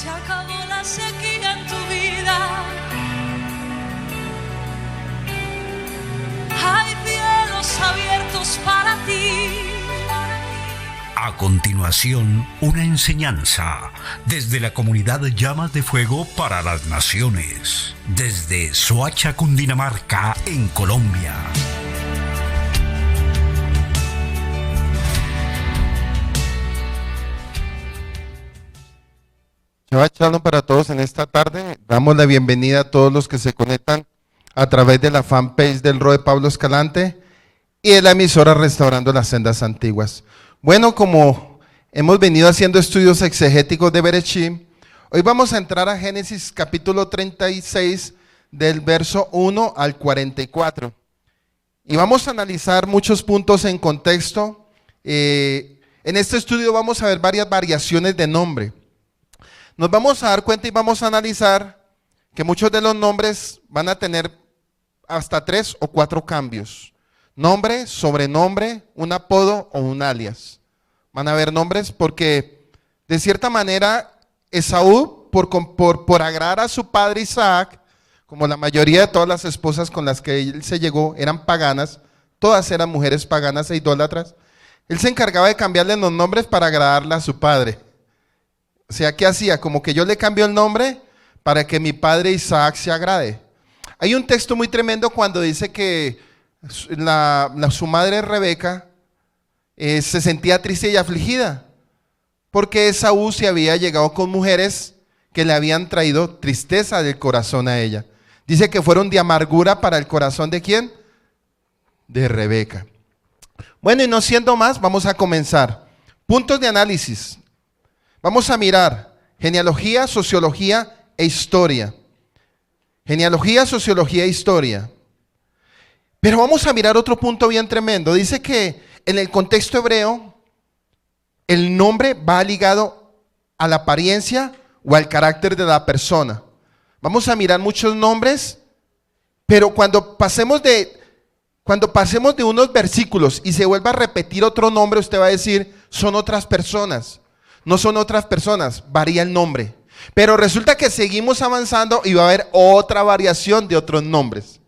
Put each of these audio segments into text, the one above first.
Se acabó la sequía en tu vida. Hay cielos abiertos para ti. A continuación, una enseñanza desde la comunidad Llamas de Fuego para las Naciones, desde Soacha, Cundinamarca, en Colombia. Shalom para todos en esta tarde. Damos la bienvenida a todos los que se conectan a través de la fanpage del ROE Pablo Escalante y de la emisora Restaurando las Sendas Antiguas. Bueno, como hemos venido haciendo estudios exegéticos de Bereshit, hoy vamos a entrar a Génesis capítulo 36 del verso 1 al 44. Y vamos a analizar muchos puntos en contexto. En este estudio vamos a ver varias variaciones de nombre. Nos vamos a dar cuenta y vamos a analizar que muchos de los nombres van a tener hasta 3 o 4 cambios. Nombre, sobrenombre, un apodo o un alias. Van a haber nombres porque de cierta manera Esaú, por agradar a su padre Isaac, como la mayoría de todas las esposas con las que él se llegó eran paganas, todas eran mujeres paganas e idólatras, él se encargaba de cambiarle los nombres para agradarle a su padre. O sea, ¿qué hacía? Como que yo le cambio el nombre para que mi padre Isaac se agrade. Hay un texto muy tremendo cuando dice que su madre Rebeca se sentía triste y afligida porque Esaú se había llegado con mujeres que le habían traído tristeza del corazón a ella. Dice que fueron de amargura para el corazón ¿de quién? De Rebeca. Bueno, y no siendo más, vamos a comenzar. Puntos de análisis. Vamos a mirar genealogía, sociología e historia. Genealogía, sociología e historia. Pero vamos a mirar otro punto bien tremendo. Dice que en el contexto hebreo, el nombre va ligado a la apariencia o al carácter de la persona. Vamos a mirar muchos nombres, pero cuando pasemos de unos versículos y se vuelva a repetir otro nombre, usted va a decir, son otras personas. No son otras personas, varía el nombre. Pero resulta que seguimos avanzando y va a haber otra variación de otros nombres.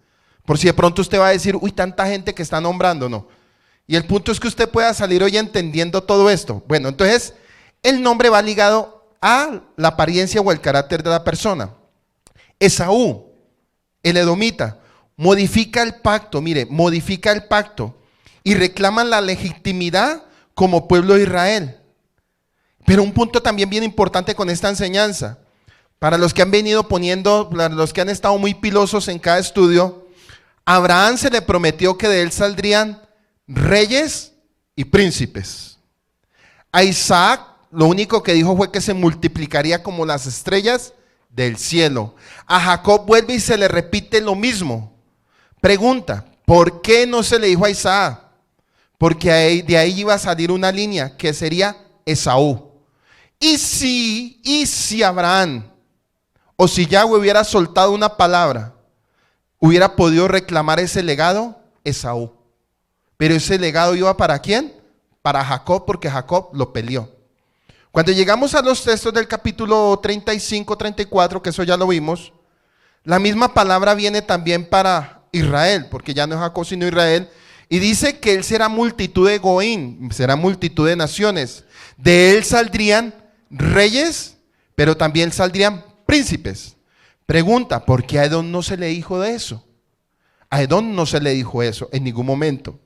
Por si de pronto usted va a decir, uy, tanta gente que está nombrando, no. Y el punto es que usted pueda salir hoy entendiendo todo esto. Bueno, entonces, el nombre va ligado a la apariencia o el carácter de la persona. Esaú, el edomita, modifica el pacto, mire, modifica el pacto y reclama la legitimidad como pueblo de Israel. Pero un punto también bien importante con esta enseñanza, para los que han venido poniendo, para los que han estado muy pilosos en cada estudio, a Abraham se le prometió que de él saldrían reyes y príncipes. A Isaac lo único que dijo fue que se multiplicaría como las estrellas del cielo. A Jacob vuelve y se le repite lo mismo. Pregunta, ¿por qué no se le dijo a Isaac? Porque de ahí iba a salir una línea que sería Esaú. Y si Abraham, o si Yahweh hubiera soltado una palabra, hubiera podido reclamar ese legado, Esaú. Pero ese legado iba ¿para quién? Para Jacob, porque Jacob lo peleó. Cuando llegamos a los textos del capítulo 35, 34, que eso ya lo vimos, la misma palabra viene también para Israel, porque ya no es Jacob sino Israel, y dice que él será multitud de Goín, será multitud de naciones. De él saldrían reyes, pero también saldrían príncipes. Pregunta, ¿por qué a Edom no se le dijo de eso? A Edom no se le dijo eso en ningún momento.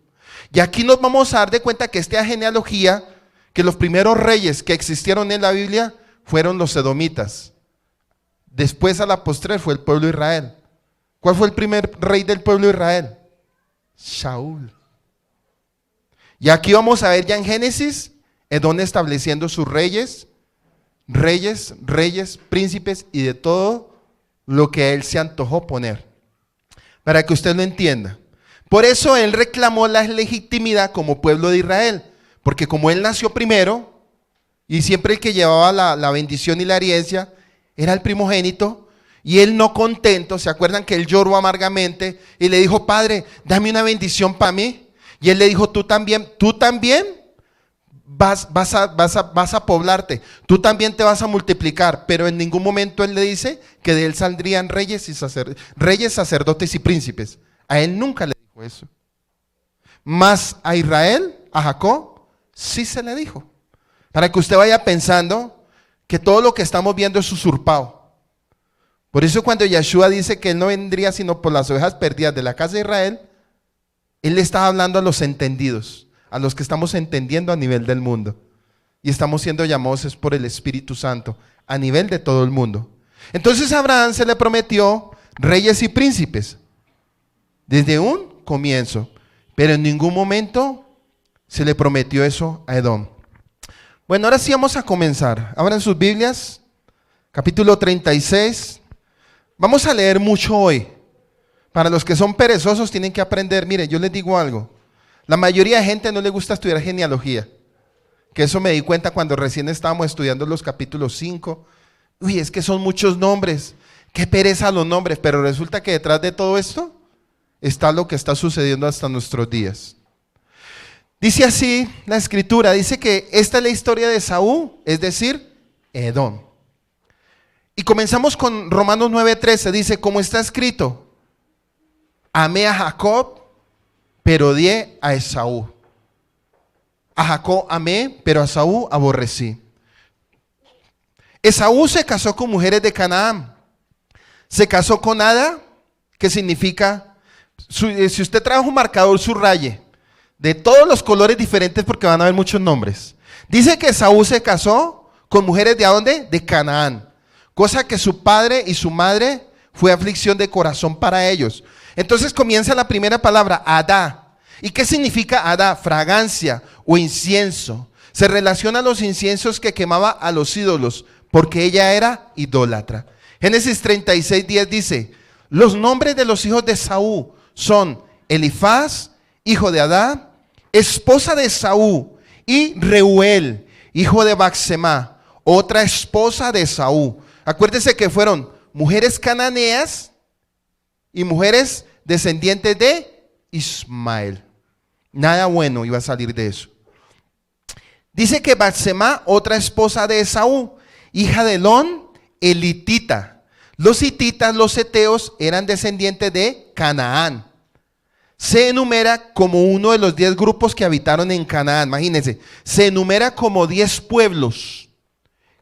Y aquí nos vamos a dar de cuenta que esta genealogía, que los primeros reyes que existieron en la Biblia fueron los edomitas. Después a la postre fue el pueblo de Israel. ¿Cuál fue el primer rey del pueblo de Israel? Saúl. Y aquí vamos a ver ya en Génesis, Edom estableciendo sus reyes, príncipes y de todo lo que a él se antojó poner. Para que usted lo entienda. Por eso él reclamó la legitimidad como pueblo de Israel. Porque como él nació primero, y siempre el que llevaba la bendición y la herencia era el primogénito, y él no contento, ¿se acuerdan que él lloró amargamente y le dijo, Padre, dame una bendición para mí? Y él le dijo, tú también vas a poblarte, tú también te vas a multiplicar, pero en ningún momento él le dice que de él saldrían reyes, sacerdotes y príncipes. A él nunca le dijo eso. Mas a Israel, a Jacob, sí se le dijo. Para que usted vaya pensando que todo lo que estamos viendo es usurpado. Por eso cuando Yeshua dice que él no vendría sino por las ovejas perdidas de la casa de Israel, él le está hablando a los entendidos, a los que estamos entendiendo a nivel del mundo. Y estamos siendo llamados es por el Espíritu Santo, a nivel de todo el mundo. Entonces a Abraham se le prometió reyes y príncipes, desde un comienzo. Pero en ningún momento se le prometió eso a Edom. Bueno, ahora sí vamos a comenzar. Abran sus Biblias, capítulo 36. Vamos a leer mucho hoy. Para los que son perezosos tienen que aprender. Mire, yo les digo algo. La mayoría de gente no le gusta estudiar genealogía. Que eso me di cuenta cuando recién estábamos estudiando los capítulos 5. Uy, es que son muchos nombres. Qué pereza los nombres. Pero resulta que detrás de todo esto está lo que está sucediendo hasta nuestros días. Dice así la escritura, dice que esta es la historia de Saúl, es decir, Edom. Y comenzamos con Romanos 9:13, dice, como está escrito, amé a Jacob, pero odié a Esaú. A Jacob amé, pero a Esaú aborrecí. Esaú se casó con mujeres de Canaán. Se casó con Ada, que significa, si usted trabaja un marcador, subraye, de todos los colores diferentes porque van a haber muchos nombres. Dice que Esaú se casó con mujeres ¿de dónde? De Canaán. Cosa que su padre y su madre fue aflicción de corazón para ellos. Entonces comienza la primera palabra, Adá. ¿Y qué significa Adá? Fragancia o incienso. Se relaciona a los inciensos que quemaba a los ídolos porque ella era idólatra. Génesis 36:10 dice, los nombres de los hijos de Esaú son Elifaz, hijo de Adá, esposa de Esaú, y Reuel, hijo de Baxemá, otra esposa de Esaú. Acuérdense que fueron mujeres cananeas y mujeres descendientes de Ismael. Nada bueno iba a salir de eso. Dice que Baxemá, otra esposa de Esaú, hija de Elón, el hitita. Los hititas, los heteos, eran descendientes de Canaán. Se enumera como uno de los 10 grupos que habitaron en Canaán. Imagínense, se enumera como 10 pueblos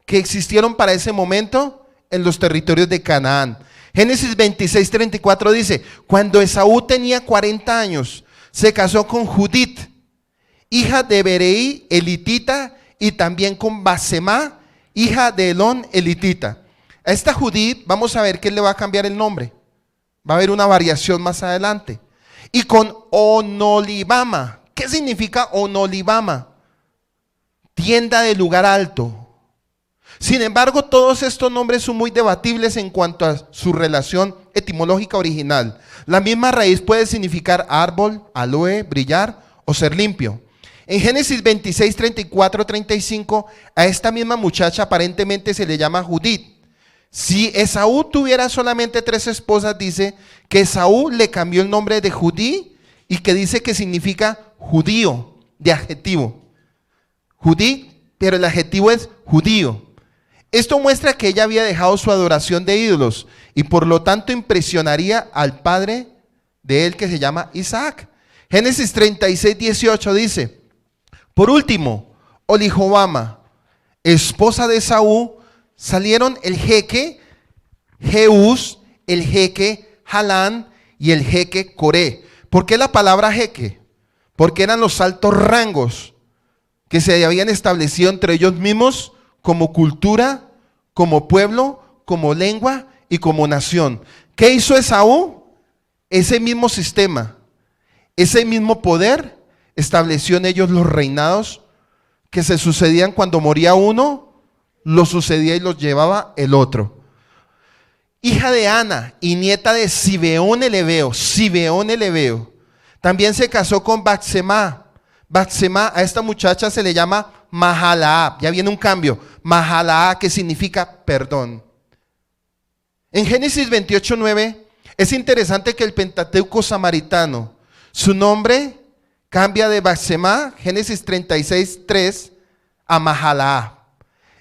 que existieron para ese momento en los territorios de Canaán. Génesis 26:34 dice, cuando Esaú tenía 40 años, se casó con Judit, hija de Bereí, el hitita, y también con Basemá, hija de Elón, el hitita. A esta Judit vamos a ver que le va a cambiar el nombre. Va a haber una variación más adelante. Y con Onolibama. ¿Qué significa Onolibama? Tienda de lugar alto. Sin embargo, todos estos nombres son muy debatibles en cuanto a su relación etimológica original. La misma raíz puede significar árbol, aloe, brillar o ser limpio. En Génesis 26, 34, 35, a esta misma muchacha aparentemente se le llama Judit. Si Esaú tuviera solamente 3 esposas, dice que Esaú le cambió el nombre de Judí y que dice que significa judío, de adjetivo. Judí, pero el adjetivo es judío. Esto muestra que ella había dejado su adoración de ídolos y por lo tanto impresionaría al padre de él que se llama Isaac. Génesis 36, 18 dice, por último, Olijobama, esposa de Esaú, salieron el jeque Jeús, el jeque Jalán y el jeque Coré. ¿Por qué la palabra jeque? Porque eran los altos rangos que se habían establecido entre ellos mismos como cultura, como pueblo, como lengua y como nación. ¿Qué hizo Esaú? Ese mismo sistema, ese mismo poder estableció en ellos los reinados que se sucedían cuando moría uno, lo sucedía y los llevaba el otro. Hija de Ana y nieta de Sibeón el Heveo, también se casó con Baxemá. Baxemá, a esta muchacha se le llama Mahalaab. Ya viene un cambio. Mahalaab, que significa perdón. En Génesis 28:9 es interesante que el Pentateuco samaritano, su nombre cambia de Baxemá, Génesis 36:3, a Mahalá.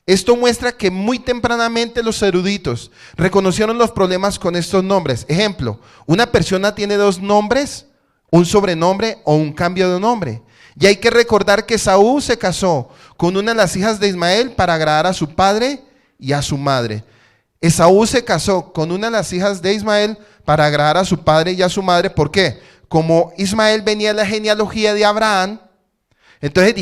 Esto muestra que muy tempranamente los eruditos reconocieron los problemas con estos nombres. Ejemplo, una persona tiene dos nombres, un sobrenombre o un cambio de nombre. Y hay que recordar que Esaú se casó con una de las hijas de Ismael para agradar a su padre y a su madre. Esaú se casó con una de las hijas de Ismael para agradar a su padre y a su madre. ¿Por qué? Como Ismael venía de la genealogía de Abraham, entonces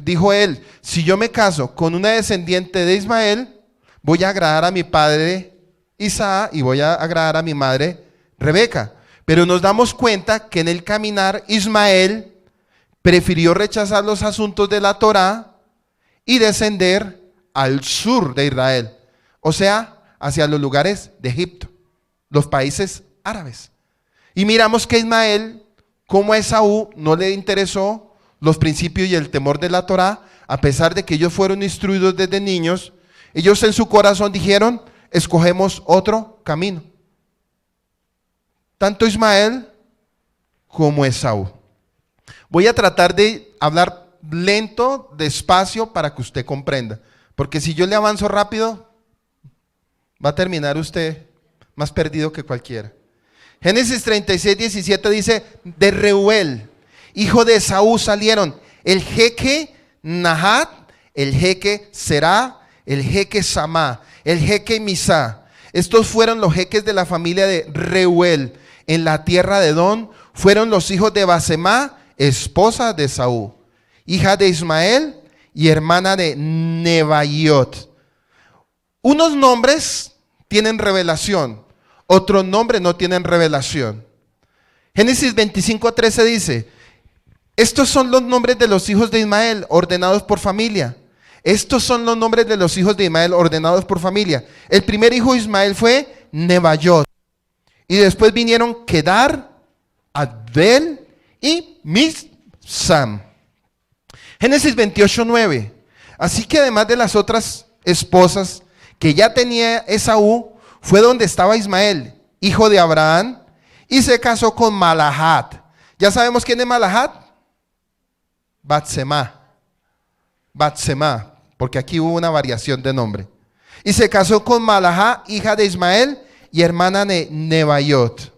dijo él, si yo me caso con una descendiente de Ismael, voy a agradar a mi padre Isaac y voy a agradar a mi madre Rebeca. Pero nos damos cuenta que en el caminar Ismael prefirió rechazar los asuntos de la Torá y descender al sur de Israel, o sea, hacia los lugares de Egipto, los países árabes. Y miramos que Ismael, como a Esaú, no le interesó los principios y el temor de la Torá, a pesar de que ellos fueron instruidos desde niños. Ellos en su corazón dijeron, escogemos otro camino. Tanto Ismael como Esaú. Voy a tratar de hablar lento, despacio, para que usted comprenda. Porque si yo le avanzo rápido, va a terminar usted más perdido que cualquiera. Génesis 36, 17 dice, de Reuel, hijo de Esaú, salieron el jeque Nahat, el jeque Será, el jeque Samá, el jeque Misá. Estos fueron los jeques de la familia de Reuel en la tierra de Edom. Fueron los hijos de Basemá, esposa de Esaú, hija de Ismael y hermana de Nebaiot. Unos nombres tienen revelación, otros nombres no tienen revelación. Génesis 25:13 dice, estos son los nombres de los hijos de Ismael ordenados por familia. Estos son los nombres de los hijos de Ismael ordenados por familia. El primer hijo de Ismael fue Nebaiot. Y después vinieron Kedar, Adbel y Mibsam. Génesis 28:9. Así que además de las otras esposas que ya tenía Esaú, fue donde estaba Ismael, hijo de Abraham, y se casó con Malahat. ¿Ya sabemos quién es Malahat? Batsemá, porque aquí hubo una variación de nombre. Y se casó con Malahá, hija de Ismael y hermana de Nebaiot.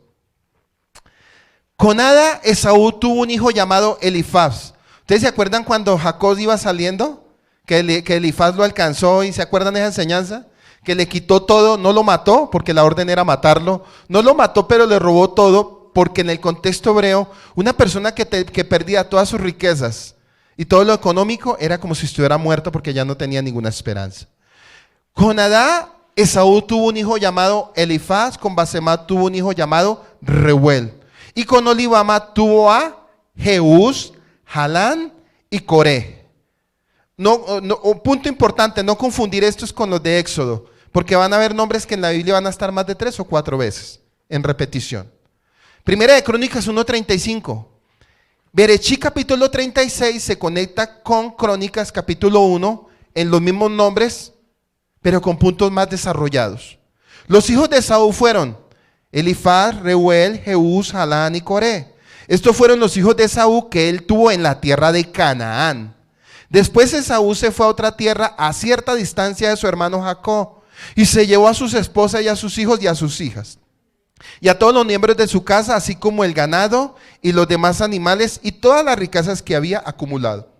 Con Ada, Esaú tuvo un hijo llamado Elifaz. ¿Ustedes se acuerdan cuando Jacob iba saliendo? Que Elifaz lo alcanzó, y ¿se acuerdan de esa enseñanza? Que le quitó todo, no lo mató, porque la orden era matarlo. No lo mató, pero le robó todo, porque en el contexto hebreo, una persona que perdía todas sus riquezas y todo lo económico era como si estuviera muerto, porque ya no tenía ninguna esperanza. Con Adá, Esaú tuvo un hijo llamado Elifaz, con Basemá tuvo un hijo llamado Reuel. Y con Olibama tuvo a Jeús, Jalán y Coré. Un punto importante, no confundir estos con los de Éxodo, porque van a haber nombres que en la Biblia van a estar más de 3 o 4 veces en repetición. Primera de Crónicas 1:35. Berechí capítulo 36 se conecta con Crónicas capítulo 1 en los mismos nombres, pero con puntos más desarrollados. Los hijos de Esaú fueron Elifaz, Reuel, Jeús, Jalán y Coré. Estos fueron los hijos de Esaú que él tuvo en la tierra de Canaán. Después Esaú se fue a otra tierra a cierta distancia de su hermano Jacob y se llevó a sus esposas y a sus hijos y a sus hijas y a todos los miembros de su casa, así como el ganado y los demás animales y todas las riquezas que había acumulado.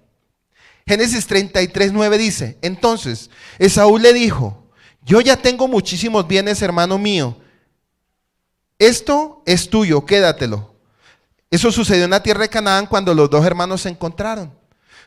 Génesis 33:9 dice, entonces Esaú le dijo, yo ya tengo muchísimos bienes, hermano mío, esto es tuyo, quédatelo. Eso sucedió en la tierra de Canaán cuando los dos hermanos se encontraron.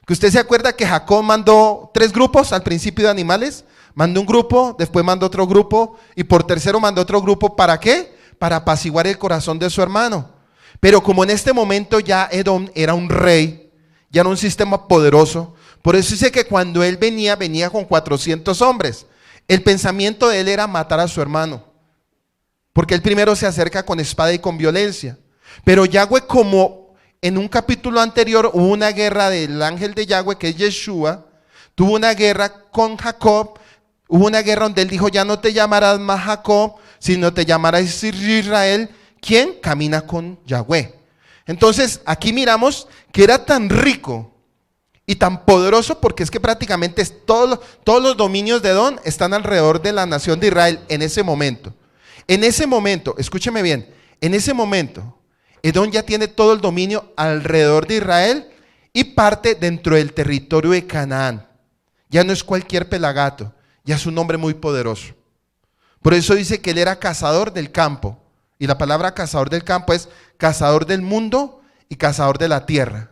Que usted se acuerda que Jacob mandó 3 grupos al principio de animales, mandó un grupo, después mandó otro grupo y por tercero mandó otro grupo. ¿Para qué? Para apaciguar el corazón de su hermano. Pero como en este momento ya Edom era un rey, ya era un sistema poderoso, por eso dice que cuando él venía con 400 hombres. El pensamiento de él era matar a su hermano, porque él primero se acerca con espada y con violencia. Pero Yahweh, como en un capítulo anterior hubo una guerra del ángel de Yahweh, que es Yeshua, tuvo una guerra con Jacob, hubo una guerra donde él dijo, ya no te llamarás más Jacob, sino te llamarás Israel, quien camina con Yahweh. Entonces aquí miramos que era tan rico y tan poderoso porque es que prácticamente todos los dominios de Edom están alrededor de la nación de Israel en ese momento. En ese momento, escúcheme bien, en ese momento, Edom ya tiene todo el dominio alrededor de Israel y parte dentro del territorio de Canaán. Ya no es cualquier pelagato, ya es un hombre muy poderoso. Por eso dice que él era cazador del campo. Y la palabra cazador del campo es cazador del mundo y cazador de la tierra.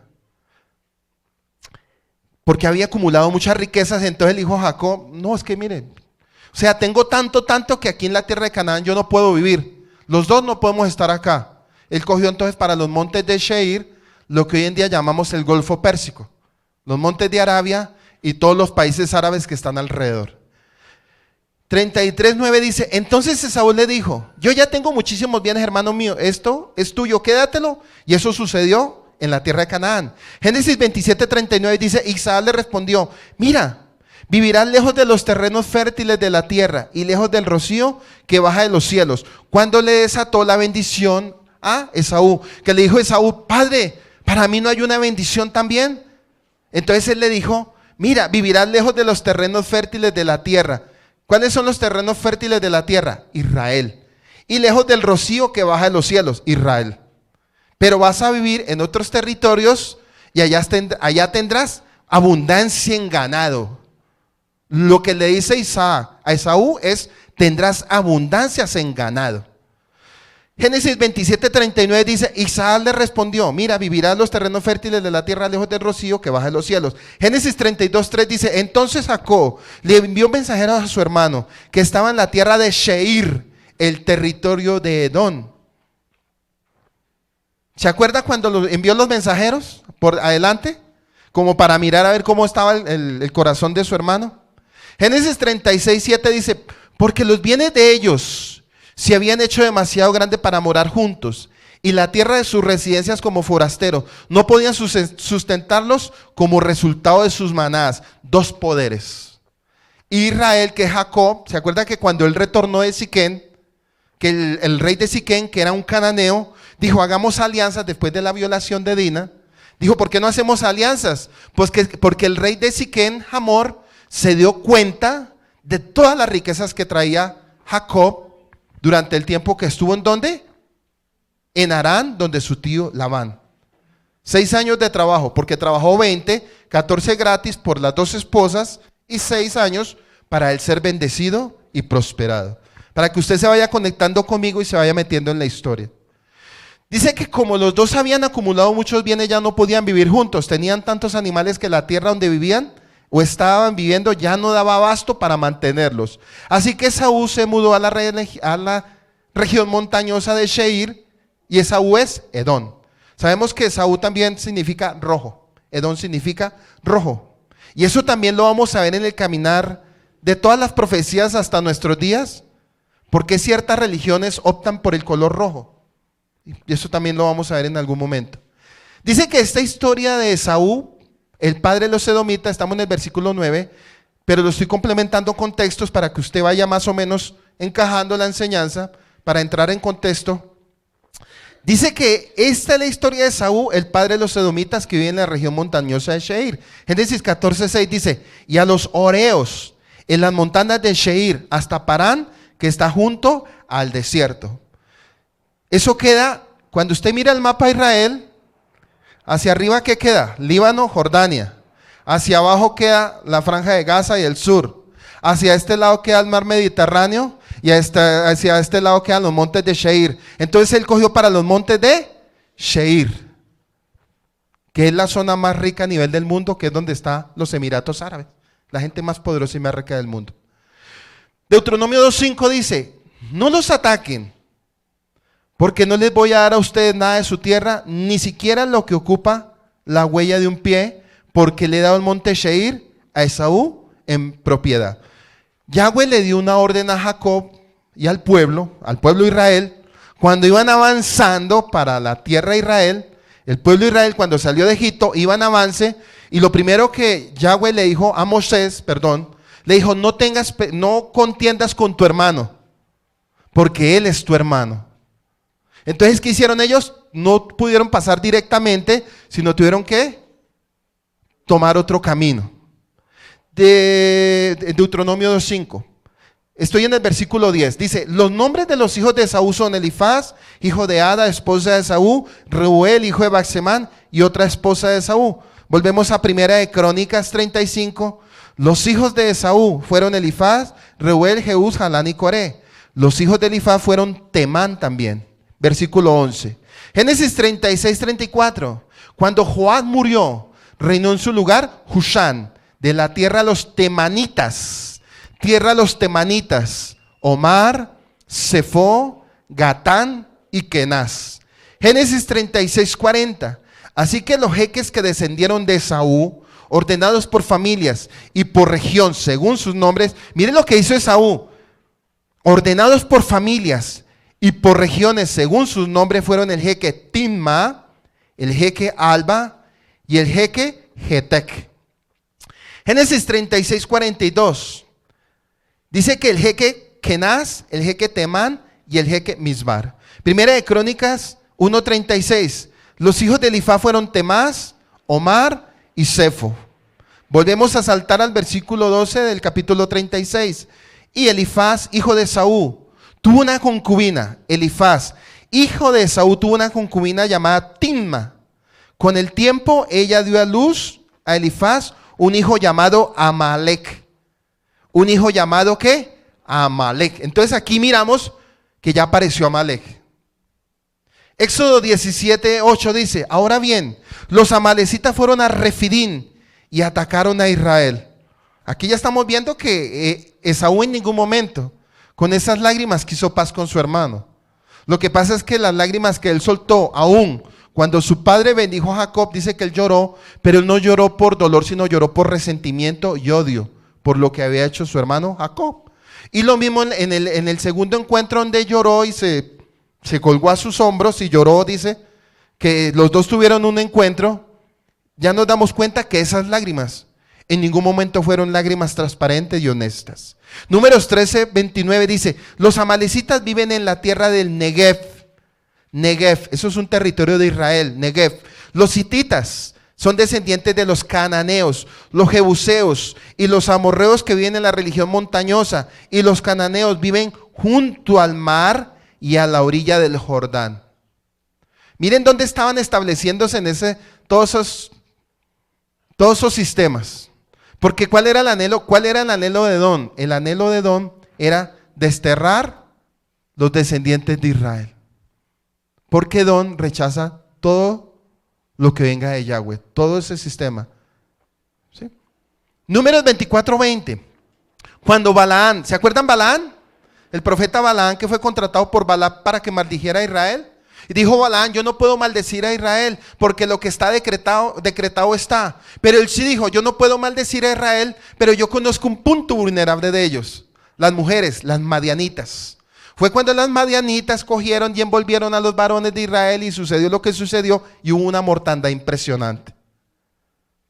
Porque había acumulado muchas riquezas, entonces el hijo Jacob, no, es que miren, o sea, tengo tanto que aquí en la tierra de Canaán yo no puedo vivir. Los dos no podemos estar acá. Él cogió entonces para los montes de Seir, lo que hoy en día llamamos el Golfo Pérsico, los montes de Arabia y todos los países árabes que están alrededor. 33:9 dice, entonces Esaú le dijo, yo ya tengo muchísimos bienes, hermano mío, esto es tuyo, quédatelo. Y eso sucedió en la tierra de Canaán. Génesis 27:39 dice, Isaac le respondió, mira, vivirás lejos de los terrenos fértiles de la tierra y lejos del rocío que baja de los cielos. Cuando le desató la bendición a Esaú, que le dijo Esaú, padre, ¿para mí no hay una bendición también? Entonces él le dijo, mira, vivirás lejos de los terrenos fértiles de la tierra. ¿Cuáles son los terrenos fértiles de la tierra? Israel. Y lejos del rocío que baja de los cielos, Israel. Pero vas a vivir en otros territorios y allá tendrás abundancia en ganado. Lo que le dice Isaac a Esaú es, tendrás abundancias en ganado. Génesis 27:39 dice, Isaac le respondió, mira, vivirás los terrenos fértiles de la tierra lejos del rocío que baja de los cielos. Génesis 32:3 dice, entonces Jacob le envió mensajeros a su hermano que estaba en la tierra de Seir, el territorio de Edom. ¿Se acuerda cuando envió los mensajeros por adelante? Como para mirar a ver cómo estaba el corazón de su hermano. Génesis 36:7 dice, porque los bienes de ellos se habían hecho demasiado grandes para morar juntos, y la tierra de sus residencias como forasteros no podían sustentarlos como resultado de sus manadas. Dos poderes. Israel, que es Jacob, ¿se acuerda que cuando él retornó de Siquén, que el rey de Siquén, que era un cananeo, dijo, hagamos alianzas después de la violación de Dina? Dijo, ¿por qué no hacemos alianzas? Pues porque el rey de Siquén, Hamor, se dio cuenta de todas las riquezas que traía Jacob durante el tiempo que estuvo ¿en dónde? En Harán, donde su tío Labán. 6 años de trabajo, porque trabajó 20, 14 gratis por las 2 esposas y 6 años para él ser bendecido y prosperado. Para que usted se vaya conectando conmigo y se vaya metiendo en la historia. Dice que como los dos habían acumulado muchos bienes, ya no podían vivir juntos. Tenían tantos animales que la tierra donde vivían o estaban viviendo ya no daba abasto para mantenerlos. Así que Esaú se mudó a la región montañosa de Seir, y Esaú es Edom. Sabemos que Esaú también significa rojo. Edom significa rojo. Y eso también lo vamos a ver en el caminar de todas las profecías hasta nuestros días. Porque ciertas religiones optan por el color rojo. Y eso también lo vamos a ver en algún momento. Dice que esta historia de Esaú, el padre de los edomitas, estamos en el versículo 9, pero lo estoy complementando con textos para que usted vaya más o menos encajando la enseñanza, para entrar en contexto. Dice que esta es la historia de Esaú, el padre de los edomitas que vive en la región montañosa de Seir. Génesis 14:6 dice, y a los horeos en las montañas de Seir hasta Parán, que está junto al desierto. Eso queda, cuando usted mira el mapa de Israel, hacia arriba, ¿qué queda? Líbano, Jordania. Hacia abajo queda la franja de Gaza y el sur. Hacia este lado queda el mar Mediterráneo y hacia este lado quedan los montes de Seir. Entonces él cogió para los montes de Seir, que es la zona más rica a nivel del mundo, que es donde están los Emiratos Árabes, la gente más poderosa y más rica del mundo. Deuteronomio 2:5 dice, no los ataquen, porque no les voy a dar a ustedes nada de su tierra, ni siquiera lo que ocupa la huella de un pie, porque le he dado el monte Seir a Esaú en propiedad. Yahweh le dio una orden a Jacob y al pueblo de Israel, cuando iban avanzando para la tierra de Israel. El pueblo de Israel, cuando salió de Egipto, iba en avance, y lo primero que Yahweh le dijo a Moisés, le dijo, no contiendas con tu hermano, porque él es tu hermano. Entonces, ¿qué hicieron ellos? No pudieron pasar directamente, sino tuvieron que tomar otro camino. De Deuteronomio 2:5. Estoy en el versículo 10. Dice, los nombres de los hijos de Esaú son Elifaz, hijo de Ada, esposa de Esaú, Reuel, hijo de Baxemán, y otra esposa de Esaú. Volvemos a Primera de Crónicas 35. Los hijos de Esaú fueron Elifaz, Reuel, Jeús, Jalán y Coré. Los hijos de Elifaz fueron Temán también. Versículo 11. Génesis 36:34. Cuando Joab murió, reinó en su lugar Hushán, de la tierra de los temanitas. Tierra de los temanitas, Omar, Sefo, Gatán y Kenaz. Génesis 36:40. Así que los jeques que descendieron de Esaú, ordenados por familias y por región según sus nombres, miren lo que hizo Esaú, ordenados por familias y por regiones según sus nombres, fueron el jeque Timma, el jeque Alba y el jeque Getec. Génesis 36:42. Dice que el jeque Kenaz, el jeque Temán y el jeque Misbar. Primera de Crónicas 1:36. Los hijos de Elifaz fueron Temás, Omar y Sefo. Volvemos a saltar al versículo 12 del capítulo 36. Y Elifaz, hijo de Esaú, tuvo una concubina. Elifaz, hijo de Esaú, tuvo una concubina llamada Timma. Con el tiempo ella dio a luz a Elifaz un hijo llamado Amalec. Un hijo llamado ¿qué? Amalec. Entonces aquí miramos que ya apareció Amalec. Éxodo 17:8 dice, ahora bien, los amalecitas fueron a Refidín y atacaron a Israel. Aquí ya estamos viendo que Esaú en ningún momento con esas lágrimas quiso paz con su hermano. Lo que pasa es que las lágrimas que él soltó, aún cuando su padre bendijo a Jacob, dice que él lloró, pero él no lloró por dolor, sino lloró por resentimiento y odio por lo que había hecho su hermano Jacob. Y lo mismo en el segundo encuentro donde lloró y se colgó a sus hombros y lloró, dice que los dos tuvieron un encuentro. Ya nos damos cuenta que esas lágrimas en ningún momento fueron lágrimas transparentes y honestas. Números 13:29 dice, los amalecitas viven en la tierra del Negev. Negev, eso es un territorio de Israel, Negev. Los hititas son descendientes de los cananeos, los jebuseos y los amorreos que viven en la región montañosa, y los cananeos viven junto al mar y a la orilla del Jordán. Miren dónde estaban estableciéndose en todos esos sistemas. Porque ¿cuál era el anhelo? ¿Cuál era el anhelo de Edom? El anhelo de Edom era desterrar los descendientes de Israel. Porque Edom rechaza todo lo que venga de Yahweh, todo ese sistema. ¿Sí? Números 24:20. Cuando Balaán, ¿se acuerdan Balaán? El profeta Balaán, que fue contratado por Balac para que maldijera a Israel. Y dijo Balaán, yo no puedo maldecir a Israel porque lo que está decretado está. Pero él sí dijo, yo no puedo maldecir a Israel, pero yo conozco un punto vulnerable de ellos. Las mujeres, las madianitas. Fue cuando las madianitas cogieron y envolvieron a los varones de Israel y sucedió lo que sucedió y hubo una mortandad impresionante.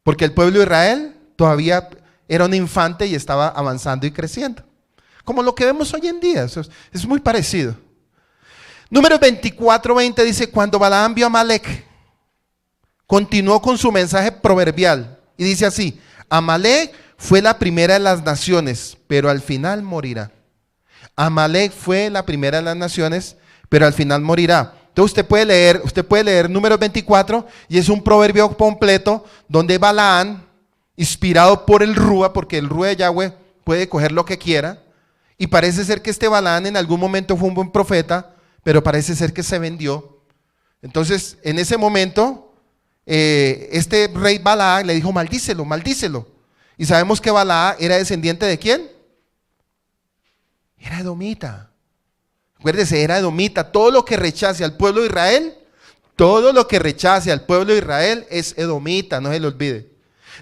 Porque el pueblo de Israel todavía era un infante y estaba avanzando y creciendo. Como lo que vemos hoy en día, es muy parecido. Números 24:20 dice, cuando Balaam vio a Amalec, continuó con su mensaje proverbial y dice así, Amalec fue la primera de las naciones, pero al final morirá. Amalec fue la primera de las naciones, pero al final morirá. Entonces usted puede leer Números 24 y es un proverbio completo donde Balaam, inspirado por el Rúa, porque el Rúa de Yahweh puede coger lo que quiera, y parece ser que este Balaam en algún momento fue un buen profeta, pero parece ser que se vendió. Entonces en ese momento este rey Balaam le dijo, maldícelo, maldícelo. Y sabemos que Balaam era descendiente ¿de quién? Era edomita. Acuérdese, era edomita. Todo lo que rechace al pueblo de Israel, todo lo que rechace al pueblo de Israel es edomita, no se le olvide.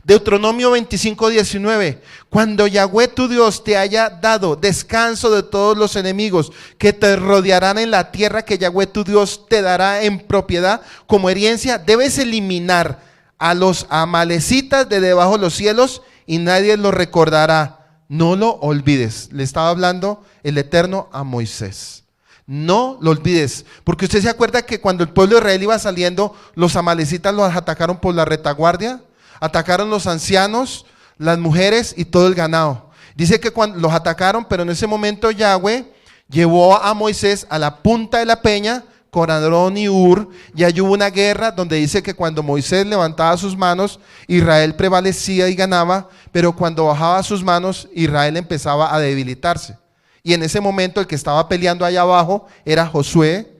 Deuteronomio 25:19. Cuando Yahweh tu Dios te haya dado descanso de todos los enemigos que te rodearán en la tierra que Yahweh tu Dios te dará en propiedad como herencia, debes eliminar a los amalecitas de debajo de los cielos y nadie los recordará. No lo olvides. Le estaba hablando el Eterno a Moisés. No lo olvides, porque usted se acuerda que cuando el pueblo de Israel iba saliendo, los amalecitas los atacaron por la retaguardia. Atacaron los ancianos, las mujeres y todo el ganado. Dice que cuando los atacaron, pero en ese momento Yahweh llevó a Moisés a la punta de la peña con Aarón y Ur, y allí hubo una guerra donde dice que cuando Moisés levantaba sus manos, Israel prevalecía y ganaba, pero cuando bajaba sus manos, Israel empezaba a debilitarse. Y en ese momento el que estaba peleando allá abajo era Josué,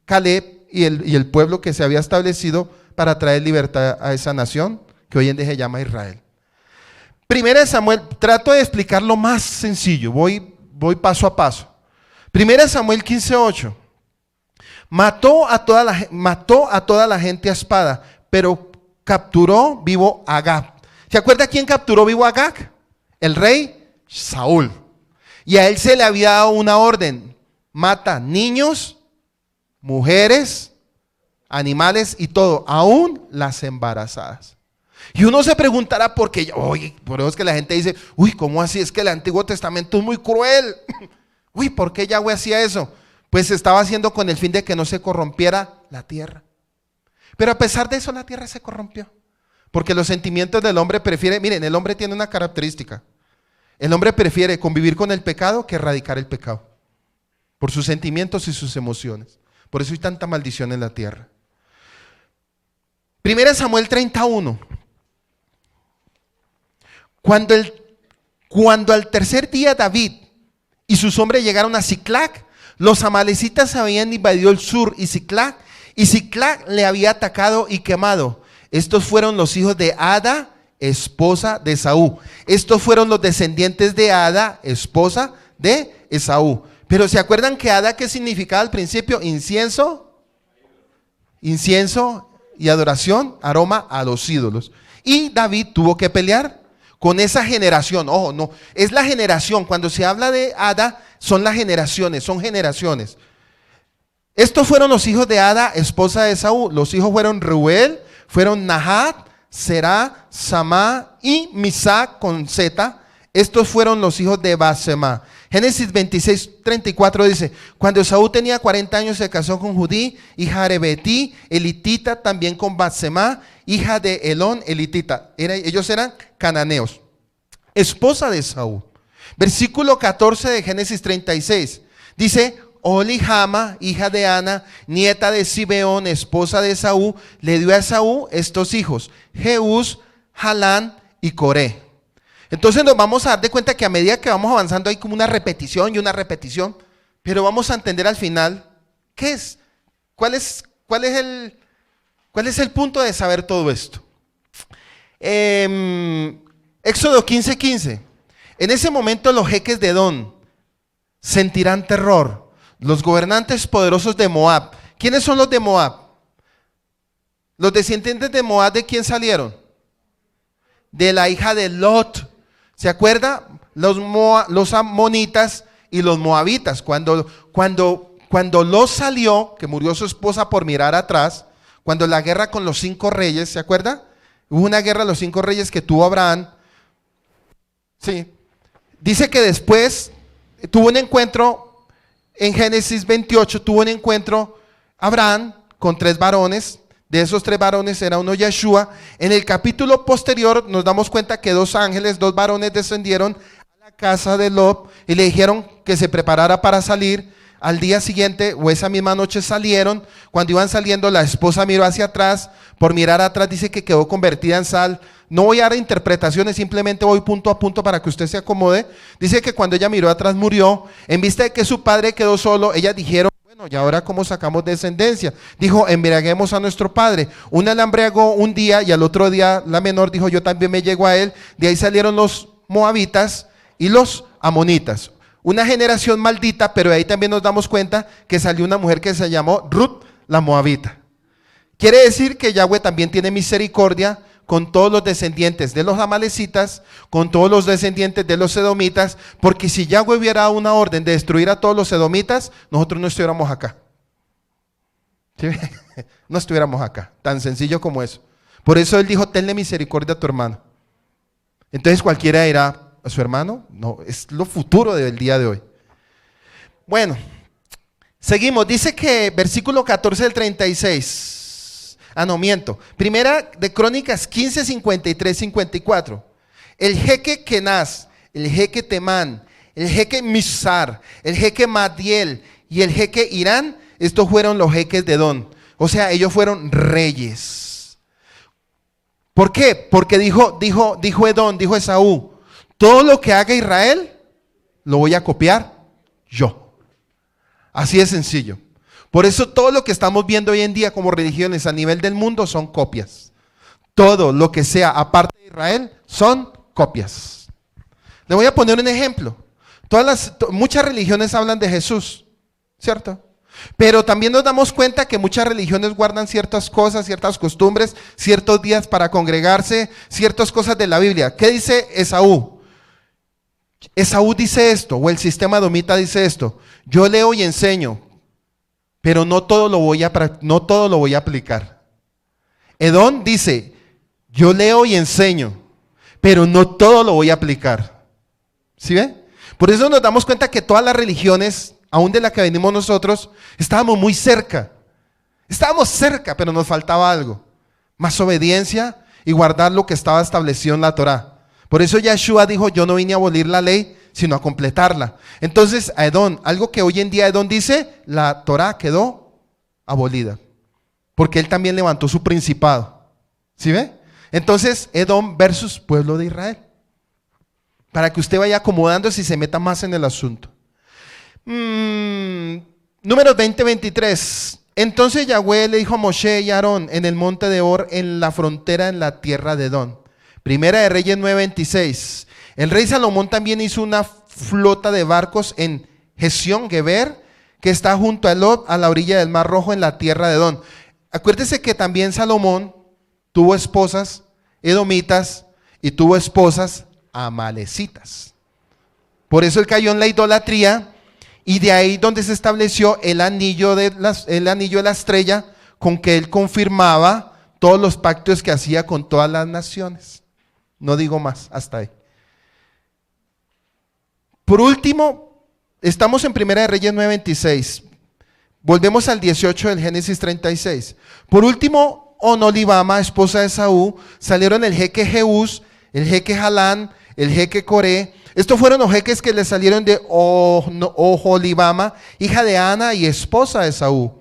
Caleb y el pueblo que se había establecido para traer libertad a esa nación que hoy en día se llama Israel. Primera de Samuel, trato de explicarlo más sencillo, voy paso a paso. Primera de Samuel 15:8. Mató a toda la gente a espada, pero capturó vivo a Agag. ¿Se acuerda quién capturó vivo a Agag? El rey Saúl. Y a él se le había dado una orden: mata niños, mujeres, animales y todo, aún las embarazadas. Y uno se preguntará por qué, oye, por eso es que la gente dice, uy, ¿cómo así? Es que el Antiguo Testamento es muy cruel. Uy, ¿por qué Yahweh hacía eso? Pues se estaba haciendo con el fin de que no se corrompiera la tierra. Pero a pesar de eso la tierra se corrompió. Porque los sentimientos del hombre prefieren, miren, el hombre tiene una característica. El hombre prefiere convivir con el pecado que erradicar el pecado. Por sus sentimientos y sus emociones. Por eso hay tanta maldición en la tierra. Primera Samuel 31. Cuando al tercer día David y sus hombres llegaron a Siclag, los amalecitas habían invadido el sur y Siclag le había atacado y quemado. Estos fueron los hijos de Ada, esposa de Esaú. Estos fueron los descendientes de Ada, esposa de Esaú. Pero ¿se acuerdan que Ada qué significaba al principio? Incienso y adoración, aroma a los ídolos. Y David tuvo que pelear con esa generación. Ojo, no, es la generación. Cuando se habla de Ada, son las generaciones, son generaciones. Estos fueron los hijos de Ada, esposa de Esaú. Los hijos fueron Reuel, fueron Nahat, Será, Samá y Misá con Z. Estos fueron los hijos de Basemá. Génesis 26:34 dice: cuando Esaú tenía 40 años se casó con Judí, hija de Betí, elitita, también con Basemá, hija de Elón, elitita. Ellos eran cananeos, esposa de Esaú. Versículo 14 de Génesis 36 dice: Olihama, hija de Ana, nieta de Sibeón, esposa de Esaú, le dio a Esaú estos hijos: Jeús, Jalán y Coré. Entonces nos vamos a dar de cuenta que a medida que vamos avanzando hay como una repetición y una repetición, pero vamos a entender al final qué es, cuál es el punto de saber todo esto. Éxodo 15:15. En ese momento los jeques de Edom sentirán terror, los gobernantes poderosos de Moab. ¿Quiénes son los de Moab? Los descendientes de Moab, ¿de quién salieron? De la hija de Lot. ¿Se acuerda? Los amonitas y los moabitas. Cuando Lot salió, que murió su esposa por mirar atrás, cuando la guerra con los 5 reyes, ¿se acuerda? Hubo una guerra de los 5 reyes que tuvo Abraham. Sí. Dice que después tuvo un encuentro, en Génesis 28, tuvo un encuentro Abraham con 3 varones. De esos 3 varones era uno Yeshua. En el capítulo posterior nos damos cuenta que 2 ángeles, 2 varones descendieron a la casa de Lot y le dijeron que se preparara para salir. Al día siguiente o esa misma noche salieron. Cuando iban saliendo, la esposa miró hacia atrás. Por mirar atrás dice que quedó convertida en sal. No voy a dar interpretaciones, simplemente voy punto a punto para que usted se acomode. Dice que cuando ella miró atrás murió. En vista de que su padre quedó solo, ellas dijeron: bueno, ¿y ahora cómo sacamos descendencia? Dijo: embriaguemos a nuestro padre. Una la embriagó un día y al otro día la menor dijo: yo también me llego a él. De ahí salieron los moabitas y los amonitas. Una generación maldita, pero de ahí también nos damos cuenta que salió una mujer que se llamó Ruth, la moabita. Quiere decir que Yahweh también tiene misericordia con todos los descendientes de los amalecitas, con todos los descendientes de los edomitas, porque si Yahweh hubiera dado una orden de destruir a todos los edomitas, nosotros no estuviéramos acá. ¿Sí? No estuviéramos acá, tan sencillo como eso. Por eso él dijo: tenle misericordia a tu hermano. Entonces cualquiera dirá: ¿a su hermano? No, es lo futuro del día de hoy. Bueno, seguimos. Dice que versículo 14 del 36. No miento. Primera de Crónicas 15, 53, 54. El jeque Kenaz, el jeque Temán, el jeque Mizar, el jeque Madiel y el jeque Irán, estos fueron los jeques de Edom. O sea, ellos fueron reyes. ¿Por qué? Porque dijo Edom, dijo Esaú, todo lo que haga Israel, lo voy a copiar yo. Así de sencillo. Por eso todo lo que estamos viendo hoy en día como religiones a nivel del mundo son copias. Todo lo que sea aparte de Israel son copias. Le voy a poner un ejemplo. Muchas religiones hablan de Jesús, ¿cierto? Pero también nos damos cuenta que muchas religiones guardan ciertas cosas, ciertas costumbres, ciertos días para congregarse, ciertas cosas de la Biblia. ¿Qué dice Esaú? Esaú dice esto, o el sistema domita dice esto: yo leo y enseño, pero no todo lo voy a aplicar. Edom dice: yo leo y enseño, pero no todo lo voy a aplicar. ¿Sí ven? Por eso nos damos cuenta que todas las religiones, aún de la que venimos nosotros, estábamos muy cerca. Estábamos cerca, pero nos faltaba algo: más obediencia y guardar lo que estaba establecido en la Torá. Por eso Yeshua dijo: yo no vine a abolir la ley, sino a completarla. Entonces a Edom, algo que hoy en día Edom dice, la Torá quedó abolida, porque él también levantó su principado. ¿Sí ve? Entonces Edom versus pueblo de Israel, para que usted vaya acomodándose y se meta más en el asunto. Números 20, 23. Entonces Yahweh le dijo a Moshe y a Aarón en el monte de Hor, en la frontera, en la tierra de Edom. Primera de Reyes 9, 26. El rey Salomón también hizo una flota de barcos en Gesión Geber, que está junto a Elot, a la orilla del Mar Rojo, en la tierra de Edom. Acuérdese que también Salomón tuvo esposas edomitas y tuvo esposas amalecitas. Por eso él cayó en la idolatría, y de ahí donde se estableció el anillo de la estrella, con que él confirmaba todos los pactos que hacía con todas las naciones. No digo más, hasta ahí. Por último, estamos en Primera de Reyes 9:26. Volvemos al 18 del Génesis 36. Por último, Onolibama, esposa de Esaú, salieron el jeque Jeús, el jeque Jalán, el jeque Coré. Estos fueron los jeques que le salieron de Oholibama, hija de Ana y esposa de Esaú.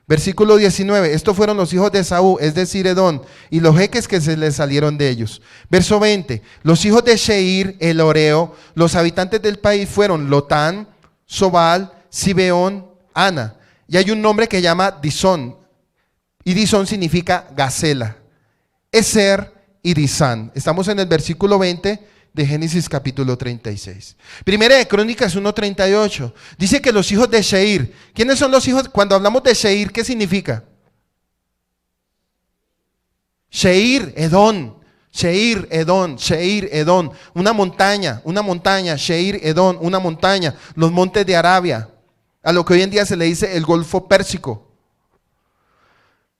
Versículo 19, estos fueron los hijos de Esaú, es decir, Edom, y los jeques que se les salieron de ellos. Verso 20, los hijos de Sheir, el Oreo, los habitantes del país fueron Lotán, Sobal, Sibeón, Ana. Y hay un nombre que llama Disón, y Disón significa gacela. Eser y Disán. Estamos en el versículo 20 de Génesis capítulo 36. Primera de Crónicas 1:38. Dice que los hijos de Sheir. ¿Quiénes son los hijos? Cuando hablamos de Sheir, ¿qué significa? Sheir, Edom. Sheir, Edom, Sheir, Edom. Una montaña, Sheir, Edom, una montaña. Los montes de Arabia, a lo que hoy en día se le dice el Golfo Pérsico.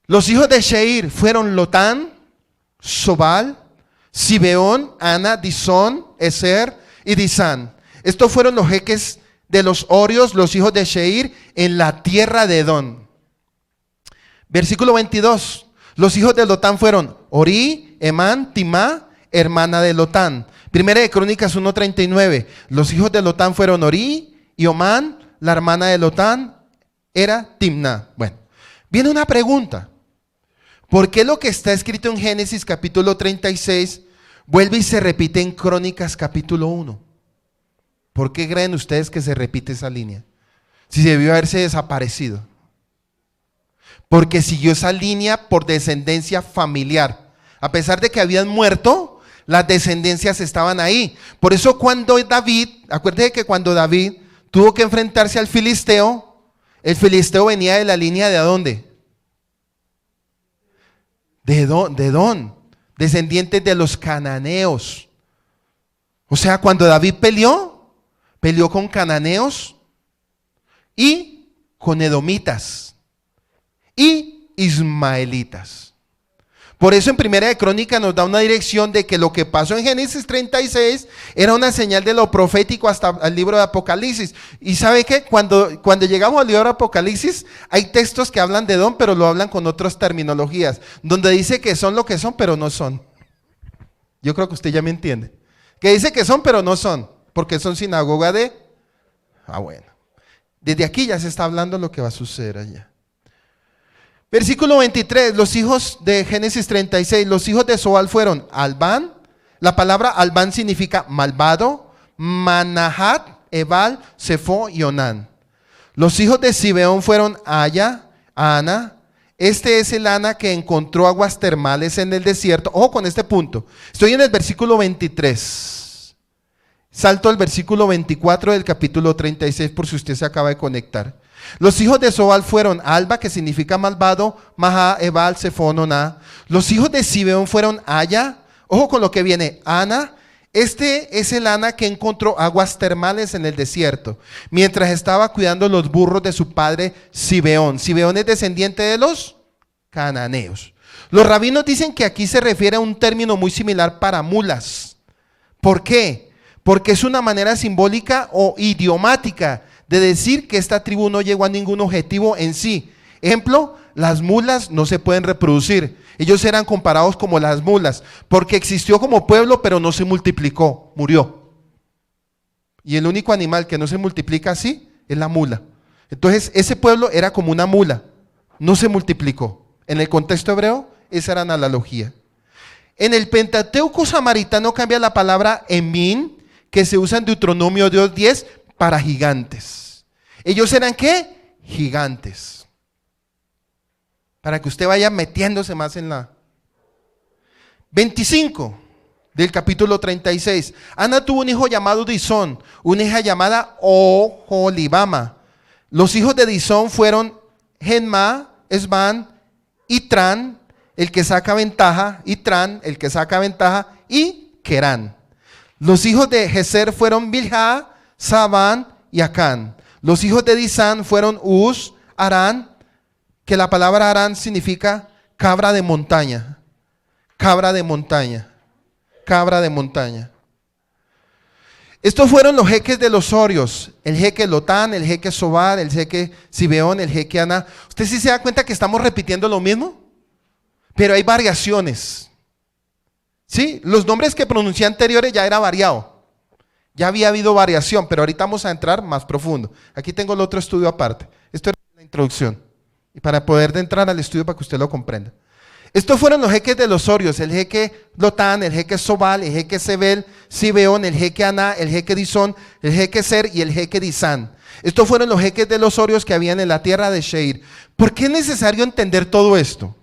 Los hijos de Sheir fueron Lotán, Sobal, Sibeón, Ana, Disón, Eser y Disán. Estos fueron los jeques de los Orios, los hijos de Sheir, en la tierra de Edom. Versículo 22. Los hijos de Lotán fueron Orí, Emán, Timá, hermana de Lotán. Primera de Crónicas 1:39. Los hijos de Lotán fueron Orí y Omán, la hermana de Lotán era Timná. Bueno, viene una pregunta. ¿Por qué lo que está escrito en Génesis capítulo 36 vuelve y se repite en Crónicas capítulo 1? ¿Por qué creen ustedes que se repite esa línea? Si debió haberse desaparecido. Porque siguió esa línea por descendencia familiar. A pesar de que habían muerto, las descendencias estaban ahí. Por eso cuando David, acuérdense que cuando David tuvo que enfrentarse al filisteo, el filisteo venía de la línea ¿de dónde? De Edom, descendientes de los cananeos. O sea, cuando David peleó con cananeos y con edomitas y ismaelitas. Por eso en Primera de Crónica nos da una dirección de que lo que pasó en Génesis 36 era una señal de lo profético hasta el libro de Apocalipsis. ¿Y sabe qué? Cuando llegamos al libro de Apocalipsis, hay textos que hablan de Edom, pero lo hablan con otras terminologías, donde dice que son lo que son, pero no son. Yo creo que usted ya me entiende. Que dice que son, pero no son, porque son sinagoga de... bueno. Desde aquí ya se está hablando lo que va a suceder allá. Versículo 23, los hijos de Génesis 36, los hijos de Sobal fueron Albán, la palabra Albán significa malvado, Manahat, Ebal, Sefo y Onán. Los hijos de Zibeón fueron Aya, Ana, este es el Ana que encontró aguas termales en el desierto. Ojo con este punto, estoy en el versículo 23, salto al versículo 24 del capítulo 36 por si usted se acaba de conectar. Los hijos de Sobal fueron Alba, que significa malvado, Maha, Ebal, Sefón, Oná. Los hijos de Zibeón fueron Aya, ojo con lo que viene, Ana. Este es el Ana que encontró aguas termales en el desierto, mientras estaba cuidando los burros de su padre Zibeón. Zibeón es descendiente de los cananeos. Los rabinos dicen que aquí se refiere a un término muy similar para mulas. ¿Por qué? Porque es una manera simbólica o idiomática de decir que esta tribu no llegó a ningún objetivo en sí. Ejemplo, las mulas no se pueden reproducir. Ellos eran comparados como las mulas, porque existió como pueblo, pero no se multiplicó, murió. Y el único animal que no se multiplica así es la mula. Entonces, ese pueblo era como una mula, no se multiplicó. En el contexto hebreo, esa era la analogía. En el Pentateuco samaritano cambia la palabra emin, que se usa en Deuteronomio 2:10, para gigantes. ¿Ellos eran qué? Gigantes. Para que usted vaya metiéndose más en la... 25 del capítulo 36. Ana tuvo un hijo llamado Disón, una hija llamada Oholibama. Los hijos de Disón fueron Genma, Esban, Itran, el que saca ventaja, Itran, el que saca ventaja, y Querán. Los hijos de Geser fueron Bilha, Sabán y Acán. Los hijos de Disán fueron Uz, Arán, que la palabra Arán significa cabra de montaña. Cabra de montaña. Cabra de montaña. Estos fueron los jeques de los horios. El jeque Lotán, el jeque Sobal, el jeque Zibeón, el jeque Aná. ¿Usted sí se da cuenta que estamos repitiendo lo mismo? Pero hay variaciones. ¿Sí? Los nombres que pronuncié anteriores ya era variado. Ya había habido variación, pero ahorita vamos a entrar más profundo. Aquí tengo el otro estudio aparte. Esto era la introducción. Y para poder entrar al estudio para que usted lo comprenda. Estos fueron los jeques de los horios. El jeque Lotán, el jeque Sobal, el jeque Sebel, Zibeón, el jeque Aná, el jeque Disón, el jeque Ser y el jeque Disán. Estos fueron los jeques de los horios que habían en la tierra de Sheir. ¿Por qué es necesario entender todo esto?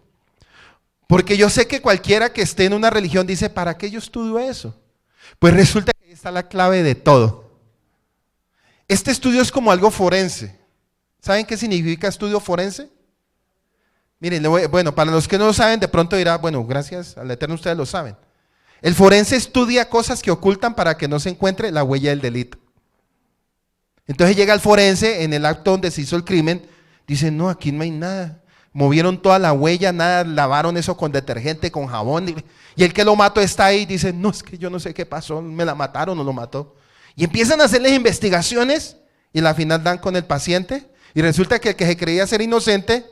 Porque yo sé que cualquiera que esté en una religión dice, ¿para qué yo estudio eso? Pues resulta que ahí está la clave de todo. Este estudio es como algo forense. ¿Saben qué significa estudio forense? Miren, bueno, para los que no lo saben, de pronto dirá, bueno, gracias al Eterno ustedes lo saben. El forense estudia cosas que ocultan para que no se encuentre la huella del delito. Entonces llega el forense en el acto donde se hizo el crimen, dice, no, aquí no hay nada. Movieron toda la huella, nada, lavaron eso con detergente, con jabón. Y el que lo mató está ahí, dice, no, es que yo no sé qué pasó, me la mataron o lo mató. Y empiezan a hacerles investigaciones y al final dan con el paciente y resulta que el que se creía ser inocente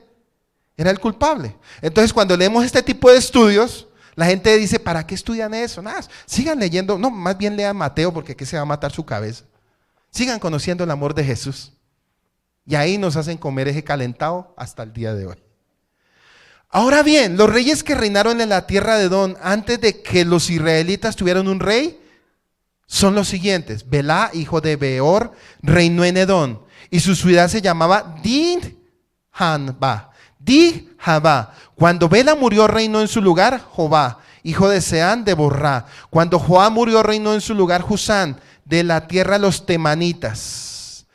era el culpable. Entonces cuando leemos este tipo de estudios, la gente dice, ¿para qué estudian eso? Nada, sigan leyendo, no, más bien lean Mateo porque aquí se va a matar su cabeza. Sigan conociendo el amor de Jesús. Y ahí nos hacen comer ese calentado hasta el día de hoy. Ahora bien, los reyes que reinaron en la tierra de Edom antes de que los israelitas tuvieran un rey son los siguientes. Belá, hijo de Beor, reinó en Edom y su ciudad se llamaba Dinhabá. Cuando Bela murió, reinó en su lugar Jobá, hijo de Seán de Borrá. Cuando Joá murió, reinó en su lugar Husán, de la tierra de los temanitas.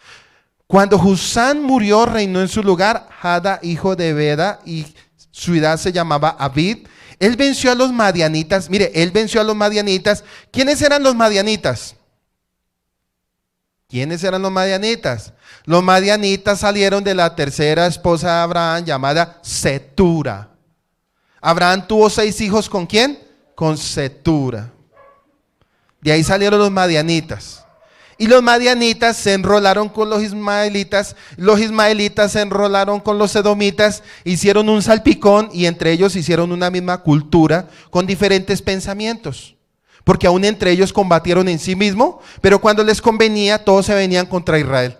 Cuando Husán murió, reinó en su lugar Hada, hijo de Beda, y su ciudad se llamaba Abid. Él venció a los madianitas. Mire, él venció a los madianitas. ¿Quiénes eran los madianitas? ¿Quiénes eran los madianitas? Los madianitas salieron de la tercera esposa de Abraham llamada Setura. Abraham tuvo 6 hijos, ¿con quién? Con Cetura. De ahí salieron los madianitas. Y los madianitas se enrolaron con los ismaelitas se enrolaron con los edomitas, hicieron un salpicón y entre ellos hicieron una misma cultura con diferentes pensamientos. Porque aún entre ellos combatieron en sí mismos, pero cuando les convenía todos se venían contra Israel.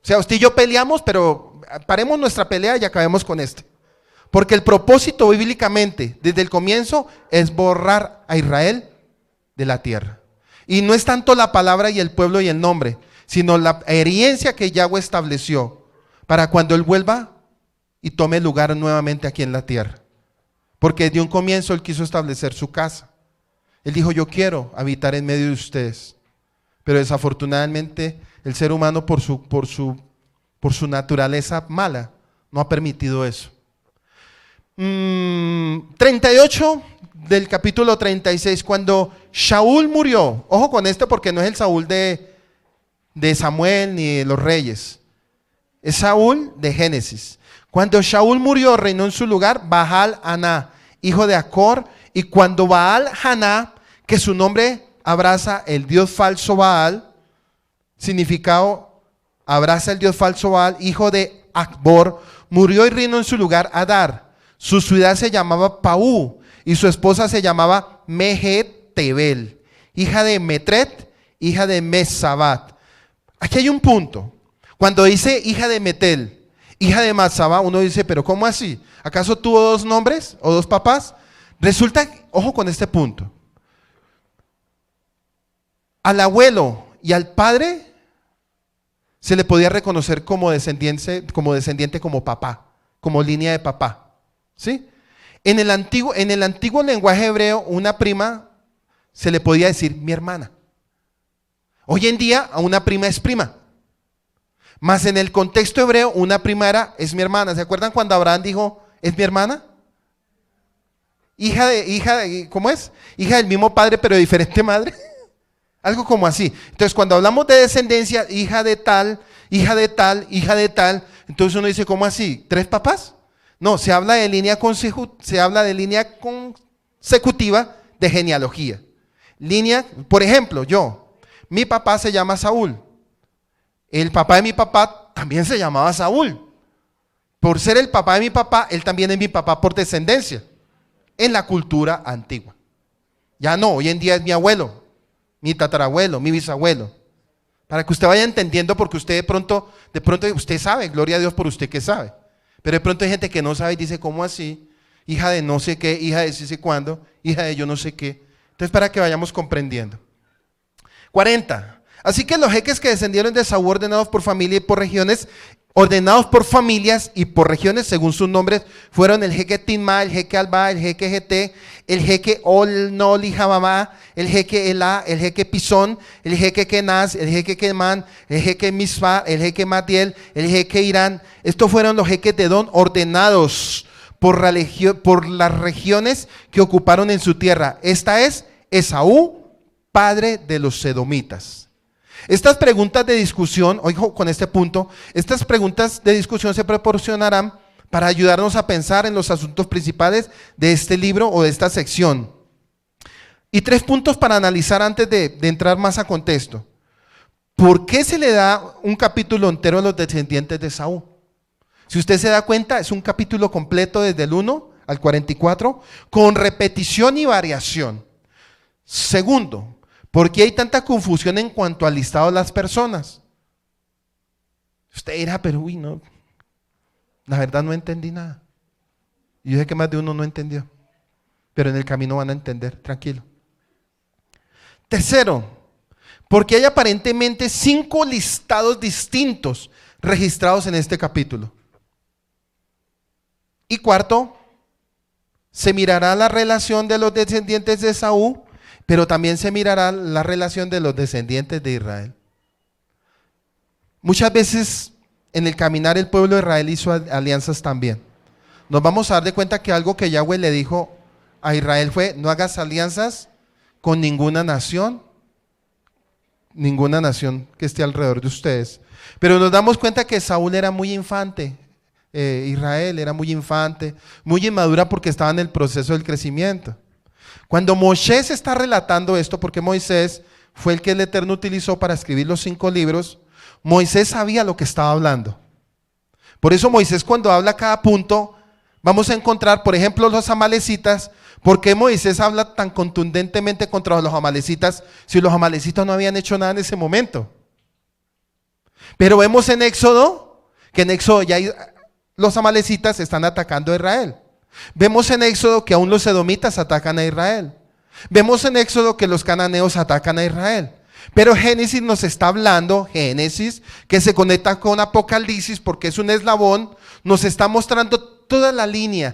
O sea, usted y yo peleamos, pero paremos nuestra pelea y acabemos con este. Porque el propósito bíblicamente desde el comienzo es borrar a Israel de la tierra. Y no es tanto la palabra y el pueblo y el nombre, sino la herencia que Yahweh estableció para cuando Él vuelva y tome lugar nuevamente aquí en la tierra. Porque desde un comienzo Él quiso establecer su casa. Él dijo, yo quiero habitar en medio de ustedes. Pero desafortunadamente el ser humano por su naturaleza mala no ha permitido eso. 38 del capítulo 36, cuando Shaul murió, ojo con esto porque no es el Saúl de Samuel ni de los reyes, es Saúl de Génesis. Cuando Shaul murió, reinó en su lugar Baal-Haná, hijo de Acor, y cuando Baal-Haná, que su nombre abraza el dios falso Baal, significado abraza el dios falso Baal, hijo de Acbor, murió y reinó en su lugar Adar. Su ciudad se llamaba Paú y su esposa se llamaba Mehetebel, hija de Metret, hija de Mesabat. Aquí hay un punto. Cuando dice hija de Metel, hija de Mesabat, uno dice, pero ¿cómo así? ¿Acaso tuvo 2 nombres o 2 papás? Resulta, ojo con este punto. Al abuelo y al padre se le podía reconocer como descendiente como papá, como línea de papá. ¿Sí? En el antiguo lenguaje hebreo, una prima se le podía decir mi hermana. Hoy en día a una prima es prima. Mas en el contexto hebreo, una prima es mi hermana. ¿Se acuerdan cuando Abraham dijo, es mi hermana? ¿Cómo es? Hija del mismo padre pero de diferente madre. Algo como así. Entonces cuando hablamos de descendencia, hija de tal, hija de tal, hija de tal, entonces uno dice, ¿cómo así? ¿3 papás? No, se habla de línea consecutiva de genealogía. Por ejemplo, mi papá se llama Saúl. El papá de mi papá también se llamaba Saúl. Por ser el papá de mi papá, él también es mi papá por descendencia. En la cultura antigua. Ya no, hoy en día es mi abuelo, mi tatarabuelo, mi bisabuelo. Para que usted vaya entendiendo, porque usted de pronto usted sabe, gloria a Dios por usted que sabe. Pero de pronto hay gente que no sabe y dice, ¿cómo así? Hija de no sé qué, hija de sí sé cuándo, hija de yo no sé qué. Entonces, para que vayamos comprendiendo. 40. Así que los jeques que descendieron de Saúl, ordenados por familia y por regiones, ordenados por familias y por regiones según sus nombres, fueron el jeque Timma, el jeque Alba, el jeque Geté, el jeque Olnol y Jabamá, el jeque Elá, el jeque Pisón, el jeque Kenaz, el jeque Kemán, el jeque Mispa, el jeque Matiel, el jeque Irán. Estos fueron los jeques de Edom ordenados por las regiones que ocuparon en su tierra. Esta es Esaú, padre de los edomitas. Estas preguntas de discusión, ojo con este punto, estas preguntas de discusión se proporcionarán para ayudarnos a pensar en los asuntos principales de este libro o de esta sección. Y 3 puntos para analizar antes de entrar más a contexto. ¿Por qué se le da un capítulo entero a los descendientes de Saúl? Si usted se da cuenta, es un capítulo completo desde el 1 al 44, con repetición y variación. Segundo, ¿por qué hay tanta confusión en cuanto al listado de las personas? Usted dirá, pero no, la verdad no entendí nada. Y yo sé que más de uno no entendió, pero en el camino van a entender, tranquilo. Tercero, ¿por qué hay aparentemente 5 listados distintos registrados en este capítulo? Y cuarto, se mirará la relación de los descendientes de Saúl, pero también se mirará la relación de los descendientes de Israel. Muchas veces en el caminar el pueblo de Israel hizo alianzas también. Nos vamos a dar de cuenta que algo que Yahweh le dijo a Israel fue, no hagas alianzas con ninguna nación que esté alrededor de ustedes. Pero nos damos cuenta que Saúl era muy infante, Israel, era muy infante, muy inmadura porque estaba en el proceso del crecimiento. Cuando Moisés está relatando esto, porque Moisés fue el que el Eterno utilizó para escribir los 5 libros, Moisés sabía lo que estaba hablando. Por eso Moisés, cuando habla cada punto, vamos a encontrar, por ejemplo, los amalecitas. ¿Por qué Moisés habla tan contundentemente contra los amalecitas si los amalecitas no habían hecho nada en ese momento? Pero vemos en Éxodo, que en Éxodo ya los amalecitas están atacando a Israel. Vemos en Éxodo que aún los edomitas atacan a Israel. Vemos en Éxodo que los cananeos atacan a Israel. Pero Génesis nos está hablando, Génesis, que se conecta con Apocalipsis porque es un eslabón, nos está mostrando toda la línea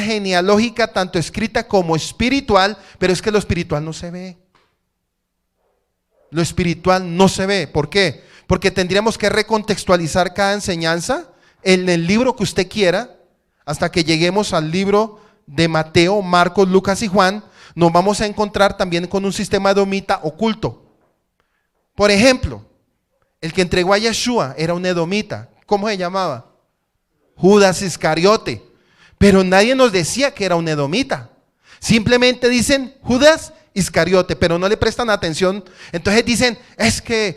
genealógica, tanto escrita como espiritual, pero es que lo espiritual no se ve. Lo espiritual no se ve. ¿Por qué? Porque tendríamos que recontextualizar cada enseñanza en el libro que usted quiera, hasta que lleguemos al libro de Mateo, Marcos, Lucas y Juan. Nos vamos a encontrar también con un sistema edomita oculto. Por ejemplo, el que entregó a Yeshua era un edomita. ¿Cómo se llamaba? Judas Iscariote. Pero nadie nos decía que era un edomita. Simplemente dicen Judas Iscariote, pero no le prestan atención. Entonces dicen, es que,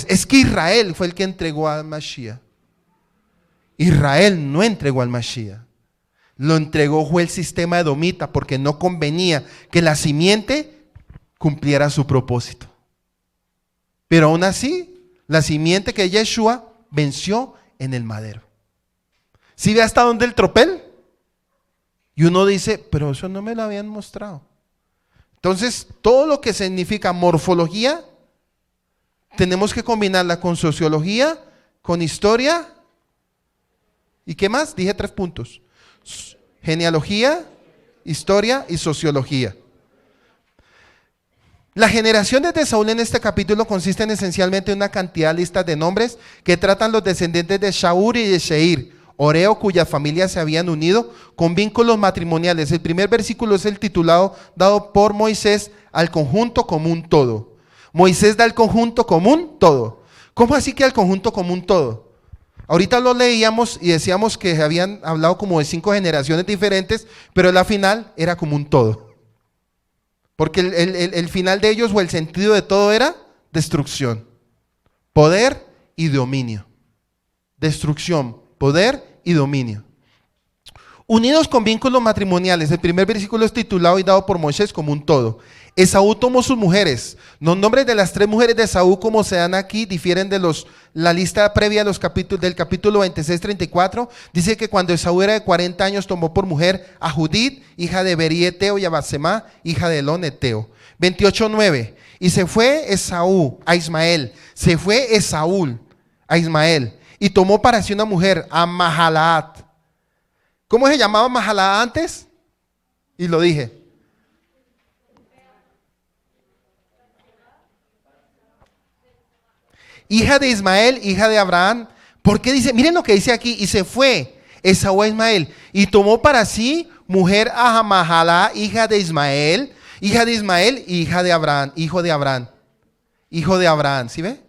es que Israel fue el que entregó al Mashiach. Israel no entregó al Mashiach. Lo entregó fue el sistema edomita porque no convenía que la simiente cumpliera su propósito. Pero aún así, la simiente que Yeshua venció en el madero. ¿Sí ve hasta dónde el tropel? Y uno dice, pero eso no me lo habían mostrado. Entonces, todo lo que significa morfología, tenemos que combinarla con sociología, con historia. ¿Y qué más? Dije 3 puntos. Genealogía, historia y sociología. Las generaciones de Saúl en este capítulo consisten esencialmente en una cantidad de listas de nombres que tratan los descendientes de Shaur y de Seir, Oreo, cuyas familias se habían unido con vínculos matrimoniales. El primer versículo es el titulado dado por Moisés al conjunto común todo. Moisés da el conjunto común todo. ¿Cómo así que al conjunto común todo? Ahorita lo leíamos y decíamos que habían hablado como de 5 generaciones diferentes, pero la final era como un todo. Porque el final de ellos o el sentido de todo era destrucción, poder y dominio. Destrucción, poder y dominio. Unidos con vínculos matrimoniales, el primer versículo es titulado y dado por Moisés como un todo. Esaú tomó sus mujeres. Los nombres de las 3 mujeres de Esaú, como se dan aquí, difieren de la lista previa de del capítulo 26-34. Dice que cuando Esaú era de 40 años tomó por mujer a Judith, hija de Berí Eteo, y a Basemá, hija de Elón Eteo. 28:9. Y se fue Esaú a Ismael. Se fue Esaú a Ismael y tomó para sí una mujer, a Mahalaat. ¿Cómo se llamaba Mahalaat antes? Y lo dije. Hija de Ismael, hija de Abraham. ¿Por qué dice? Miren lo que dice aquí. Y se fue Esaú a Ismael y tomó para sí mujer a Mahalá, hija de Ismael, y hija de Abraham, hijo de Abraham. Hijo de Abraham, ¿sí ve?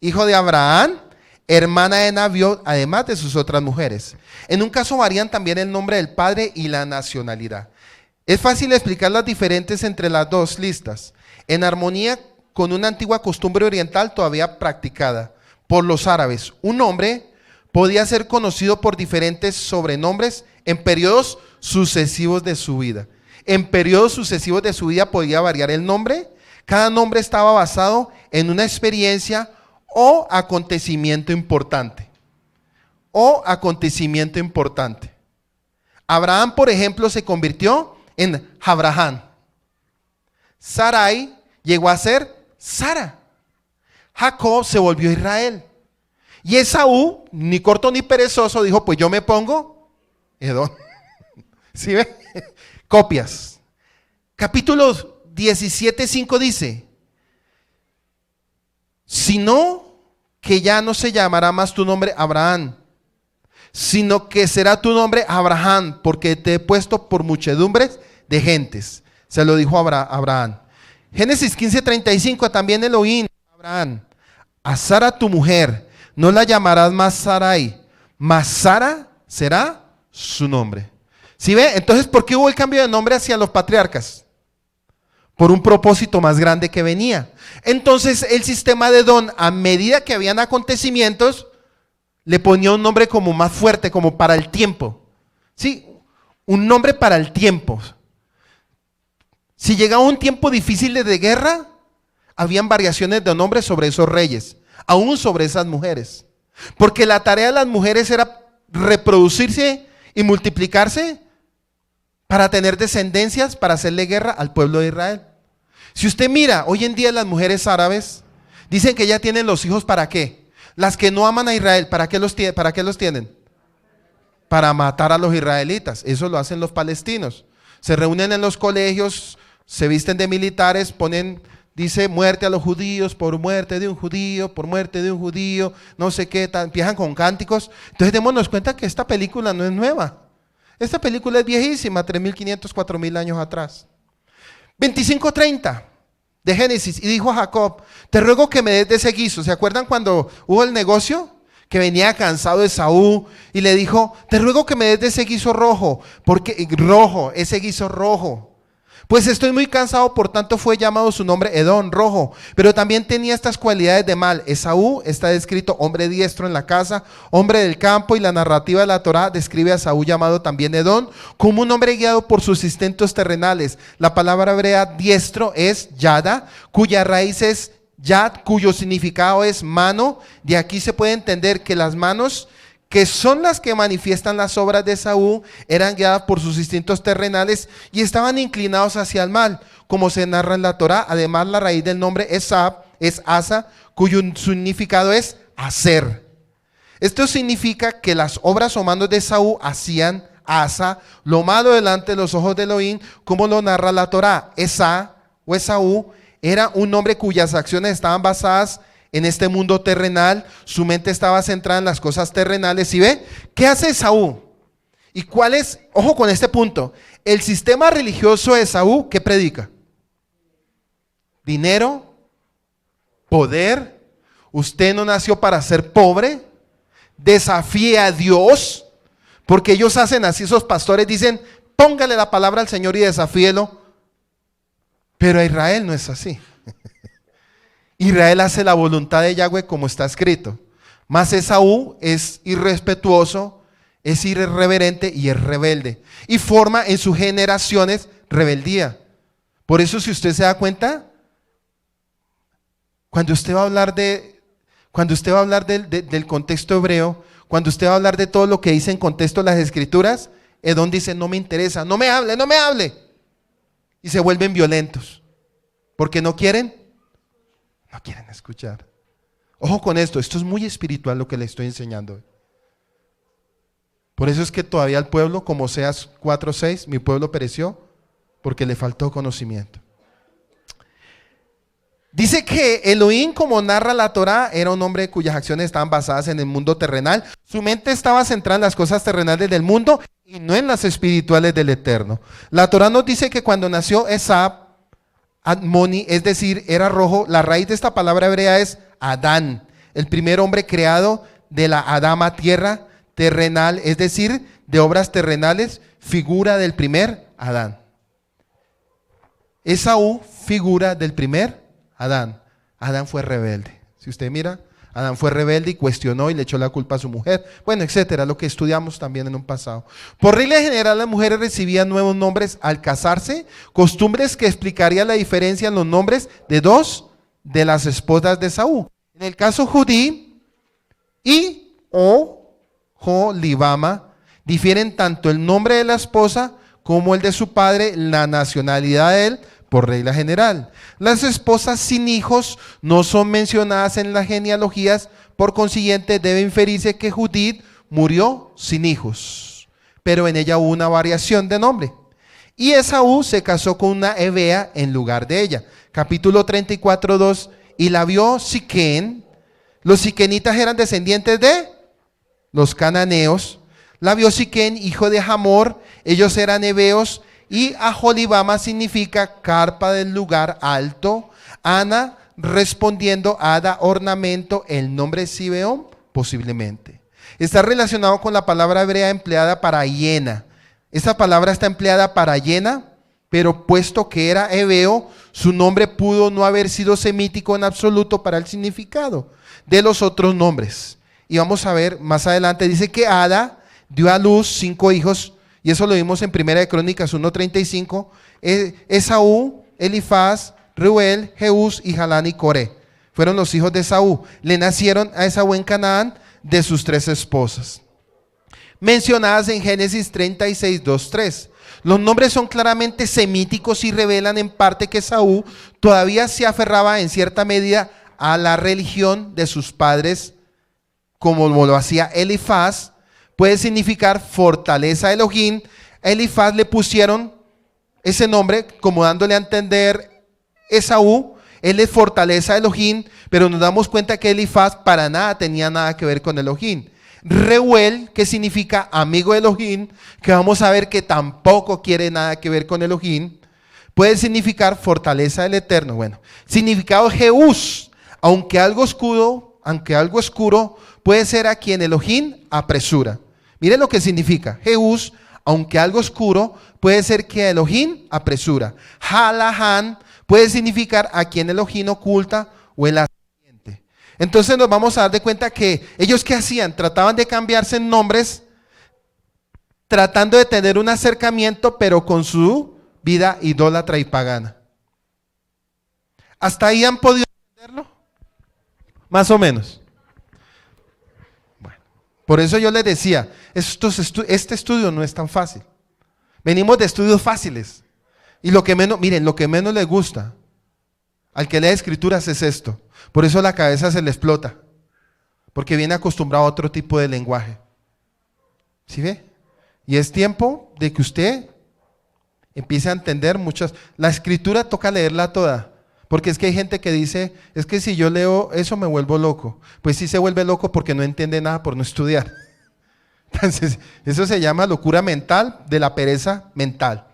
Hijo de Abraham, hermana de Nabiot, además de sus otras mujeres. En un caso varían también el nombre del padre y la nacionalidad. Es fácil explicar las diferentes entre las 2 listas, en armonía con una antigua costumbre oriental todavía practicada por los árabes. Un hombre podía ser conocido por diferentes sobrenombres en periodos sucesivos de su vida. En periodos sucesivos de su vida podía variar el nombre. Cada nombre estaba basado en una experiencia o acontecimiento importante. Abraham, por ejemplo, se convirtió en Abraham. Sarai llegó a ser Sara. Jacob se volvió Israel. Y Esaú, ni corto ni perezoso, dijo, pues yo me pongo Edom. ¿Sí ve? Copias. Capítulo 17:5 dice, sino que ya no se llamará más tu nombre Abraham, sino que será tu nombre Abraham, porque te he puesto por muchedumbres de gentes. Se lo dijo a Abraham. Génesis 15:35, también Elohim, Abraham, a Sara tu mujer, no la llamarás más Sarai, mas Sara será su nombre. ¿Sí ve? Entonces, ¿por qué hubo el cambio de nombre hacia los patriarcas? Por un propósito más grande que venía. Entonces, el sistema de Edom, a medida que habían acontecimientos, le ponía un nombre como más fuerte, como para el tiempo. ¿Sí? Un nombre para el tiempo. Si llegaba un tiempo difícil de guerra, habían variaciones de nombres sobre esos reyes, aún sobre esas mujeres. Porque la tarea de las mujeres era reproducirse y multiplicarse para tener descendencias, para hacerle guerra al pueblo de Israel. Si usted mira, hoy en día las mujeres árabes dicen que ya tienen los hijos ¿para qué? Las que no aman a Israel, ¿para qué los tienen? Para matar a los israelitas. Eso lo hacen los palestinos. Se reúnen en los colegios, se visten de militares, dice muerte a los judíos, por muerte de un judío, por muerte de un judío, no sé qué, empiezan con cánticos. Entonces démonos cuenta que esta película no es nueva. Esta película es viejísima, 3.500, 4.000 años atrás. 25:30 de Génesis, y dijo a Jacob, te ruego que me des de ese guiso. ¿Se acuerdan cuando hubo el negocio? Que venía cansado de Esaú y le dijo, te ruego que me des de ese guiso rojo, ese guiso rojo. Pues estoy muy cansado, por tanto fue llamado su nombre Edom, rojo. Pero también tenía estas cualidades de mal. Esaú está descrito hombre diestro en la casa, hombre del campo, y la narrativa de la Torá describe a Esaú llamado también Edom como un hombre guiado por sus instintos terrenales. La palabra hebrea diestro es yada, cuya raíz es yad, cuyo significado es mano. De aquí se puede entender que las manos, que son las que manifiestan las obras de Esaú, eran guiadas por sus instintos terrenales y estaban inclinados hacia el mal, como se narra en la Torá. Además, la raíz del nombre Esab es asa, cuyo significado es hacer. Esto significa que las obras o manos de Esaú hacían asa, lo malo delante de los ojos de Elohim, como lo narra la Torá. Esa o Esaú era un hombre cuyas acciones estaban basadas en este mundo terrenal, su mente estaba centrada en las cosas terrenales. ¿Y ve? ¿Qué hace Esaú? ¿Y cuál es? Ojo con este punto. El sistema religioso de Esaú, ¿qué predica? Dinero, poder. Usted no nació para ser pobre. Desafíe a Dios, porque ellos hacen así, esos pastores dicen, póngale la palabra al Señor y desafíelo. Pero a Israel no es así. Israel hace la voluntad de Yahweh como está escrito. Mas Esaú es irrespetuoso, es irreverente y es rebelde. Y forma en sus generaciones rebeldía. Por eso, si usted se da cuenta, cuando usted va a hablar del contexto hebreo, cuando usted va a hablar de todo lo que dice en contexto las escrituras, Edom dice, no me interesa, no me hable. Y se vuelven violentos. Porque no quieren escuchar. Ojo con esto es muy espiritual lo que le estoy enseñando. Por eso es que todavía el pueblo, como Oseas 4:6, mi pueblo pereció porque le faltó conocimiento. Dice que Elohim, como narra la Torá, era un hombre cuyas acciones estaban basadas en el mundo terrenal. Su mente estaba centrada en las cosas terrenales del mundo y no en las espirituales del Eterno. La Torá nos dice que cuando nació Esab, Admoni, es decir, era rojo. La raíz de esta palabra hebrea es Adán, el primer hombre creado de la Adama, tierra terrenal, es decir, de obras terrenales, figura del primer Adán. Esaú, figura del primer Adán. Adán fue rebelde. Si usted mira, Adán fue rebelde y cuestionó y le echó la culpa a su mujer. Bueno, etcétera, lo que estudiamos también en un pasado. Por regla general, las mujeres recibían nuevos nombres al casarse, costumbres que explicarían la diferencia en los nombres de dos de las esposas de Esaú. En el caso Judí y Oholibama difieren tanto el nombre de la esposa como el de su padre, la nacionalidad de él, por regla general. Las esposas sin hijos no son mencionadas en las genealogías, por consiguiente debe inferirse que Judith murió sin hijos, pero en ella hubo una variación de nombre. Y Esaú se casó con una hebea en lugar de ella. Capítulo 34:2, y la vio Siquén. Los siquenitas eran descendientes de los cananeos. La vio Siquén, hijo de Hamor, ellos eran heveos. Y Aholibama significa carpa del lugar alto. Ana respondiendo, hada, ornamento, el nombre Sibeón, posiblemente. Está relacionado con la palabra hebrea empleada para hiena. Esta palabra está empleada para hiena, pero puesto que era hebeo, su nombre pudo no haber sido semítico en absoluto para el significado de los otros nombres. Y vamos a ver más adelante, dice que Ada dio a luz 5 hijos, y eso lo vimos en 1 de Crónicas 1:35, Esaú, Elifaz, Reuel, Jeús y Jalán y Coré. Fueron los hijos de Esaú. Le nacieron a Esaú en Canaán de sus 3 esposas, mencionadas en Génesis 36, 2, 3. Los nombres son claramente semíticos y revelan en parte que Esaú todavía se aferraba en cierta medida a la religión de sus padres, como lo hacía Elifaz. Puede significar fortaleza de Elohim. A Elifaz le pusieron ese nombre como dándole a entender Esaú, él es fortaleza de Elohim, pero nos damos cuenta que Elifaz para nada tenía nada que ver con Elohim. Reuel, que significa amigo de Elohim, que vamos a ver que tampoco quiere nada que ver con Elohim, puede significar fortaleza del Eterno. Bueno, significado Jeús, aunque algo oscuro, puede ser a quien Elohim apresura. Mire lo que significa Jeús, aunque algo oscuro, puede ser que Elohim apresura. Halahan puede significar a quien Elohim oculta o el ascendiente. Entonces nos vamos a dar de cuenta que ellos, ¿qué hacían? Trataban de cambiarse nombres, tratando de tener un acercamiento, pero con su vida idólatra y pagana. ¿Hasta ahí han podido entenderlo? Más o menos. Bueno, por eso yo les decía, este estudio no es tan fácil. Venimos de estudios fáciles. Y lo que menos les gusta al que lee escrituras es esto. Por eso la cabeza se le explota, porque viene acostumbrado a otro tipo de lenguaje. ¿Sí ve? Y es tiempo de que usted empiece a entender muchas. La escritura toca leerla toda, porque es que hay gente que dice, es que si yo leo eso me vuelvo loco. Pues sí se vuelve loco porque no entiende nada por no estudiar. Entonces, eso se llama locura mental, de la pereza mental.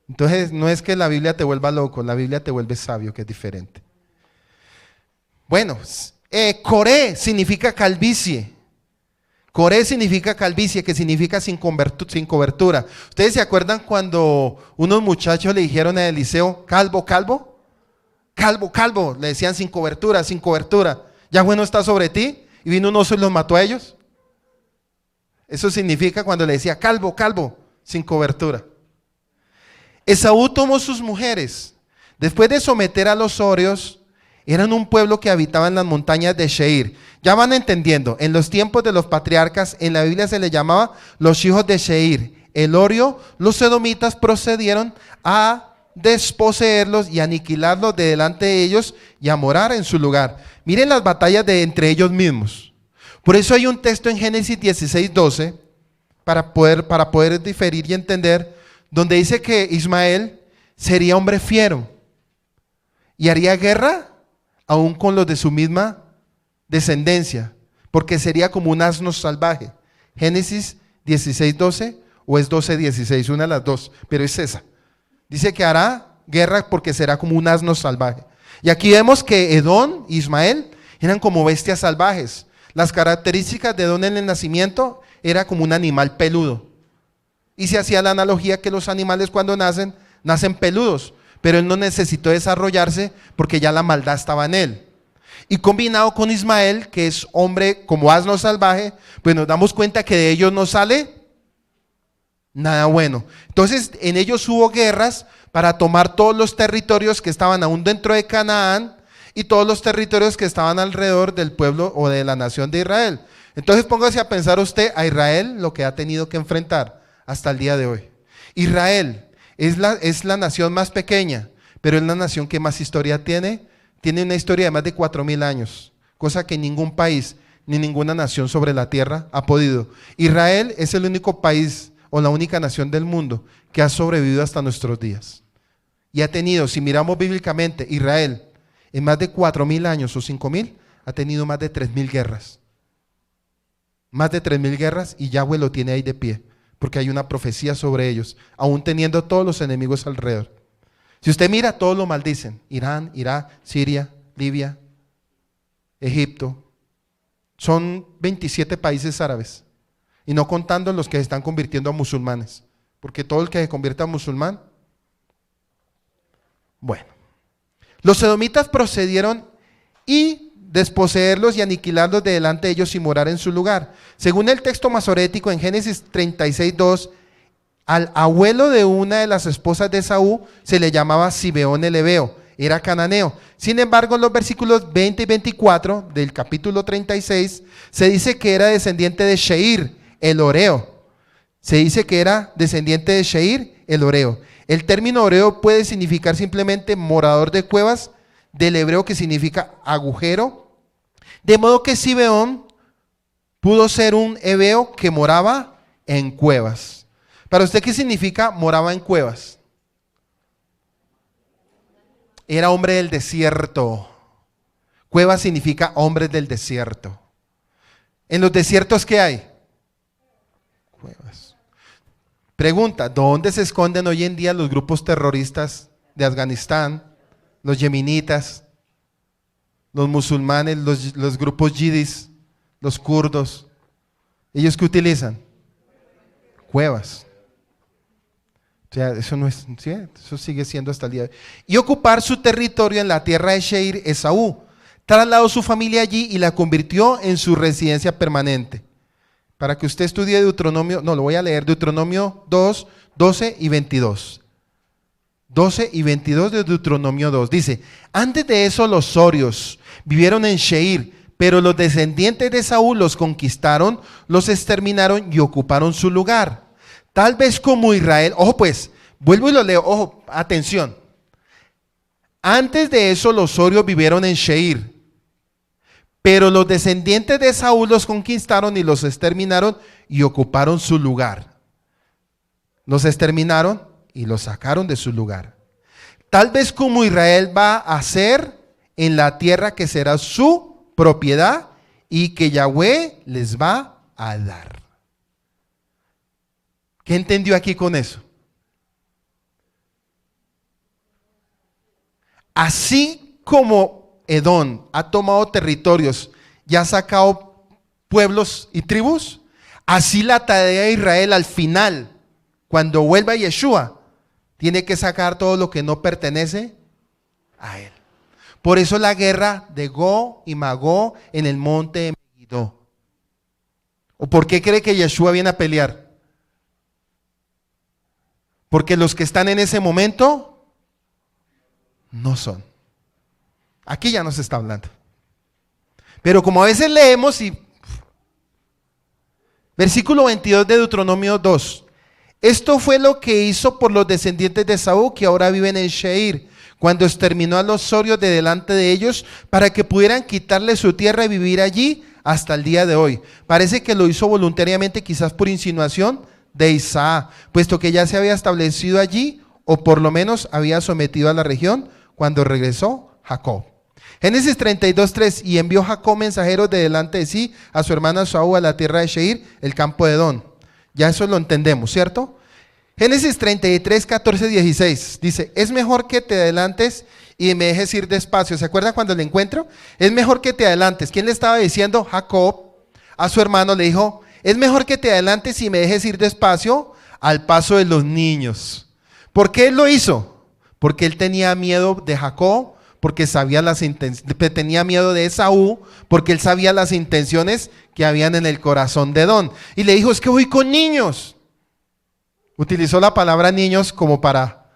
Entonces, no es que la Biblia te vuelva loco, la Biblia te vuelve sabio, que es diferente. Bueno, Coré significa calvicie. Coré significa calvicie, que significa sin cobertura. ¿Ustedes se acuerdan cuando unos muchachos le dijeron a Eliseo, calvo, calvo? Calvo, calvo, le decían sin cobertura, sin cobertura. Ya bueno está sobre ti, y vino un oso y los mató a ellos. Eso significa cuando le decía calvo, calvo, sin cobertura. Esaú tomó sus mujeres. Después de someter a los horios, eran un pueblo que habitaba en las montañas de Seir. Ya van entendiendo, en los tiempos de los patriarcas, en la Biblia se les llamaba los hijos de Seir. El horio, los edomitas procedieron a desposeerlos y aniquilarlos de delante de ellos y a morar en su lugar. Miren las batallas de entre ellos mismos. Por eso hay un texto en Génesis 16:12 para poder diferir y entender, donde dice que Ismael sería hombre fiero y haría guerra aún con los de su misma descendencia, porque sería como un asno salvaje. Génesis 16:12 o es 12:16, una de las dos, pero es esa. Dice que hará guerra porque será como un asno salvaje. Y aquí vemos que Edom y Ismael eran como bestias salvajes. Las características de Edom en el nacimiento era como un animal peludo. Y se hacía la analogía que los animales cuando nacen peludos, pero él no necesitó desarrollarse porque ya la maldad estaba en él. Y combinado con Ismael, que es hombre como asno salvaje, pues nos damos cuenta que de ellos no sale nada bueno. Entonces en ellos hubo guerras para tomar todos los territorios que estaban aún dentro de Canaán y todos los territorios que estaban alrededor del pueblo o de la nación de Israel. Entonces póngase a pensar usted a Israel lo que ha tenido que enfrentar hasta el día de hoy. Israel es la nación más pequeña, pero es la nación que más historia tiene. Tiene una historia de más de 4,000 años, cosa que ningún país ni ninguna nación sobre la tierra ha podido. Israel es el único país o la única nación del mundo que ha sobrevivido hasta nuestros días. Y ha tenido, si miramos bíblicamente, Israel en más de 4,000 años o 5,000, ha tenido más de 3,000 guerras. Más de 3,000 guerras, y Yahweh lo tiene ahí de pie, porque hay una profecía sobre ellos, aún teniendo todos los enemigos alrededor. Si usted mira, todos lo maldicen: Irán, Irak, Siria, Libia, Egipto, Son 27 países árabes. Y no contando los que se están convirtiendo a musulmanes. Porque todo el que se convierta a musulmán. Bueno. Los edomitas procedieron y desposeerlos y aniquilarlos de delante de ellos y morar en su lugar. Según el texto masorético en Génesis 36:2, al abuelo de una de las esposas de Esaú se le llamaba Sibeón el Heveo, era cananeo. Sin embargo, en los versículos 20 y 24 del capítulo 36 se dice que era descendiente de Sheir, el Oreo. Se dice que era descendiente de Sheir, el Oreo. El término Oreo puede significar simplemente morador de cuevas, del hebreo que significa agujero. De modo que Sibeón pudo ser un heveo que moraba en cuevas. ¿Para usted qué significa moraba en cuevas? Era hombre del desierto. Cueva significa hombres del desierto. ¿En los desiertos qué hay? Cuevas. Pregunta, ¿dónde se esconden hoy en día los grupos terroristas de Afganistán, los yemenitas, los musulmanes, los grupos yidis, los kurdos? ¿Ellos qué utilizan? Cuevas. O sea, eso no es, ¿sí? Eso sigue siendo hasta el día de hoy. Y ocupar su territorio en la tierra de Sheir, Esaú. Trasladó su familia allí y la convirtió en su residencia permanente. Para que usted estudie Deuteronomio, no, lo voy a leer, Deuteronomio 2, 12 y 22. 12 y 22 de Deuteronomio 2. Dice, antes de eso los sorios vivieron en Sheir, pero los descendientes de Saúl los conquistaron, los exterminaron y ocuparon su lugar. Tal vez como Israel, ojo pues, vuelvo y lo leo, ojo, atención. Antes de eso los sorios vivieron en Sheir, pero los descendientes de Saúl los conquistaron y los exterminaron y ocuparon su lugar. Los exterminaron y los sacaron de su lugar. Tal vez como Israel va a ser en la tierra que será su propiedad y que Yahweh les va a dar. ¿Qué entendió aquí con eso? Así como Edom ha tomado territorios y ha sacado pueblos y tribus, así la tarea de Israel al final, cuando vuelva Yeshua, tiene que sacar todo lo que no pertenece a él. Por eso la guerra de Gog y Magog en el monte de Megiddo. ¿O por qué cree que Yeshua viene a pelear? Porque los que están en ese momento no son. Aquí ya no se está hablando. Pero como a veces leemos y... Versículo 22 de Deuteronomio 2. Esto fue lo que hizo por los descendientes de Saúl que ahora viven en Sheir, cuando exterminó a los sorios de delante de ellos para que pudieran quitarle su tierra y vivir allí hasta el día de hoy. Parece que lo hizo voluntariamente, quizás por insinuación de Isaac, puesto que ya se había establecido allí, o por lo menos había sometido a la región cuando regresó Jacob. Génesis 32:3, y envió Jacob mensajeros de delante de sí a su hermana Esaú a la tierra de Sheir, el campo de Edom. Ya eso lo entendemos, ¿cierto? Génesis 33:14-16 dice, es mejor que te adelantes y me dejes ir despacio. ¿Se acuerda cuando le encuentro? Es mejor que te adelantes. ¿Quién le estaba diciendo? Jacob a su hermano le dijo, es mejor que te adelantes y me dejes ir despacio al paso de los niños. ¿Por qué él lo hizo? Porque él tenía miedo de Jacob, porque sabía tenía miedo de Esaú, porque él sabía las intenciones que habían en el corazón de Edom. Y le dijo, es que voy con niños. Utilizó la palabra niños como para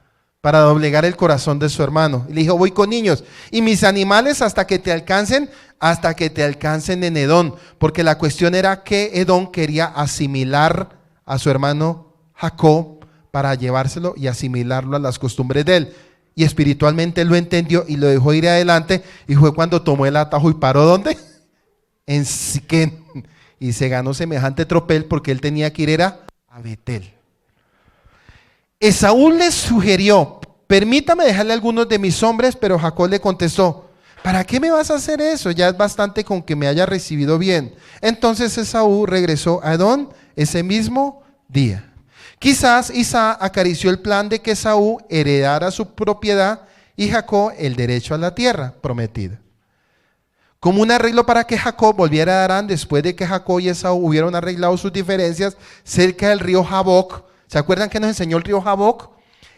doblegar el corazón de su hermano. Y le dijo, voy con niños. Y mis animales hasta que te alcancen en Edom. Porque la cuestión era que Edom quería asimilar a su hermano Jacob para llevárselo y asimilarlo a las costumbres de él. Y espiritualmente él lo entendió y lo dejó ir adelante. Y fue cuando tomó el atajo y paró, ¿dónde? En Siquén. Y se ganó semejante tropel porque él tenía que ir a Betel. Esaú le sugirió, permítame dejarle algunos de mis hombres, pero Jacob le contestó, ¿para qué me vas a hacer eso? Ya es bastante con que me haya recibido bien. Entonces Esaú regresó a Edom ese mismo día. Quizás Isaac acarició el plan de que Esaú heredara su propiedad y Jacob el derecho a la tierra prometida. como un arreglo para que Jacob volviera a Harán después de que Jacob y Esaú hubieron arreglado sus diferencias cerca del río Jaboc. ¿Se acuerdan que nos enseñó el río Jaboc?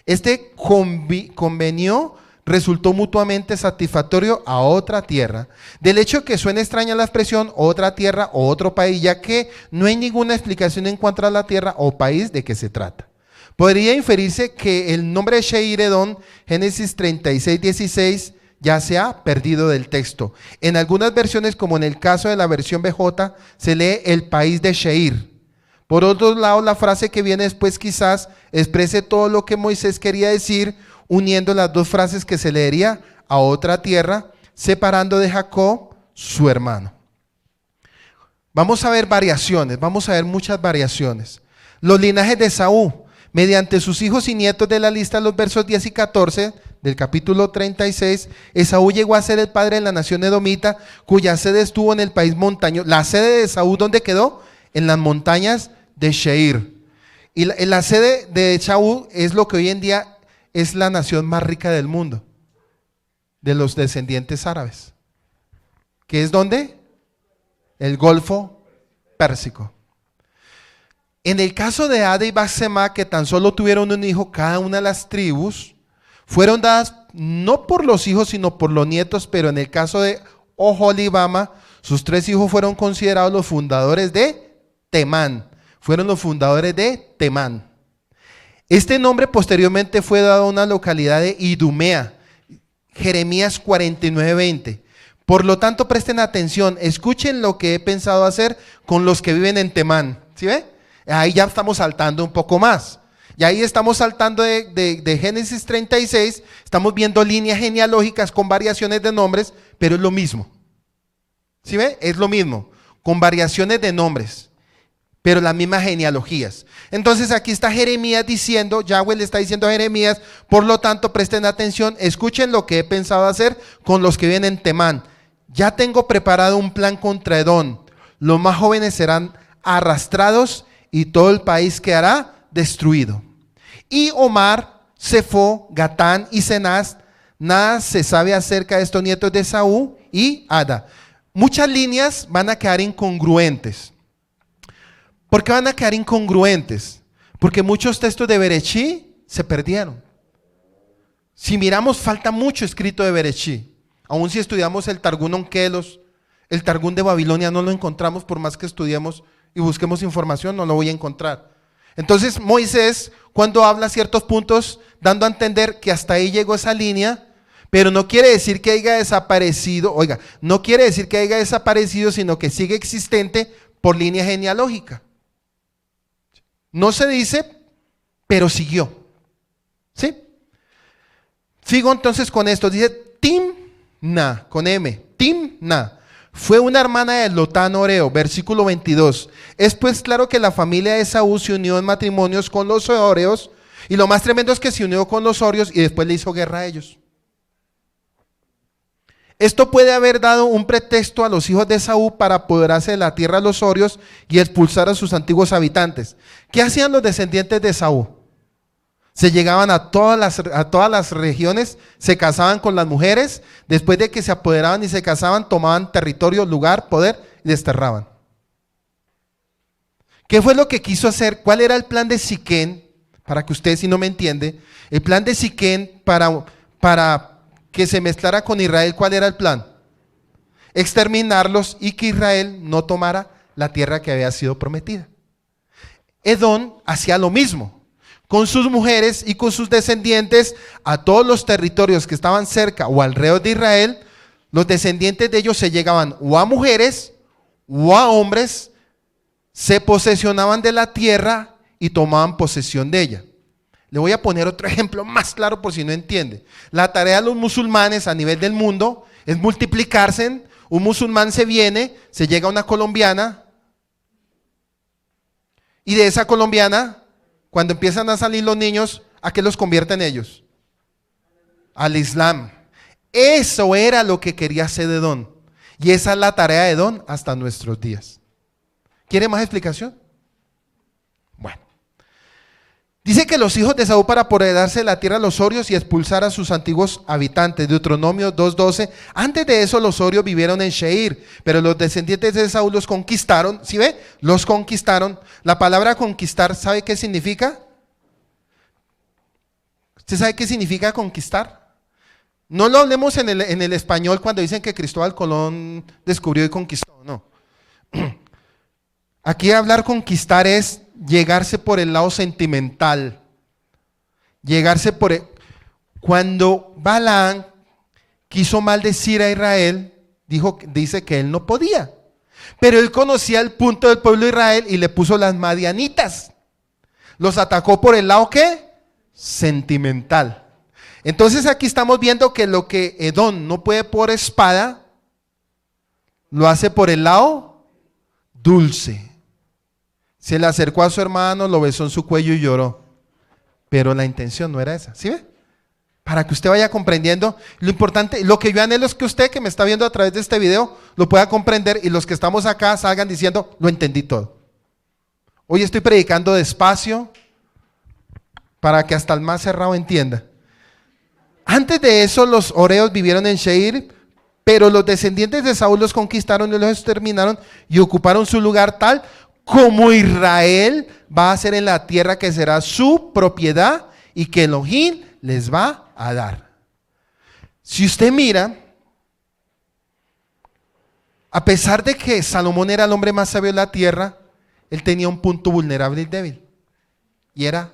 Este convenio resultó mutuamente satisfactorio a otra tierra. Del hecho que suena extraña la expresión otra tierra o otro país, ya que no hay ninguna explicación en cuanto a la tierra o país de que se trata. Podría inferirse que el nombre de Sheir Edom, Génesis 36, 16, ya se ha perdido del texto. En algunas versiones, como en el caso de la versión BJ, se lee el país de Sheir. Por otro lado, la frase que viene después quizás exprese todo lo que Moisés quería decir, uniendo las dos frases que se leería a otra tierra, separando de Jacob su hermano. Vamos a ver variaciones, vamos a ver muchas variaciones. Los linajes de Esaú, mediante sus hijos y nietos de la lista, los versos 10 y 14 del capítulo 36, Esaú llegó a ser el padre de la nación edomita, cuya sede estuvo en el país montañoso. La sede de Esaú, ¿dónde quedó? En las montañas de Sheir. Y la sede de Esaú es lo que hoy en día es la nación más rica del mundo, de los descendientes árabes. ¿Qué es dónde? El Golfo Pérsico. En el caso de Ada y Basemá, que tan solo tuvieron un hijo cada una de las tribus, fueron dadas no por los hijos, sino por los nietos, pero en el caso de Oholibama, sus 3 hijos fueron considerados los fundadores de Temán. Fueron los fundadores de Temán. Este nombre posteriormente fue dado a una localidad de Idumea, Jeremías 49:20. Por lo tanto, presten atención, escuchen lo que he pensado hacer con los que viven en Temán. ¿Sí ve? Ahí ya estamos saltando un poco más. Y ahí estamos saltando de Génesis 36, estamos viendo líneas genealógicas con variaciones de nombres, pero es lo mismo. ¿Sí ve? Es lo mismo, con variaciones de nombres, pero las mismas genealogías. Entonces aquí está Jeremías diciendo, Yahweh le está diciendo a Jeremías, por lo tanto presten atención, escuchen lo que he pensado hacer con los que viven en Temán. Ya tengo preparado un plan contra Edom, los más jóvenes serán arrastrados y todo el país quedará destruido. Y Omar, Sefo, Gatán y Cenaz, nada se sabe acerca de estos nietos de Esaú y Ada. Muchas líneas van a quedar incongruentes. ¿Por qué van a quedar incongruentes? Porque muchos textos de Bereshí se perdieron. Si miramos, falta mucho escrito de Bereshí. Aún si estudiamos el Targum Onkelos, el Targum de Babilonia, no lo encontramos por más que estudiemos y busquemos información, no lo voy a encontrar. Entonces Moisés, cuando habla ciertos puntos, dando a entender que hasta ahí llegó esa línea, pero no quiere decir que haya desaparecido, no quiere decir que haya desaparecido, sino que sigue existente por línea genealógica. No se dice, pero siguió. ¿Sí? Sigo entonces con esto. Dice Timna, con M. Timna fue una hermana de Lotán Oreo, versículo 22. Es pues claro que la familia de Esaú se unió en matrimonios con los Oreos, y lo más tremendo es que se unió con los Orios y después le hizo guerra a ellos. Esto puede haber dado un pretexto a los hijos de Esaú para apoderarse de la tierra de los Orios y expulsar a sus antiguos habitantes. ¿Qué hacían los descendientes de Esaú? Se llegaban a todas las regiones, se casaban con las mujeres, después de que se apoderaban y se casaban, tomaban territorio, lugar, poder y desterraban. ¿Qué fue lo que quiso hacer? ¿Cuál era el plan de Siquén? Para que usted, si no me entiende, el plan de Siquén para que se mezclara con Israel, ¿cuál era el plan? Exterminarlos y que Israel no tomara la tierra que había sido prometida. Edom hacía lo mismo, con sus mujeres y con sus descendientes, a todos los territorios que estaban cerca o alrededor de Israel, los descendientes de ellos se llegaban o a mujeres o a hombres, se posesionaban de la tierra y tomaban posesión de ella. Le voy a poner otro ejemplo más claro por si no entiende. La tarea de los musulmanes a nivel del mundo es multiplicarse. Un musulmán se viene, se llega a una colombiana, y de esa colombiana, cuando empiezan a salir los niños, ¿a qué los convierten ellos? Al Islam. Eso era lo que quería hacer Edom. Y esa es la tarea de Edom hasta nuestros días. ¿Quiere más explicación? Bueno. Dice que los hijos de Saúl para poder darse la tierra a los horios y expulsar a sus antiguos habitantes. Deuteronomio 2:12. Antes de eso los horios vivieron en Seir, pero los descendientes de Saúl los conquistaron. ¿Sí ve? Los conquistaron. La palabra conquistar, ¿sabe qué significa? ¿Usted sabe qué significa conquistar? No lo hablemos en el español cuando dicen que Cristóbal Colón descubrió y conquistó, no. Aquí hablar conquistar es llegarse por el lado sentimental, llegarse por cuando Balaam quiso maldecir a Israel, dice que él no podía, pero él conocía el punto del pueblo de Israel y le puso las madianitas, los atacó por el lado ¿qué? Sentimental. Entonces aquí estamos viendo que lo que Edom no puede por espada, lo hace por el lado dulce. Se le acercó a su hermano, lo besó en su cuello y lloró. Pero la intención no era esa, ¿sí ve? Para que usted vaya comprendiendo lo importante, lo que yo anhelo es que usted que me está viendo a través de este video lo pueda comprender y los que estamos acá salgan diciendo, lo entendí todo. Hoy estoy predicando despacio para que hasta el más cerrado entienda. Antes de eso los horeos vivieron en Seir, pero los descendientes de Saúl los conquistaron y los exterminaron y ocuparon su lugar tal como Israel va a ser en la tierra que será su propiedad y que Elohim les va a dar. Si usted mira, a pesar de que Salomón era el hombre más sabio de la tierra, él tenía un punto vulnerable y débil, y era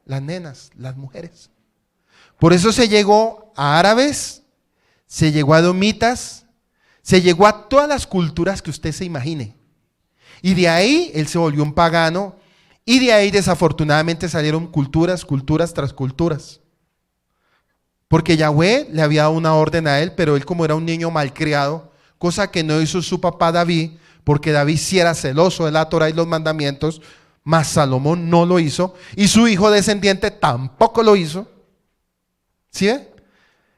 las nenas, las mujeres. Por eso se llegó a árabes, se llegó a edomitas, se llegó a todas las culturas que usted se imagine. Y de ahí él se volvió un pagano y de ahí desafortunadamente salieron culturas tras culturas. Porque Yahweh le había dado una orden a él, pero él como era un niño malcriado, cosa que no hizo su papá David, porque David sí era celoso de la Torah y los mandamientos, mas Salomón no lo hizo y su hijo descendiente tampoco lo hizo. ¿Sí ve?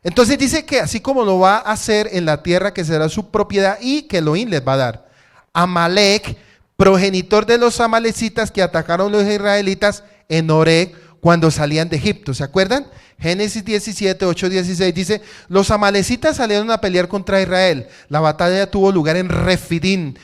Entonces dice que así como lo va a hacer en la tierra que será su propiedad y que Elohim les va a dar. Amalek, progenitor de los amalecitas que atacaron a los israelitas en Oreb cuando salían de Egipto, ¿se acuerdan? Génesis 17, 8, 16 dice, los amalecitas salieron a pelear contra Israel, la batalla tuvo lugar en Refidim,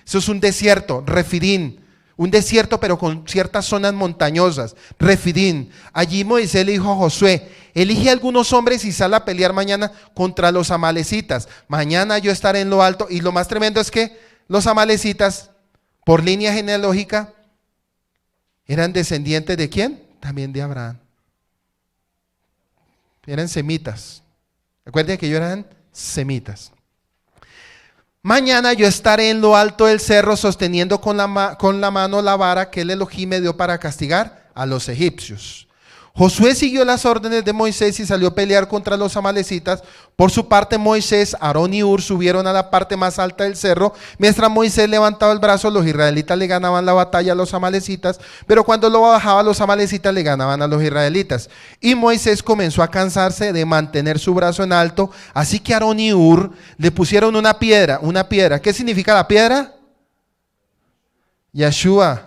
eso es un desierto, Refidim, un desierto pero con ciertas zonas montañosas, Refidim. Allí Moisés le dijo a Josué, elige algunos hombres y sal a pelear mañana contra los amalecitas, mañana yo estaré en lo alto. Y lo más tremendo es que los amalecitas, por línea genealógica, eran descendientes ¿de quién? También de Abraham. Eran semitas. Recuerden que ellos eran semitas. Mañana yo estaré en lo alto del cerro sosteniendo con la mano la vara que el Elohim me dio para castigar a los egipcios. Josué siguió las órdenes de Moisés y salió a pelear contra los amalecitas. Por su parte Moisés, Aarón y Hur subieron a la parte más alta del cerro. Mientras Moisés levantaba el brazo, los israelitas le ganaban la batalla a los amalecitas, pero cuando lo bajaba los amalecitas le ganaban a los israelitas. Y Moisés comenzó a cansarse de mantener su brazo en alto, así que Aarón y Hur le pusieron una piedra. ¿Qué significa la piedra? Yeshua.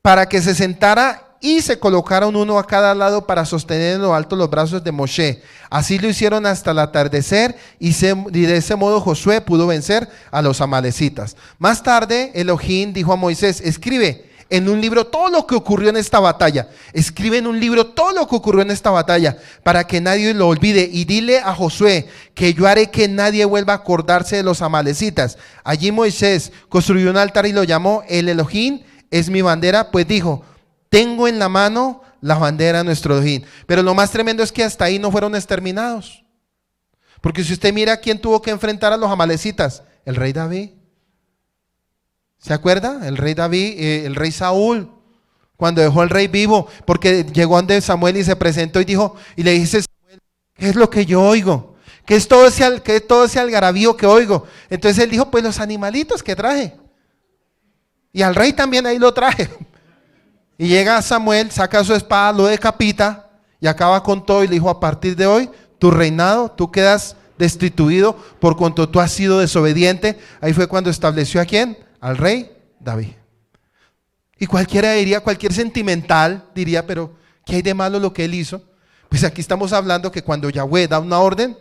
Para que se sentara y se colocaron uno a cada lado para sostener en lo alto los brazos de Moshe. Así lo hicieron hasta el atardecer y de ese modo Josué pudo vencer a los amalecitas. Más tarde Elohim dijo a Moisés, escribe en un libro todo lo que ocurrió en esta batalla. Escribe en un libro todo lo que ocurrió en esta batalla para que nadie lo olvide y dile a Josué que yo haré que nadie vuelva a acordarse de los amalecitas. Allí Moisés construyó un altar y lo llamó el Elohim es mi bandera, pues dijo, tengo en la mano la bandera de nuestro Elohim. Pero lo más tremendo es que hasta ahí no fueron exterminados. Porque si usted mira quién tuvo que enfrentar a los amalecitas, el rey David. ¿Se acuerda? El rey David, el rey Saúl, cuando dejó al rey vivo, porque llegó ante Samuel y se presentó y dijo, y le dice Samuel, ¿qué es lo que yo oigo? ¿Qué es todo ese algarabío que oigo? Entonces él dijo, pues los animalitos que traje. Y al rey también ahí lo traje. Y llega Samuel, saca su espada, lo decapita y acaba con todo y le dijo, a partir de hoy, tu reinado, tú quedas destituido por cuanto tú has sido desobediente. Ahí fue cuando estableció a quién, al rey David. Y cualquiera diría, cualquier sentimental diría, pero ¿qué hay de malo lo que él hizo? Pues aquí estamos hablando que cuando Yahweh da una orden,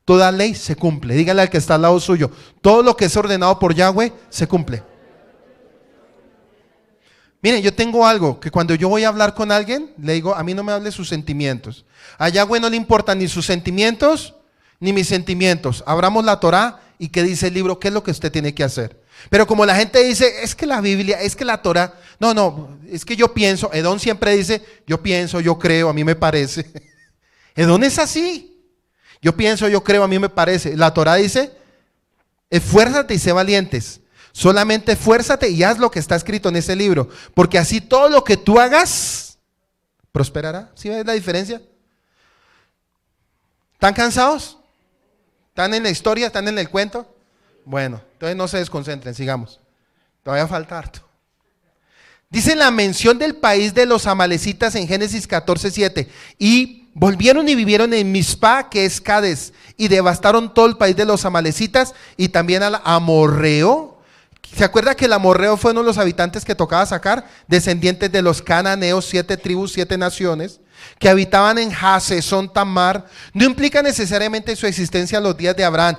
toda ley se cumple. Dígale al que está al lado suyo, todo lo que es ordenado por Yahweh se cumple. Miren, yo tengo algo, que cuando yo voy a hablar con alguien, le digo, a mí no me hable sus sentimientos. A Yahweh no le importan ni sus sentimientos, ni mis sentimientos. Abramos la Torá y qué dice el libro, qué es lo que usted tiene que hacer. Pero como la gente dice, es que la Biblia, es que la Torá, no, es que yo pienso, Edón siempre dice, yo pienso, yo creo, a mí me parece. Edón es así. Yo pienso, yo creo, a mí me parece. La Torá dice, esfuérzate y sé valientes. Solamente esfuérzate y haz lo que está escrito en ese libro, porque así todo lo que tú hagas prosperará. ¿Sí ves la diferencia? ¿Están cansados? ¿Están en la historia? ¿Están en el cuento? Bueno, entonces no se desconcentren, sigamos. Todavía falta harto. Dice la mención del país de los amalecitas en Génesis 14:7. Y volvieron y vivieron en Mizpá, que es Cades, y devastaron todo el país de los amalecitas y también al amorreo. ¿Se acuerda que el amorreo fue uno de los habitantes que tocaba sacar? Descendientes de los cananeos, 7 tribus, 7 naciones, que habitaban en Hasesón Tamar. No implica necesariamente su existencia en los días de Abraham,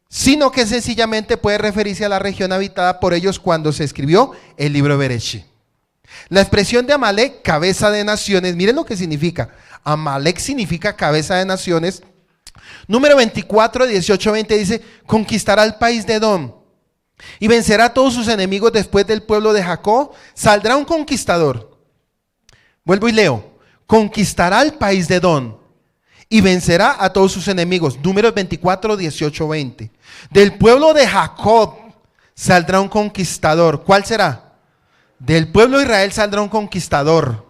sino que sencillamente puede referirse a la región habitada por ellos cuando se escribió el libro de Bereshit. La expresión de Amalek, cabeza de naciones, miren lo que significa. Amalek significa cabeza de naciones. Número 24, 18, 20 dice, conquistará el país de Edom y vencerá a todos sus enemigos después del pueblo de Jacob. Saldrá un conquistador. Vuelvo y leo. Conquistará el país de Edom y vencerá a todos sus enemigos. Números 24, 18, 20. Del pueblo de Jacob saldrá un conquistador. ¿Cuál será? Del pueblo de Israel saldrá un conquistador.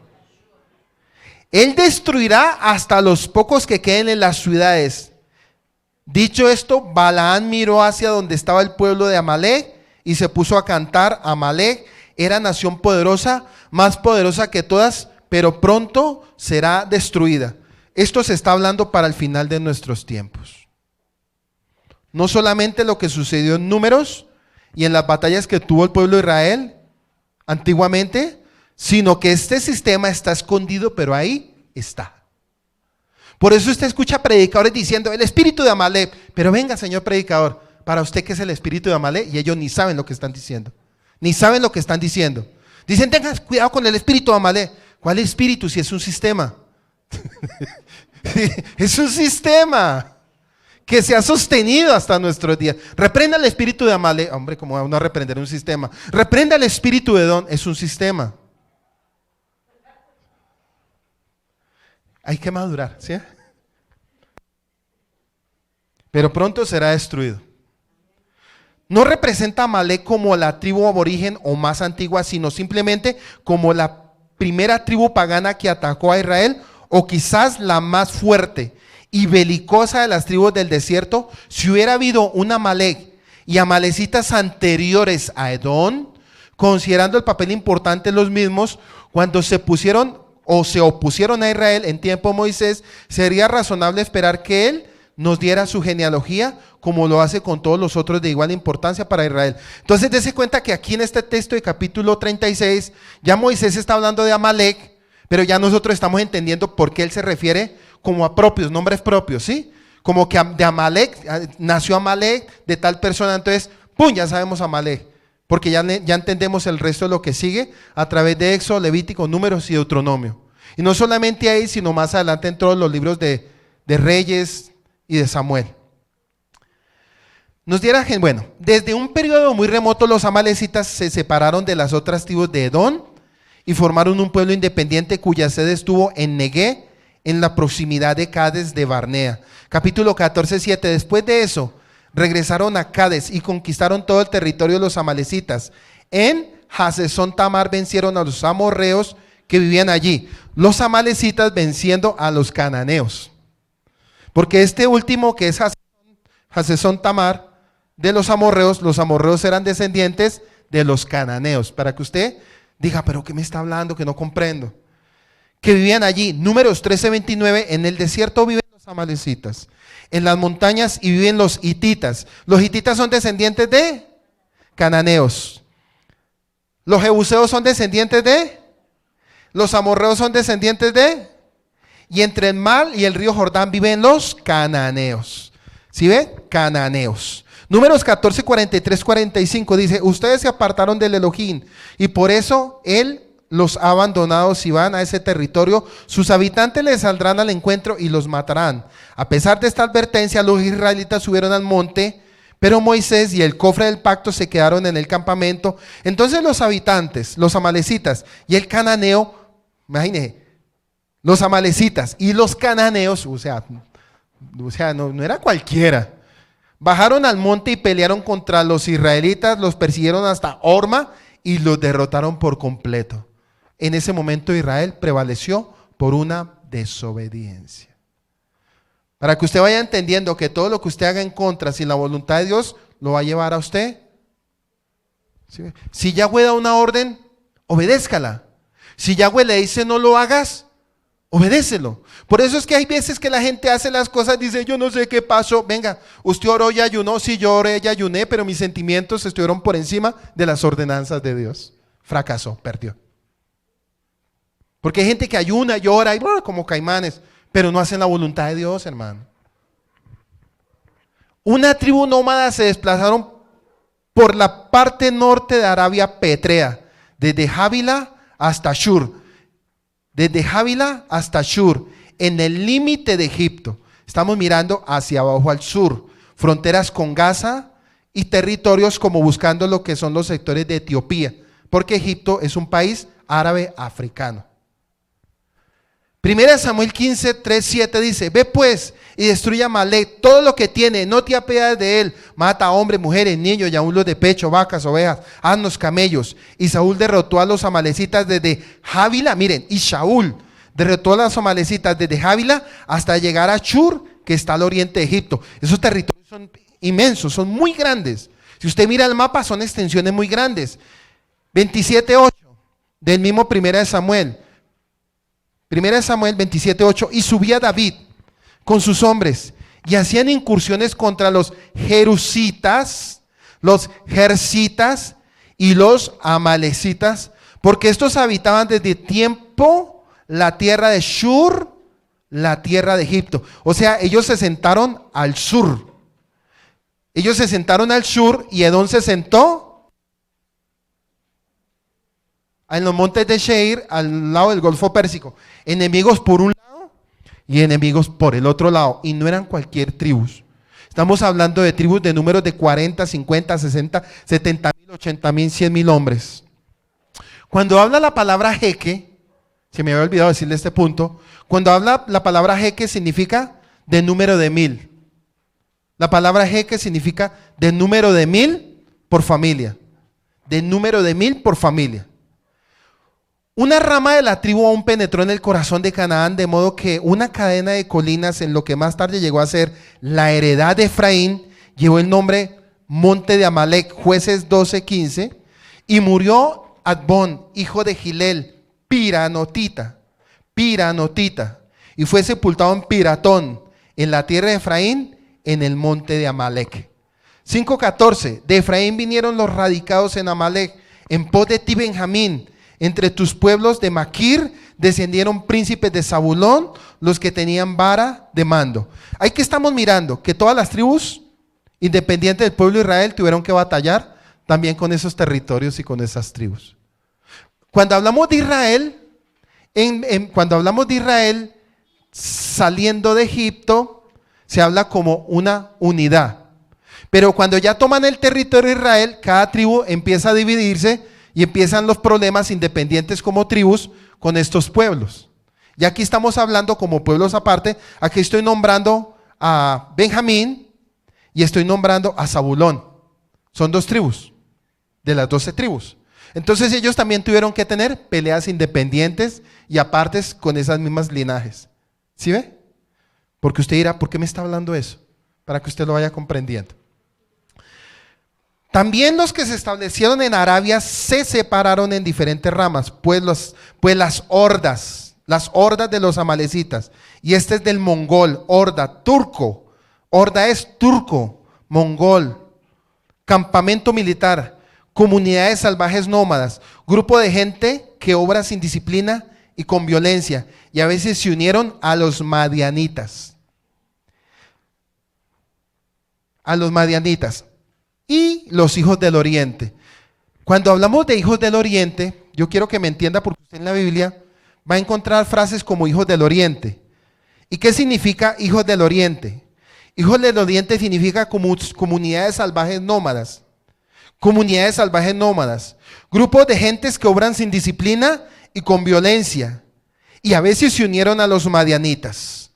Él destruirá hasta los pocos que queden en las ciudades. Dicho esto, Balaán miró hacia donde estaba el pueblo de Amalek y se puso a cantar. Amalek era nación poderosa, más poderosa que todas, pero pronto será destruida. Esto se está hablando para el final de nuestros tiempos. No solamente lo que sucedió en Números y en las batallas que tuvo el pueblo de Israel antiguamente, sino que este sistema está escondido, pero ahí está. Por eso usted escucha predicadores diciendo, el espíritu de Amalek. Pero venga, señor predicador, para usted, ¿qué es el espíritu de Amalek? Y ellos ni saben lo que están diciendo. Ni saben lo que están diciendo. Dicen, tengan cuidado con el espíritu de Amalek. ¿Cuál espíritu si es un sistema? Es un sistema que se ha sostenido hasta nuestros días. Reprenda el espíritu de Amalek. Hombre, ¿cómo va uno a reprender un sistema? Reprenda el espíritu de Edom. Es un sistema. Hay que madurar, ¿sí? Pero pronto será destruido. No representa a Amalek como la tribu aborigen o más antigua, sino simplemente como la primera tribu pagana que atacó a Israel, o quizás la más fuerte y belicosa de las tribus del desierto. Si hubiera habido un Amalek y amalecitas anteriores a Edom, considerando el papel importante de los mismos, cuando se pusieron o se opusieron a Israel en tiempo de Moisés, sería razonable esperar que él nos diera su genealogía, como lo hace con todos los otros de igual importancia para Israel. Entonces, dése cuenta que aquí en este texto de capítulo 36, ya Moisés está hablando de Amalek, pero ya nosotros estamos entendiendo por qué él se refiere como a propios, nombres propios, ¿sí? Como que de Amalek, nació Amalek de tal persona, entonces, ¡pum!, ya sabemos Amalek. Porque ya entendemos el resto de lo que sigue a través de Éxodo, Levítico, Números y Deuteronomio. Y no solamente ahí, sino más adelante en todos los libros de Reyes y de Samuel. Bueno, desde un periodo muy remoto los amalecitas se separaron de las otras tribus de Edom y formaron un pueblo independiente cuya sede estuvo en Negué, en la proximidad de Cades de Barnea. Capítulo 14:7. Después de eso, regresaron a Cades y conquistaron todo el territorio de los amalecitas. En Hasesón Tamar vencieron a los amorreos que vivían allí. Los amalecitas venciendo a los cananeos. Porque este último, que es Hasesón Tamar, de los amorreos eran descendientes de los cananeos. Para que usted diga, pero ¿qué me está hablando? Que no comprendo. Que vivían allí. Números 13:29, en el desierto viven los amalecitas. En las montañas y viven los hititas. Los hititas son descendientes de cananeos. Los jebuseos son descendientes de, los amorreos son descendientes de, y entre el mar y el río Jordán viven los cananeos. ¿Sí ve? Cananeos. Números 14, 43, 45 dice, ustedes se apartaron del Elohim y por eso él los ha abandonado. Si van a ese territorio, sus habitantes les saldrán al encuentro y los matarán. A pesar de esta advertencia, los israelitas subieron al monte, pero Moisés y el cofre del pacto se quedaron en el campamento. Entonces los habitantes, los amalecitas y el cananeo, imagínense, los amalecitas y los cananeos, o sea no era cualquiera, bajaron al monte y pelearon contra los israelitas, los persiguieron hasta Horma y los derrotaron por completo. En ese momento Israel prevaleció por una desobediencia. Para que usted vaya entendiendo que todo lo que usted haga en contra sin la voluntad de Dios lo va a llevar a usted. ¿Sí? Si Yahweh da una orden, obedézcala. Si Yahweh le dice no lo hagas, obedécelo. Por eso es que hay veces que la gente hace las cosas, dice yo no sé qué pasó. Venga, usted oró y ayunó, sí yo oré y ayuné, pero mis sentimientos estuvieron por encima de las ordenanzas de Dios. Fracasó, perdió. Porque hay gente que ayuna, llora y como caimanes, pero no hacen la voluntad de Dios, hermano. Una tribu nómada se desplazaron por la parte norte de Arabia Petrea, desde Javila hasta Shur. Desde Javila hasta Shur, en el límite de Egipto. Estamos mirando hacia abajo al sur, fronteras con Gaza y territorios como buscando lo que son los sectores de Etiopía, porque Egipto es un país árabe africano. Primera Samuel 15, 3, 7 dice, ve pues y destruye a Amalek, todo lo que tiene, no te apiades de él, mata a hombres, mujeres, niños y aún los de pecho, vacas, ovejas, asnos, camellos. Y Saúl derrotó a los amalecitas desde Javila, miren, y Saúl derrotó a los amalecitas desde Javila hasta llegar a Shur, que está al oriente de Egipto. Esos territorios son inmensos, son muy grandes. Si usted mira el mapa, son extensiones muy grandes. 27:8 del mismo Primera Samuel 27:8, y subía David con sus hombres y hacían incursiones contra los jerusitas, los jersitas y los amalecitas, porque estos habitaban desde tiempo la tierra de Shur, la tierra de Egipto. O sea, ellos se sentaron al sur. Ellos se sentaron al sur y Edom se sentó en los montes de Seir, al lado del Golfo Pérsico. Enemigos por un lado y enemigos por el otro lado. Y no eran cualquier tribus. Estamos hablando de tribus de números de 40, 50, 60, 70 mil, 80 mil, 100 mil hombres. Cuando habla la palabra jeque, se me había olvidado decirle este punto, cuando habla la palabra jeque significa de número de 1000. La palabra jeque significa de número de 1000 por familia. De número de 1000 por familia. Una rama de la tribu aún penetró en el corazón de Canaán, de modo que una cadena de colinas, en lo que más tarde llegó a ser la heredad de Efraín, llevó el nombre Monte de Amalek, Jueces 12:15, y murió Adbón, hijo de Gilel, Piranotita, y fue sepultado en Piratón, en la tierra de Efraín, en el monte de Amalek. 5:14, de Efraín vinieron los radicados en Amalek, en pos de ti Benjamín. Entre tus pueblos de Maquir descendieron príncipes de Zabulón, los que tenían vara de mando. Ahí que estamos mirando que todas las tribus, independientes del pueblo de Israel, tuvieron que batallar también con esos territorios y con esas tribus. Cuando hablamos de Israel, cuando hablamos de Israel saliendo de Egipto, se habla como una unidad. Pero cuando ya toman el territorio de Israel, cada tribu empieza a dividirse y empiezan los problemas independientes como tribus con estos pueblos. Y aquí estamos hablando como pueblos aparte. Aquí estoy nombrando a Benjamín y estoy nombrando a Zabulón. Son dos tribus, de las 12 tribus. Entonces ellos también tuvieron que tener peleas independientes y apartes con esas mismas linajes. ¿Sí ve? Porque usted dirá, ¿por qué me está hablando eso? Para que usted lo vaya comprendiendo. También los que se establecieron en Arabia se separaron en diferentes ramas, pues las hordas de los amalecitas, y este es del mongol, horda, turco, horda es turco, mongol, campamento militar, comunidades salvajes nómadas, grupo de gente que obra sin disciplina y con violencia, y a veces se unieron a los madianitas. A los madianitas y los hijos del oriente. Cuando hablamos de hijos del oriente, yo quiero que me entienda, porque usted en la Biblia va a encontrar frases como hijos del oriente. ¿Y qué significa hijos del oriente? Hijos del oriente significa comunidades salvajes nómadas. Comunidades salvajes nómadas. Grupos de gentes que obran sin disciplina y con violencia. Y a veces se unieron a los madianitas.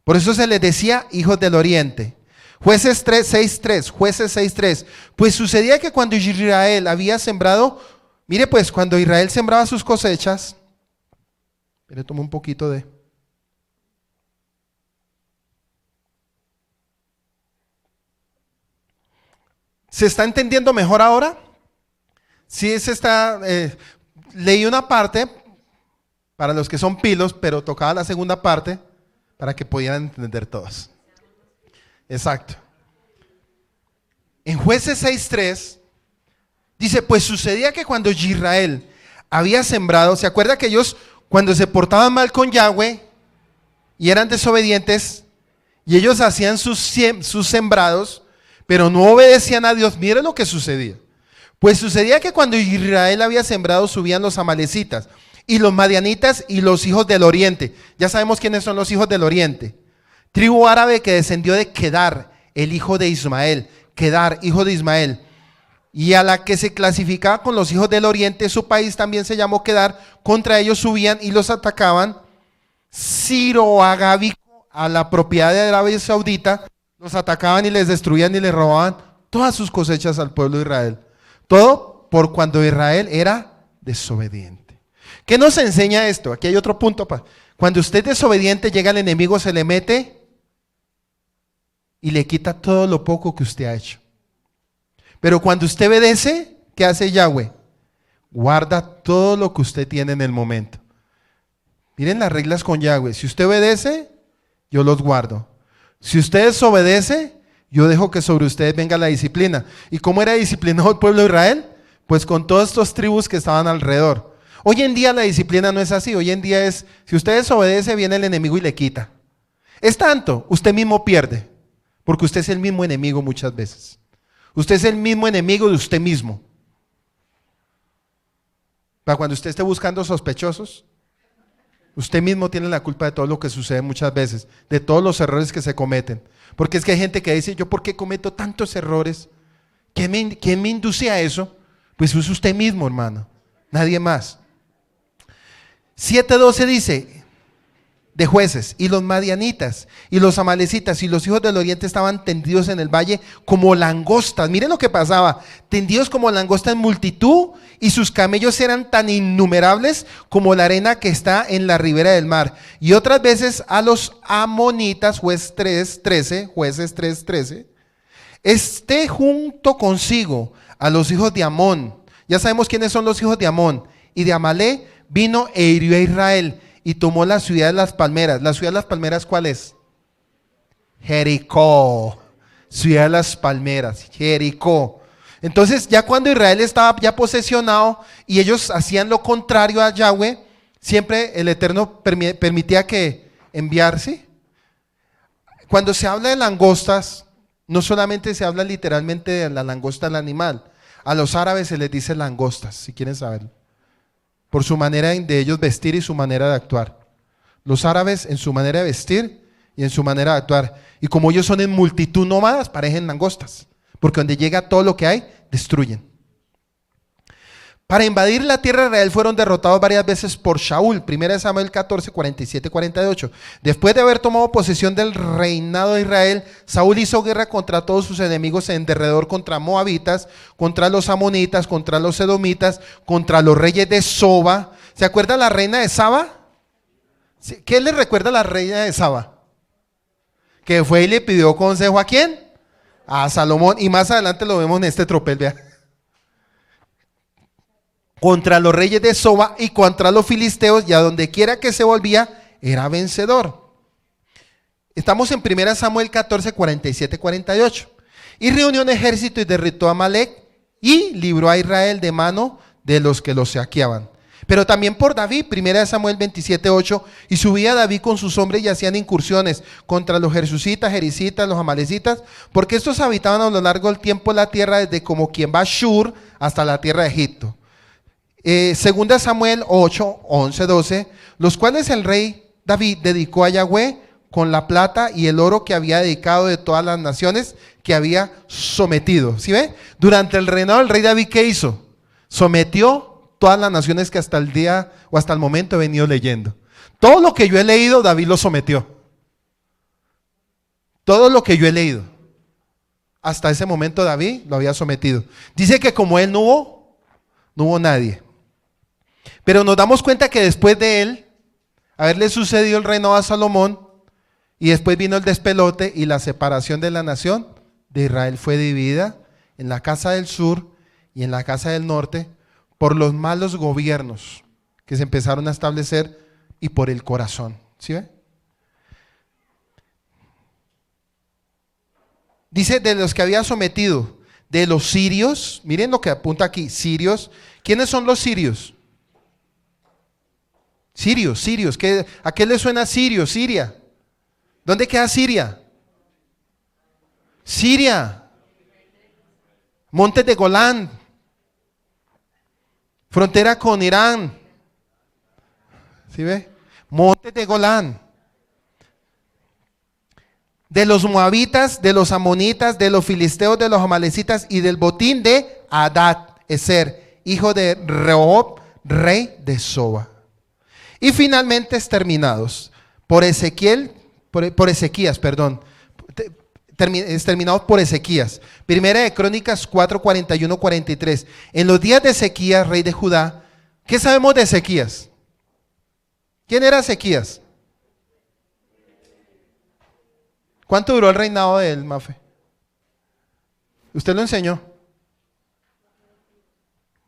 Por eso se les decía hijos del oriente. Jueces 6:3, Jueces 6:3. Pues sucedía que cuando Israel había sembrado, mire pues, cuando Israel sembraba sus cosechas, le tomo un poquito de... ¿Se está entendiendo mejor ahora? Sí, se está... leí una parte, para los que son pilos, pero tocaba la segunda parte, para que pudieran entender todos. Exacto. En Jueces 6:3 dice, pues sucedía que cuando Israel había sembrado, ¿se acuerda que ellos cuando se portaban mal con Yahweh y eran desobedientes y ellos hacían sus sembrados, pero no obedecían a Dios? Mire lo que sucedía. Pues sucedía que cuando Israel había sembrado subían los amalecitas y los madianitas y los hijos del oriente. Ya sabemos quiénes son los hijos del oriente. Tribu árabe que descendió de Kedar, el hijo de Ismael. Kedar, hijo de Ismael. Y a la que se clasificaba con los hijos del oriente, su país también se llamó Kedar. Contra ellos subían y los atacaban. Ciro-Agábico, a la propiedad de Arabia Saudita, los atacaban y les destruían y les robaban todas sus cosechas al pueblo de Israel. Todo por cuando Israel era desobediente. ¿Qué nos enseña esto? Aquí hay otro punto. Cuando usted es desobediente, llega el enemigo, se le mete y le quita todo lo poco que usted ha hecho. Pero cuando usted obedece, ¿qué hace Yahweh? Guarda todo lo que usted tiene en el momento. Miren las reglas con Yahweh. Si usted obedece, yo los guardo. Si usted desobedece, yo dejo que sobre ustedes venga la disciplina. ¿Y cómo era disciplinado el pueblo de Israel? Pues con todas estas tribus que estaban alrededor. Hoy en día la disciplina no es así. Hoy en día es, si usted desobedece, viene el enemigo y le quita. Es tanto, usted mismo pierde. Porque usted es el mismo enemigo muchas veces. Usted es el mismo enemigo de usted mismo. Para cuando usted esté buscando sospechosos, usted mismo tiene la culpa de todo lo que sucede muchas veces, de todos los errores que se cometen. Porque es que hay gente que dice, ¿yo por qué cometo tantos errores? ¿Quién me induce a eso? Pues es usted mismo, hermano, nadie más. 7:12 dice, de Jueces, y los madianitas, y los amalecitas, y los hijos del oriente estaban tendidos en el valle como langostas. Miren lo que pasaba, tendidos como langostas en multitud, y sus camellos eran tan innumerables como la arena que está en la ribera del mar. Y otras veces a los amonitas, Jueces 3:13, junto consigo a los hijos de Amón. Ya sabemos quiénes son los hijos de Amón. Y de Amalé vino e hirió a Israel y tomó la ciudad de las palmeras. ¿La ciudad de las palmeras cuál es? Jericó. Ciudad de las palmeras, Jericó. Entonces ya cuando Israel estaba ya posesionado y ellos hacían lo contrario a Yahweh, siempre el Eterno permitía que enviarse. Cuando se habla de langostas, no solamente se habla literalmente de la langosta del animal. A los árabes se les dice langostas, si quieren saberlo, por su manera de ellos vestir y su manera de actuar. Los árabes en su manera de vestir y en su manera de actuar. Y como ellos son en multitud nómadas, parecen langostas. Porque donde llega todo lo que hay, destruyen. Para invadir la tierra de Israel fueron derrotados varias veces por Shaul. 1 Samuel 14, 47, 48. Después de haber tomado posesión del reinado de Israel, Saúl hizo guerra contra todos sus enemigos en derredor, contra moabitas, contra los amonitas, contra los edomitas, contra los reyes de Soba. ¿Se acuerda la reina de Saba? ¿Qué le recuerda a la reina de Saba? Que fue y le pidió consejo ¿a quién? A Salomón. Y más adelante lo vemos en este tropel, vea. Contra los reyes de Soba y contra los filisteos, y a donde quiera que se volvía, era vencedor. Estamos en 1 Samuel 14, 47, 48. Y reunió un ejército y derrotó a Amalek y libró a Israel de mano de los que los saqueaban. Pero también por David, 1 Samuel 27:8, y subía David con sus hombres y hacían incursiones contra los jersusitas, jericitas, los amalecitas, porque estos habitaban a lo largo del tiempo la tierra desde como quien va a Shur hasta la tierra de Egipto. 2 Samuel 8, 11, 12, los cuales el rey David dedicó a Yahweh con la plata y el oro que había dedicado de todas las naciones que había sometido. ¿Sí ve? Durante el reinado del rey David, ¿qué hizo? Sometió todas las naciones que hasta el día o hasta el momento he venido leyendo. Todo lo que yo he leído, David lo sometió. Todo lo que yo he leído, hasta ese momento David lo había sometido. Dice que como él no hubo nadie. Pero nos damos cuenta que después de él, haberle sucedido el reinado a Salomón, y después vino el despelote y la separación de la nación de Israel fue dividida en la casa del sur y en la casa del norte, por los malos gobiernos que se empezaron a establecer y por el corazón. ¿Sí ve? Dice de los que había sometido, de los sirios, miren lo que apunta aquí, sirios. ¿Quiénes son los sirios? Sirios, ¿a qué le suena sirio, Siria? ¿Dónde queda Siria? Siria, Montes de Golán, frontera con Irán. ¿Sí ve? Montes de Golán. De los moabitas, de los amonitas, de los filisteos, de los amalecitas y del botín de Hadad-Ezer, hijo de Rehob, rey de Soba. Y finalmente exterminados por Ezequías, exterminados por Ezequías. Primera de Crónicas 4, 41, 43. En los días de Ezequías, rey de Judá, ¿qué sabemos de Ezequías? ¿Quién era Ezequías? ¿Cuánto duró el reinado de él, Mafe? ¿Usted lo enseñó?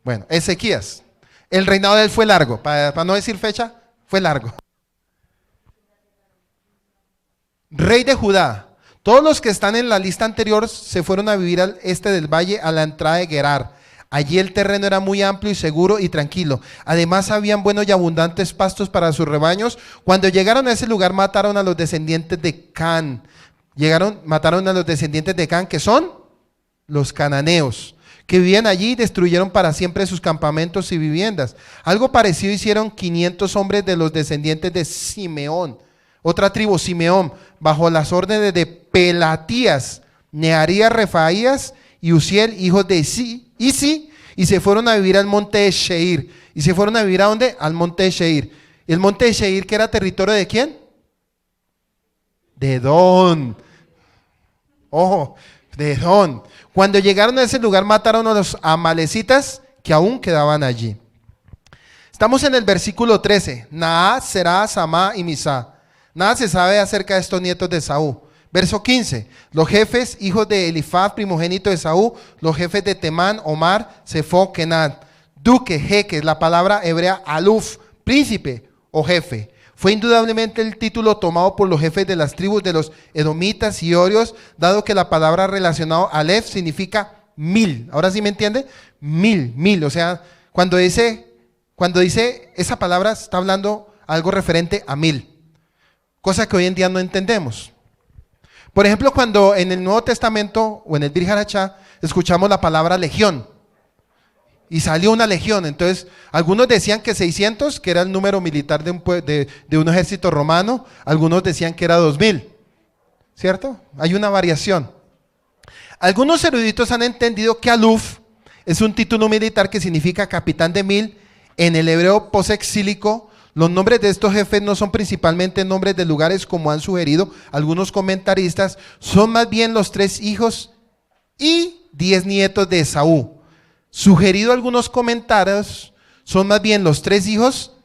Bueno, Ezequías. El reinado de él fue largo, para no decir fecha, fue largo. Rey de Judá. Todos los que están en la lista anterior se fueron a vivir al este del valle, a la entrada de Gerar. Allí el terreno era muy amplio y seguro y tranquilo. Además habían buenos y abundantes pastos para sus rebaños. Cuando llegaron a ese lugar mataron a los descendientes de Can. Mataron a los descendientes de Can, que son los cananeos, que vivían allí, y destruyeron para siempre sus campamentos y viviendas. Algo parecido hicieron 500 hombres de los descendientes de Simeón, otra tribu, Simeón, bajo las órdenes de Pelatías, Nearías, Refaías y Uziel, hijos de Isi, y se fueron a vivir al monte de Sheir. ¿Y se fueron a vivir a dónde? Al monte de Sheir. ¿El monte de Sheir que era territorio de quién? De Edom. Ojo, de Edom. Cuando llegaron a ese lugar mataron a los amalecitas que aún quedaban allí. Estamos en el versículo 13. Naá, Será, Samá y Misá. Nada se sabe acerca de estos nietos de Esaú. Verso 15. Los jefes, hijos de Elifaz, primogénito de Esaú, los jefes de Temán, Omar, Sefo, Kenán. Duque, jeque, la palabra hebrea aluf, príncipe o jefe. Fue indudablemente el título tomado por los jefes de las tribus de los edomitas y orios, dado que la palabra relacionada a Alef significa 1000. ¿Ahora sí me entiende? 1000. O sea, cuando dice esa palabra está hablando algo referente a 1000. Cosa que hoy en día no entendemos. Por ejemplo, cuando en el Nuevo Testamento o en el Brit Hadashah escuchamos la palabra legión y salió una legión, entonces algunos decían que 600, que era el número militar de un ejército romano, algunos decían que era 2000, ¿cierto? Hay una variación. Algunos eruditos han entendido que Aluf es un título militar que significa capitán de 1000 en el hebreo posexílico. Los nombres de estos jefes no son principalmente nombres de lugares como han sugerido algunos comentaristas, son más bien los 3 hijos y 10 nietos de Esaú. Sugerido algunos comentarios, son más bien los 3 hijos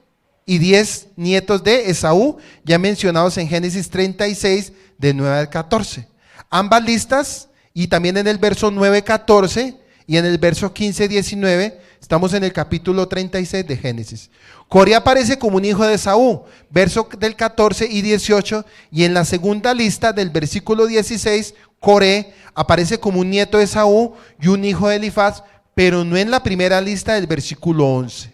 y 10 nietos de Esaú, ya mencionados en Génesis 36, de 9 al 14. Ambas listas, y también en el verso 9, 14 y en el verso 15, 19, estamos en el capítulo 36 de Génesis. Coré aparece como un hijo de Esaú, verso del 14 y 18, y en la segunda lista del versículo 16, Coré aparece como un nieto de Esaú y un hijo de Elifaz, pero no en la primera lista del versículo 11.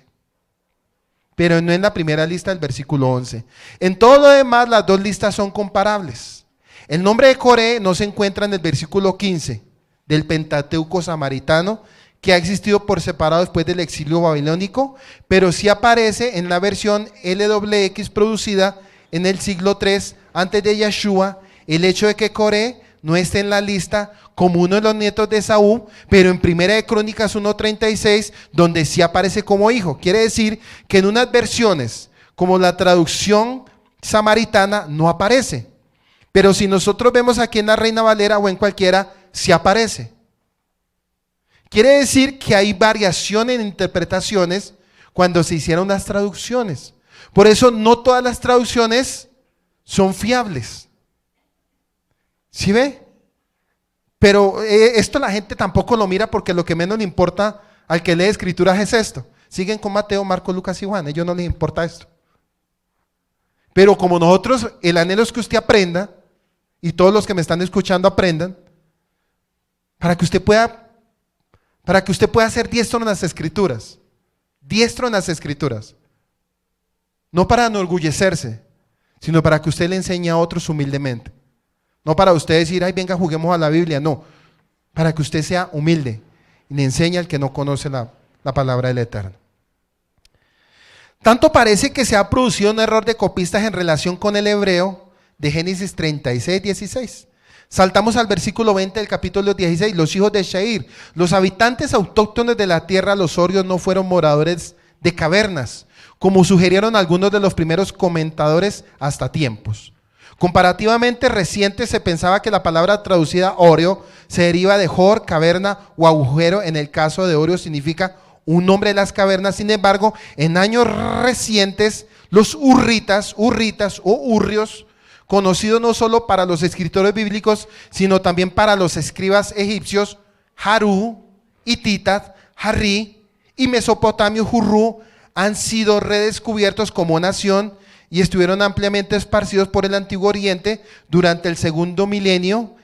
Pero no en la primera lista del versículo 11. En todo lo demás, las dos listas son comparables. El nombre de Coré no se encuentra en el versículo 15 del Pentateuco samaritano, que ha existido por separado después del exilio babilónico, pero sí aparece en la versión LXX producida en el siglo III antes de Yeshua. El hecho de que Coré no esté en la lista como uno de los nietos de Esaú, pero en Primera de Crónicas 1:36, donde sí aparece como hijo. Quiere decir que en unas versiones, como la traducción samaritana, no aparece. Pero si nosotros vemos aquí en la Reina Valera o en cualquiera, sí aparece. Quiere decir que hay variación en interpretaciones cuando se hicieron las traducciones. Por eso no todas las traducciones son fiables. ¿Sí ve? Pero esto la gente tampoco lo mira, porque lo que menos le importa al que lee escrituras es esto. Siguen con Mateo, Marcos, Lucas y Juan. A ellos no les importa esto. Pero como nosotros, el anhelo es que usted aprenda, y todos los que me están escuchando aprendan, para que usted pueda ser diestro en las escrituras. Diestro en las escrituras. No para enorgullecerse, sino para que usted le enseñe a otros humildemente. No para usted decir, ay, venga, juguemos a la Biblia. No, para que usted sea humilde y le enseñe al que no conoce la palabra del Eterno. Tanto parece que se ha producido un error de copistas en relación con el hebreo de Génesis 36:16. Saltamos al versículo 20 del capítulo 16. Los hijos de Sheir, los habitantes autóctonos de la tierra, los horios, no fueron moradores de cavernas, como sugirieron algunos de los primeros comentadores hasta tiempos. Comparativamente reciente se pensaba que la palabra traducida Oreo se deriva de Jor, caverna o agujero. En el caso de Oreo significa un nombre de las cavernas. Sin embargo, en años recientes, los urritas o urrios, conocidos no solo para los escritores bíblicos, sino también para los escribas egipcios, Harú, Hititat, Harri y Mesopotamio, Hurru, han sido redescubiertos como nación y estuvieron ampliamente esparcidos por el Antiguo Oriente durante el segundo milenio,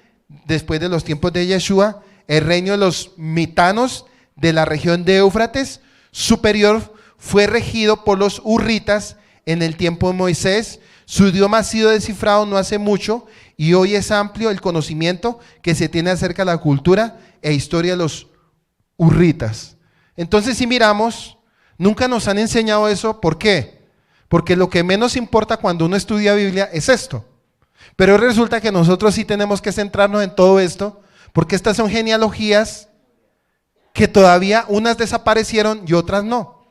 después de los tiempos de Yeshua. El reino de los mitanos de la región de Éufrates superior fue regido por los urritas en el tiempo de Moisés. Su idioma ha sido descifrado no hace mucho y hoy es amplio el conocimiento que se tiene acerca de la cultura e historia de los urritas. Entonces, si miramos, nunca nos han enseñado eso. ¿Por qué? Porque lo que menos importa cuando uno estudia Biblia es esto. Pero resulta que nosotros sí tenemos que centrarnos en todo esto, porque estas son genealogías que todavía unas desaparecieron y otras no.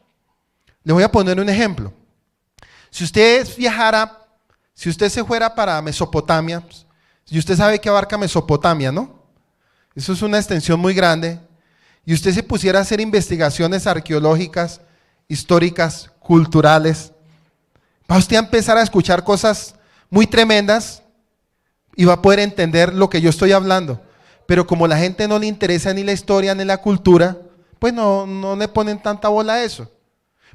Le voy a poner un ejemplo. Si usted se fuera para Mesopotamia, y usted sabe que abarca Mesopotamia, ¿no? Eso es una extensión muy grande. Y usted se pusiera a hacer investigaciones arqueológicas, históricas, culturales, va usted a empezar a escuchar cosas muy tremendas y va a poder entender lo que yo estoy hablando. Pero como la gente no le interesa ni la historia ni la cultura, pues no le ponen tanta bola a eso.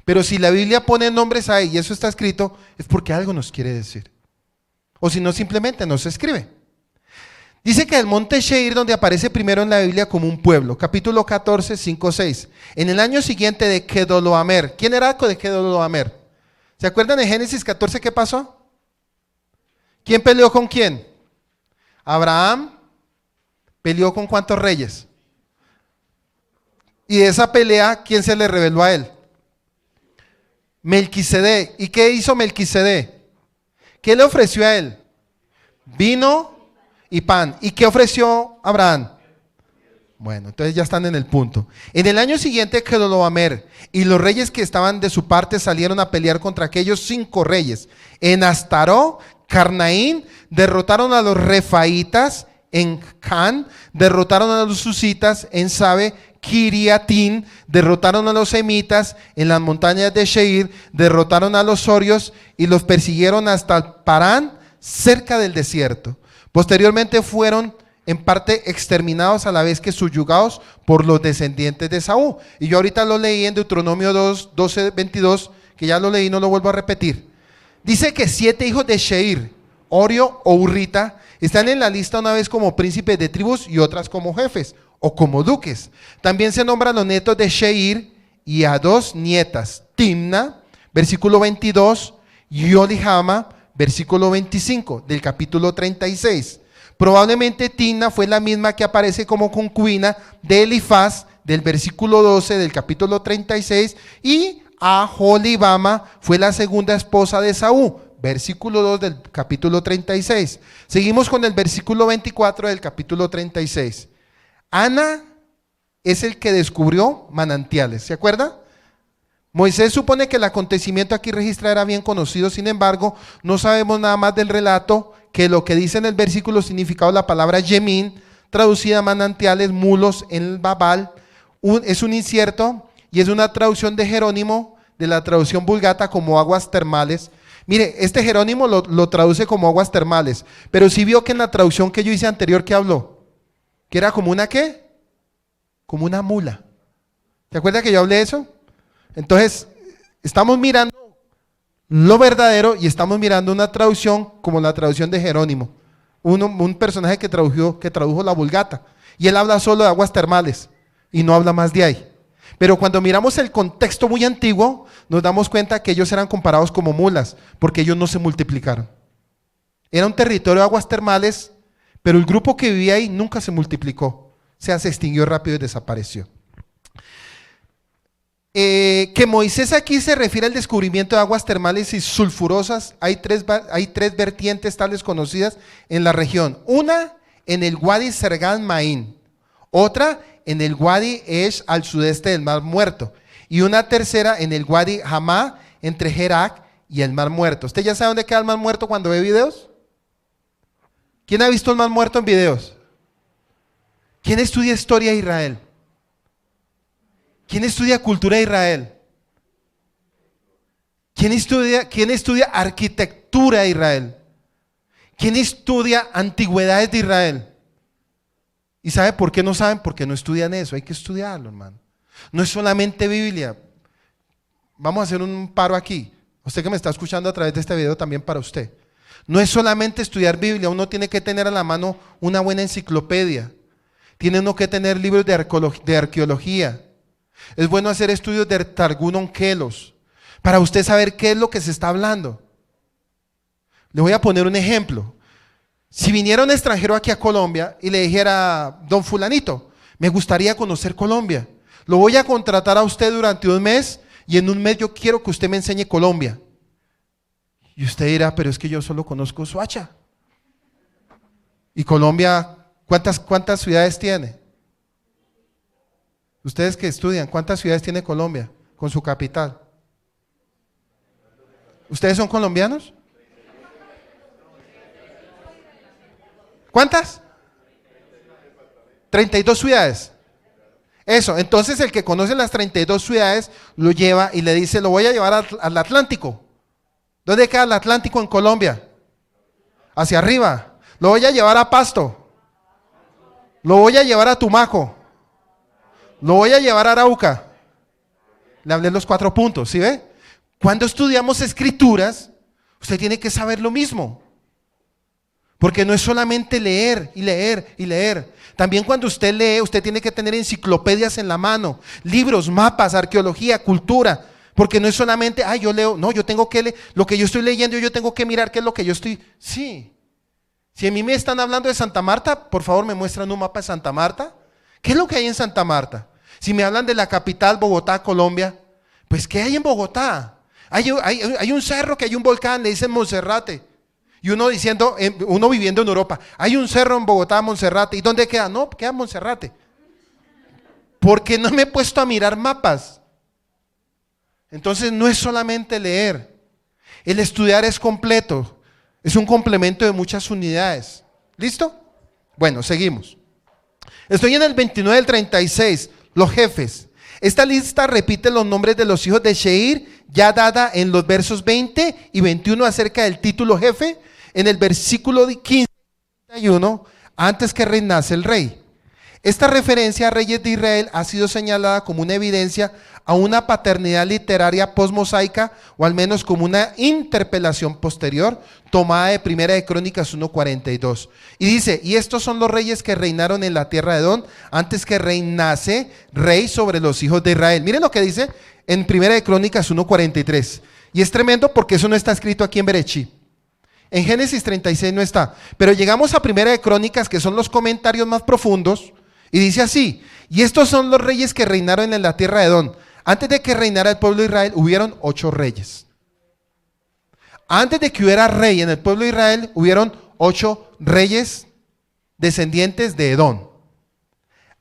Pero si la Biblia pone nombres ahí y eso está escrito, es porque algo nos quiere decir. O si no, simplemente no se escribe. Dice que el monte Sheir, donde aparece primero en la Biblia como un pueblo, capítulo 14, 5, 6. En el año siguiente de Kedorlaomer. ¿Quién era de Kedorlaomer? ¿Se acuerdan de Génesis 14 qué pasó? ¿Quién peleó con quién? Abraham peleó con ¿cuántos reyes? Y de esa pelea, ¿quién se le reveló a él? Melquisedec. ¿Y qué hizo Melquisedec? ¿Qué le ofreció a él? Vino y pan. ¿Y qué ofreció Abraham? Bueno, entonces ya están en el punto. En el año siguiente, Kedorlaomer y los reyes que estaban de su parte salieron a pelear contra aquellos 5 reyes. En Astaró, Carnaín, derrotaron a los refaitas. En Can, derrotaron a los susitas. En Sabe, Kiriatín, derrotaron a los semitas. En las montañas de Sheir, derrotaron a los sorios y los persiguieron hasta Parán, cerca del desierto. Posteriormente fueron en parte exterminados a la vez que subyugados por los descendientes de Esaú. Y yo ahorita lo leí en Deuteronomio 2, 12, 22, que ya lo leí, no lo vuelvo a repetir. Dice que 7 hijos de Sheir, Orio o Urrita, están en la lista una vez como príncipes de tribus y otras como jefes o como duques. También se nombran los nietos de Sheir y a dos nietas, Timna, versículo 22, y Olihama, versículo 25 del capítulo 36. Probablemente Timna fue la misma que aparece como concubina de Elifaz del versículo 12 del capítulo 36, y Aholibama fue la segunda esposa de Saúl, versículo 2 del capítulo 36. Seguimos con el versículo 24 del capítulo 36. Ana es el que descubrió manantiales, ¿se acuerda? Moisés supone que el acontecimiento aquí registrado era bien conocido, sin embargo, no sabemos nada más del relato que lo que dice en el versículo significado la palabra Yemin, traducida a manantiales, mulos en el Babal, es un incierto y es una traducción de Jerónimo, de la traducción vulgata como aguas termales. Mire, este Jerónimo lo traduce como aguas termales, pero sí vio que en la traducción que yo hice anterior que habló, que era como una ¿qué? Como una mula. ¿Se acuerda que yo hablé de eso? Entonces, estamos mirando lo verdadero y estamos mirando una traducción como la traducción de Jerónimo, un personaje que tradujo la vulgata, y él habla solo de aguas termales y no habla más de ahí. Pero cuando miramos el contexto muy antiguo, nos damos cuenta que ellos eran comparados como mulas, porque ellos no se multiplicaron. Era un territorio de aguas termales, pero el grupo que vivía ahí nunca se multiplicó, o sea, se extinguió rápido y desapareció. Que Moisés aquí se refiere al descubrimiento de aguas termales y sulfurosas. Hay tres vertientes tales conocidas en la región. Una en el Wadi Sergan Maín, otra en el Wadi Esh al sudeste del Mar Muerto, y una tercera en el Wadi Hamá entre Gerak y el Mar Muerto. ¿Usted ya sabe dónde queda el Mar Muerto cuando ve videos? ¿Quién ha visto el Mar Muerto en videos? ¿Quién estudia historia de Israel? ¿Quién estudia cultura de Israel? ¿Quién estudia arquitectura de Israel? ¿Quién estudia antigüedades de Israel? ¿Y sabe por qué no saben? Porque no estudian eso. Hay que estudiarlo, hermano. No es solamente Biblia. Vamos a hacer un paro aquí. Usted que me está escuchando a través de este video, también para usted. No es solamente estudiar Biblia. Uno tiene que tener a la mano una buena enciclopedia. Tiene uno que tener libros de arqueología. Es bueno hacer estudios de Targum Onkelos para usted saber qué es lo que se está hablando. Le voy a poner un ejemplo. Si viniera un extranjero aquí a Colombia y le dijera, don fulanito, me gustaría conocer Colombia, lo voy a contratar a usted durante un mes y en un mes yo quiero que usted me enseñe Colombia. Y usted dirá, pero es que yo solo conozco Soacha. ¿Y Colombia cuántas ciudades tiene? Ustedes que estudian, ¿cuántas ciudades tiene Colombia con su capital? ¿Ustedes son colombianos? ¿Cuántas? 32 ciudades. Eso, entonces el que conoce las 32 ciudades lo lleva y le dice, lo voy a llevar al Atlántico. ¿Dónde queda el Atlántico en Colombia? Hacia arriba. Lo voy a llevar a Pasto. Lo voy a llevar a Tumaco. Lo voy a llevar a Arauca. Le hablé los 4 puntos, ¿sí ve? Cuando estudiamos escrituras, usted tiene que saber lo mismo. Porque no es solamente leer y leer y leer. También cuando usted lee, usted tiene que tener enciclopedias en la mano, libros, mapas, arqueología, cultura. Porque no es solamente, yo leo, no, yo tengo que leer, lo que yo estoy leyendo, yo tengo que mirar qué es lo que yo estoy, sí. Si a mí me están hablando de Santa Marta, por favor me muestran un mapa de Santa Marta. ¿Qué es lo que hay en Santa Marta? Si me hablan de la capital, Bogotá, Colombia, pues ¿qué hay en Bogotá? Hay un cerro que hay un volcán, le dicen Monserrate. Y uno viviendo en Europa, hay un cerro en Bogotá, Monserrate. ¿Y dónde queda? No, queda en Monserrate. Porque no me he puesto a mirar mapas. Entonces no es solamente leer. El estudiar es completo. Es un complemento de muchas unidades. ¿Listo? Bueno, seguimos. Estoy en el 29 del 36, los jefes. Esta lista repite los nombres de los hijos de Sheir, ya dada en los versos 20 y 21 acerca del título jefe, en el versículo 15 y 31, antes que reinase el rey. Esta referencia a reyes de Israel ha sido señalada como una evidencia a una paternidad literaria posmosaica, o al menos como una interpelación posterior tomada de Primera de Crónicas 1:42. Y dice, y estos son los reyes que reinaron en la tierra de Edom antes que reinase rey sobre los hijos de Israel. Miren lo que dice en Primera de Crónicas 1:43. Y es tremendo porque eso no está escrito aquí en Berechí. En Génesis 36 no está. Pero llegamos a Primera de Crónicas, que son los comentarios más profundos, y dice así, y estos son los reyes que reinaron en la tierra de Edom. Antes de que reinara el pueblo de Israel, hubieron 8 reyes. Antes de que hubiera rey en el pueblo de Israel, hubieron 8 reyes descendientes de Edom.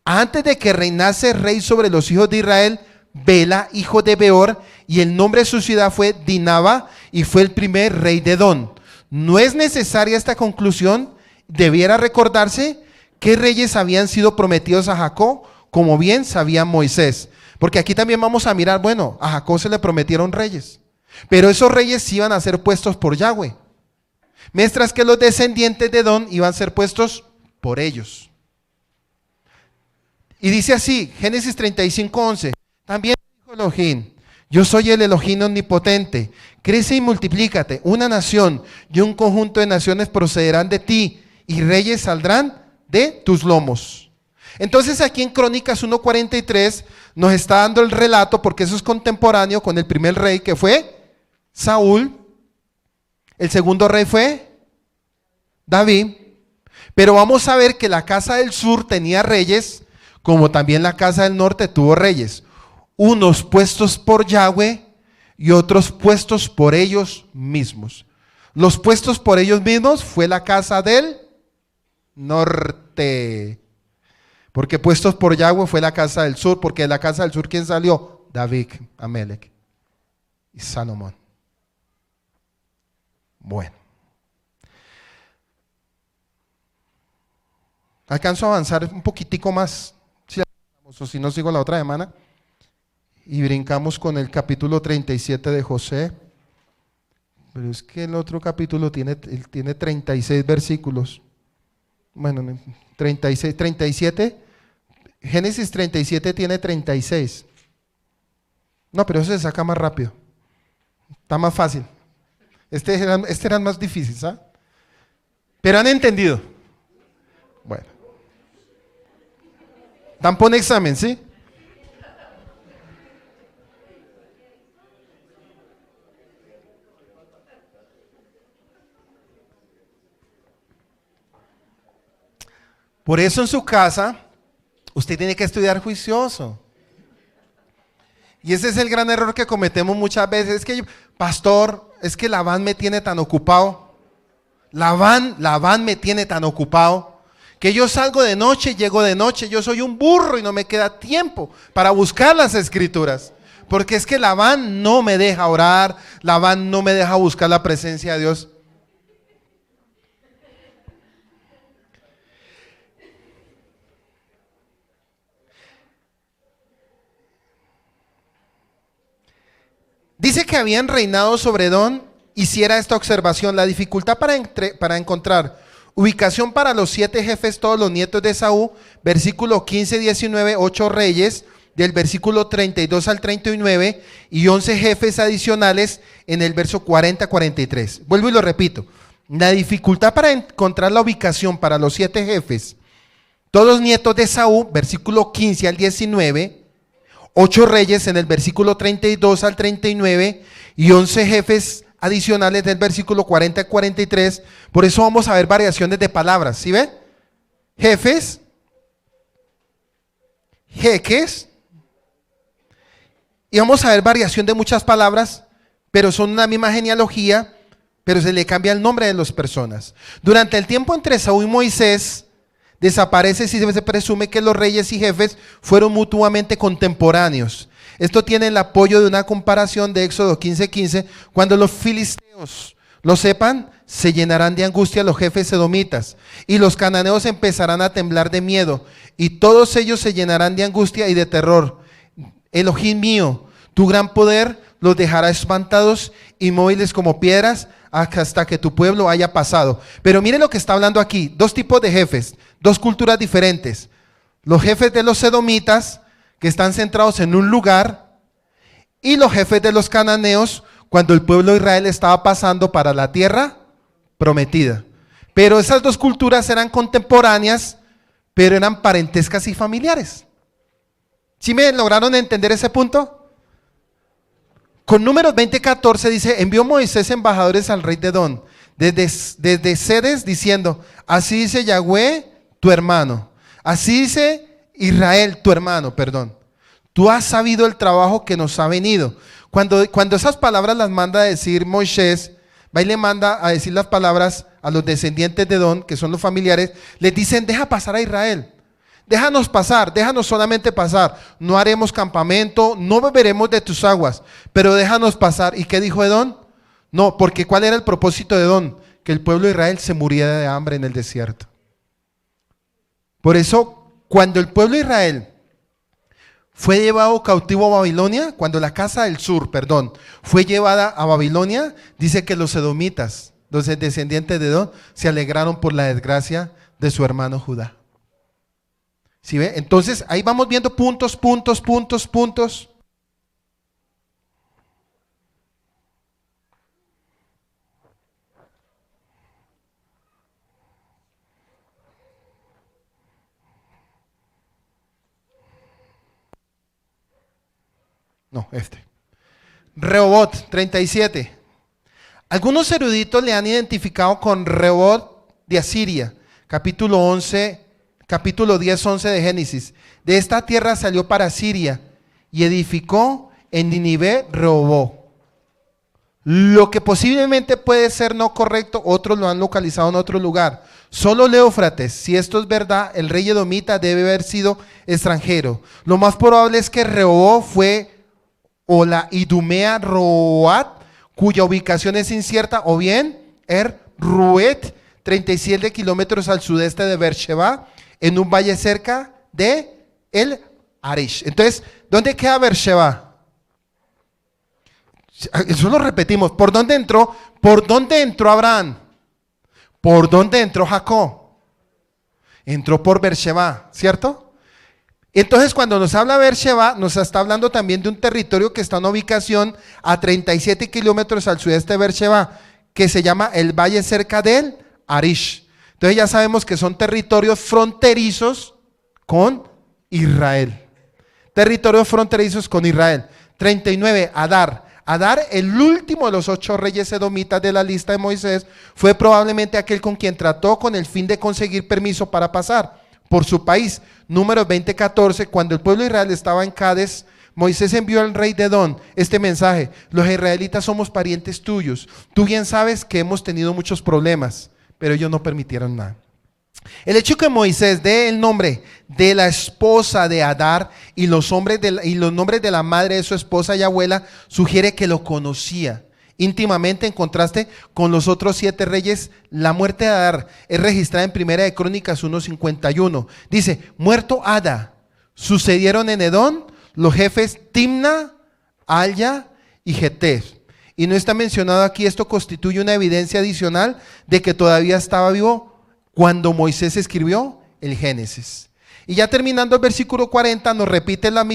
Antes de que reinase rey sobre los hijos de Israel, Bela, hijo de Beor, y el nombre de su ciudad fue Dinaba, y fue el primer rey de Edom. No es necesaria esta conclusión, debiera recordarse qué reyes habían sido prometidos a Jacob, como bien sabía Moisés. Porque aquí también vamos a mirar, bueno, a Jacob se le prometieron reyes, pero esos reyes iban a ser puestos por Yahweh, mientras que los descendientes de Edom iban a ser puestos por ellos. Y dice así, Génesis 35:11, también dijo Elohim, yo soy el Elohim omnipotente, crece y multiplícate, una nación y un conjunto de naciones procederán de ti, y reyes saldrán de tus lomos. Entonces aquí en Crónicas 1:43 nos está dando el relato, porque eso es contemporáneo con el primer rey que fue Saúl, el segundo rey fue David, pero vamos a ver que la casa del sur tenía reyes, como también la casa del norte tuvo reyes, unos puestos por Yahweh y otros puestos por ellos mismos. Los puestos por ellos mismos fue la casa del norte, porque puestos por Yahweh fue la casa del sur, porque de la casa del sur ¿quién salió? David, Amelec y Salomón. Bueno, alcanzo a avanzar un poquitico más, o si no sigo la otra semana, y brincamos con el capítulo 37 de José. Pero es que el otro capítulo tiene 36 versículos. Bueno, 36, 37. Génesis 37 tiene 36. No, pero eso se saca más rápido. Está más fácil. Este era el más difícil, ¿sabes? Pero han entendido. Bueno. Dan por un examen, ¿sí? Por eso en su casa, usted tiene que estudiar juicioso. Y ese es el gran error que cometemos muchas veces. Es que, pastor, es que la van me tiene tan ocupado. La van me tiene tan ocupado, que yo salgo de noche, llego de noche, yo soy un burro y no me queda tiempo para buscar las escrituras. Porque es que la van no me deja orar, la van no me deja buscar la presencia de Dios. Dice que habían reinado sobre Edom. Hiciera esta observación: la dificultad para encontrar ubicación para los 7 jefes, todos los nietos de Saúl, versículo 15-19, 8 reyes, del versículo 32 al 39, y 11 jefes adicionales en el verso 40-43. Vuelvo y lo repito: la dificultad para encontrar la ubicación para los 7 jefes, todos nietos de Saúl, versículo 15 al 19, 8 reyes en el versículo 32 al 39 y 11 jefes adicionales del versículo 40 al 43. Por eso vamos a ver variaciones de palabras, ¿sí ve? Jefes, jeques, y vamos a ver variación de muchas palabras, pero son una misma genealogía, pero se le cambia el nombre de las personas. Durante el tiempo entre Saúl y Moisés, desaparece si se presume que los reyes y jefes fueron mutuamente contemporáneos. Esto tiene el apoyo de una comparación de Éxodo 15:15. Cuando los filisteos lo sepan, se llenarán de angustia los jefes edomitas, y los cananeos empezarán a temblar de miedo, y todos ellos se llenarán de angustia y de terror. Elohim mío, tu gran poder los dejará espantados, inmóviles como piedras, hasta que tu pueblo haya pasado. Pero miren lo que está hablando aquí: 2 tipos de jefes, 2 culturas diferentes. los jefes de los edomitas, que están centrados en un lugar, y los jefes de los cananeos, cuando el pueblo de Israel estaba pasando para la tierra prometida. Pero esas dos culturas eran contemporáneas, pero eran parentescas y familiares. ¿Sí me lograron entender ese punto? Con Números 20:14 dice, envió Moisés embajadores al rey de Edom, desde Cedes, diciendo, así dice Yahweh, tu hermano, así dice Israel, tu hermano, perdón. Tú has sabido el trabajo que nos ha venido. Cuando esas palabras las manda a decir Moisés, va y le manda a decir las palabras a los descendientes de Edom, que son los familiares, les dicen, deja pasar a Israel. Déjanos pasar, déjanos solamente pasar. No haremos campamento, no beberemos de tus aguas, pero déjanos pasar. ¿Y qué dijo Edom? No, porque ¿cuál era el propósito de Edom? Que el pueblo de Israel se muriera de hambre en el desierto. Por eso, cuando el pueblo de Israel fue llevado cautivo a Babilonia, cuando la casa del sur, fue llevada a Babilonia, dice que los edomitas, los descendientes de Edom, se alegraron por la desgracia de su hermano Judá. ¿Sí ve? Entonces, ahí vamos viendo puntos. No, Rehobot 37. Algunos eruditos le han identificado con Rehobot de Asiria, capítulo 10, 11 de Génesis. De esta tierra salió para Siria y edificó en Nínive Rehobot. Lo que posiblemente puede ser no correcto, otros lo han localizado en otro lugar. Solo Éufrates, si esto es verdad, el rey edomita debe haber sido extranjero. Lo más probable es que Rehobot fue o la Idumea Roat, cuya ubicación es incierta, o bien Ruet, 37 kilómetros al sudeste de Beersheba, en un valle cerca de el Arish. Entonces, ¿dónde queda Beersheba? Eso lo repetimos. ¿Por dónde entró? ¿Por dónde entró Abraham? ¿Por dónde entró Jacob? Entró por Beersheba, ¿cierto? Entonces, cuando nos habla Beersheba, nos está hablando también de un territorio que está en ubicación a 37 kilómetros al sudeste de Beersheba, que se llama el valle cerca del Arish. Entonces ya sabemos que son territorios fronterizos con Israel. Territorios fronterizos con Israel. 39, Adar. Adar, el último de los 8 reyes edomitas de la lista de Moisés, fue probablemente aquel con quien trató con el fin de conseguir permiso para pasar por su país. Números 20:14, cuando el pueblo de Israel estaba en Cades, Moisés envió al rey de Edom este mensaje: los israelitas somos parientes tuyos. Tú bien sabes que hemos tenido muchos problemas, pero ellos no permitieron nada. El hecho que Moisés dé el nombre de la esposa de Adar y los nombres de la madre de su esposa y abuela sugiere que lo conocía íntimamente, en contraste con los otros 7 reyes. La muerte de Adar es registrada en Primera de Crónicas 1:51. Dice: muerto Ada, sucedieron en Edom los jefes Timna, Alya y Getef. Y no está mencionado aquí. Esto constituye una evidencia adicional de que todavía estaba vivo cuando Moisés escribió el Génesis. Y ya terminando el versículo 40, nos repite los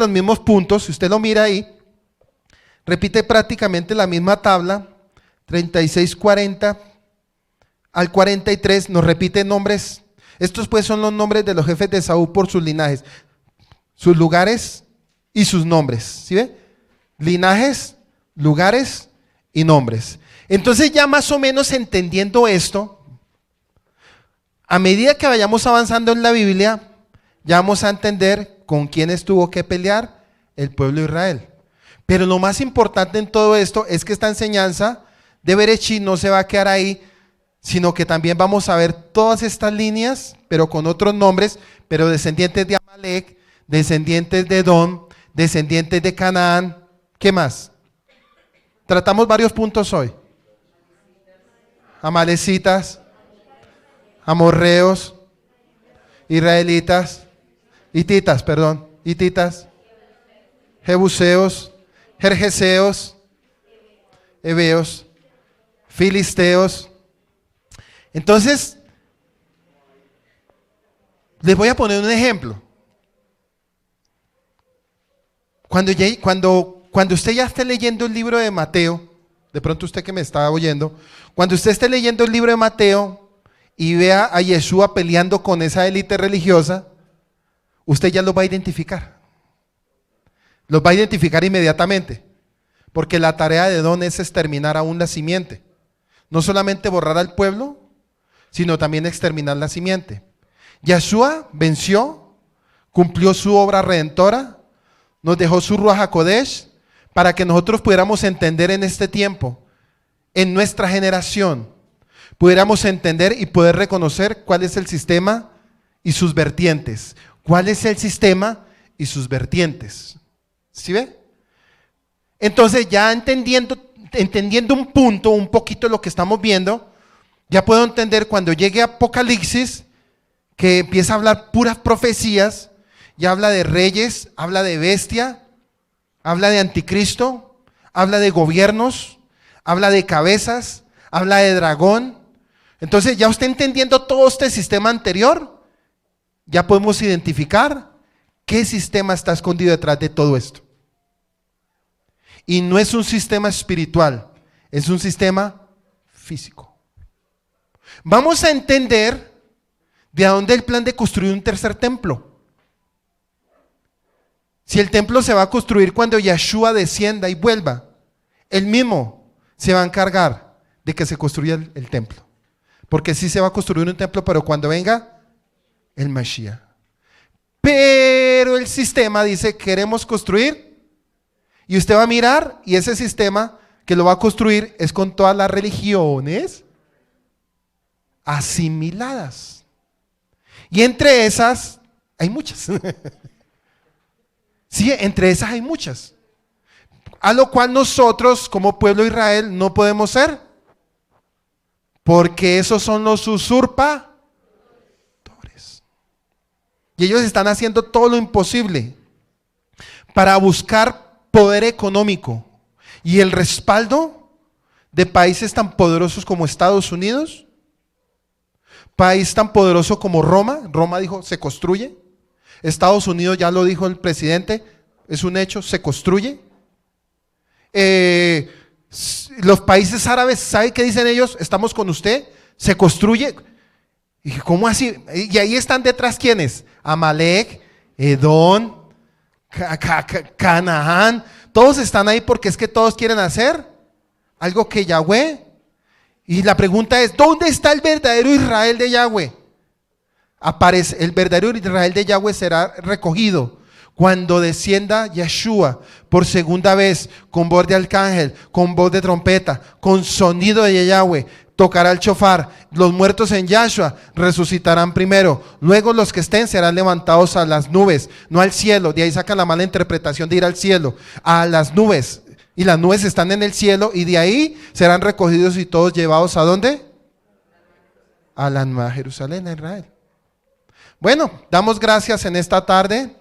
mismos puntos. Si usted lo mira ahí, repite prácticamente la misma tabla, 36, 40 al 43, nos repite nombres. Estos pues son los nombres de los jefes de Saúl por sus linajes, sus lugares y sus nombres. ¿Sí ve? Linajes, lugares y nombres. Entonces, ya más o menos entendiendo esto, a medida que vayamos avanzando en la Biblia, ya vamos a entender con quiénes tuvo que pelear el pueblo de Israel. Pero lo más importante en todo esto es que esta enseñanza de Bereshit no se va a quedar ahí, sino que también vamos a ver todas estas líneas, pero con otros nombres, pero descendientes de Amalek, descendientes de Edom, descendientes de Canaán. ¿Qué más? Tratamos varios puntos hoy. Amalecitas, amorreos, israelitas, hititas, jebuseos, jerjeseos, heveos, filisteos. Entonces, Les voy a poner un ejemplo. Cuando usted ya esté leyendo el libro de Mateo, de pronto usted que me está oyendo, cuando usted esté leyendo el libro de Mateo y vea a Yeshua peleando con esa élite religiosa, usted ya los va a identificar. Los va a identificar inmediatamente, porque la tarea de Edom es exterminar aún la simiente. No solamente borrar al pueblo, sino también exterminar la simiente. Yeshua venció, cumplió su obra redentora, nos dejó su Ruach HaKodesh para que nosotros pudiéramos entender en este tiempo, en nuestra generación, pudiéramos entender y poder reconocer cuál es el sistema y sus vertientes. ¿Cuál es el sistema y sus vertientes? ¿Sí ve? Entonces ya entendiendo un punto, un poquito lo que estamos viendo, ya puedo entender cuando llegue a Apocalipsis, que empieza a hablar puras profecías, ya habla de reyes, habla de bestia, habla de anticristo, habla de gobiernos, habla de cabezas, habla de dragón. Entonces ya usted entendiendo todo este sistema anterior, ya podemos identificar qué sistema está escondido detrás de todo esto. Y no es un sistema espiritual, es un sistema físico. Vamos a entender de dónde el plan de construir un tercer templo. Si el templo se va a construir cuando Yeshua descienda y vuelva, él mismo se va a encargar de que se construya el templo. Porque sí se va a construir un templo, pero cuando venga el Mashiach. Pero el sistema dice, queremos construir. Y usted va a mirar, y ese sistema que lo va a construir es con todas las religiones asimiladas. Y entre esas hay muchas. Sí, entre esas hay muchas. A lo cual nosotros, como pueblo de Israel, no podemos ser. Porque esos son los usurpadores. Y ellos están haciendo todo lo imposible para buscar poder económico y el respaldo de países tan poderosos como Estados Unidos, país tan poderoso como Roma. Roma dijo, se construye. Estados Unidos, ya lo dijo el presidente, es un hecho, se construye. Los países árabes, ¿sabe qué dicen ellos? Estamos con usted, se construye. Y dije, ¿cómo así? Y ahí están detrás, ¿quiénes? Amalek, Edom, Canaán, todos están ahí porque es que todos quieren hacer algo que Yahweh. Y la pregunta es, ¿dónde está el verdadero Israel de Yahweh? Aparece, el verdadero Israel de Yahweh será recogido cuando descienda Yeshua por segunda vez, con voz de arcángel, con voz de trompeta, con sonido de Yahweh. Tocará el shofar, los muertos en Yahshua resucitarán primero, luego los que estén serán levantados a las nubes, no al cielo. De ahí saca la mala interpretación de ir al cielo, a las nubes, y las nubes están en el cielo, y de ahí serán recogidos y todos llevados ¿a dónde? A la Nueva Jerusalén, a Israel. Bueno, damos gracias en esta tarde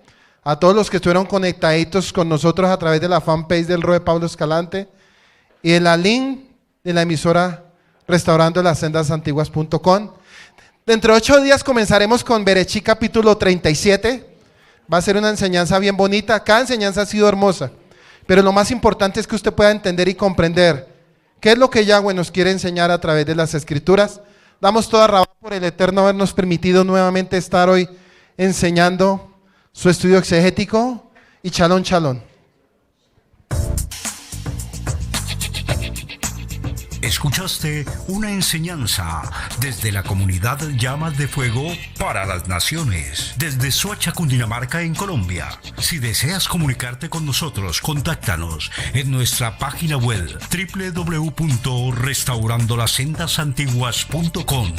a todos los que estuvieron conectaditos con nosotros a través de la fanpage del Roe Pablo Escalante y de la link de la emisora restaurandolaSendasAntiguas.com. Dentro de 8 días comenzaremos con Berechí capítulo 37. Va a ser una enseñanza bien bonita. Cada enseñanza ha sido hermosa, pero lo más importante es que usted pueda entender y comprender qué es lo que Yahweh nos quiere enseñar a través de las Escrituras. Damos toda rabá por el Eterno habernos permitido nuevamente estar hoy enseñando su estudio exegético, y shalom, shalom. Escuchaste una enseñanza desde la comunidad Llamas de Fuego para las Naciones, desde Soacha, Cundinamarca, en Colombia. Si deseas comunicarte con nosotros, contáctanos en nuestra página web www.restaurandolaSendasAntiguas.com.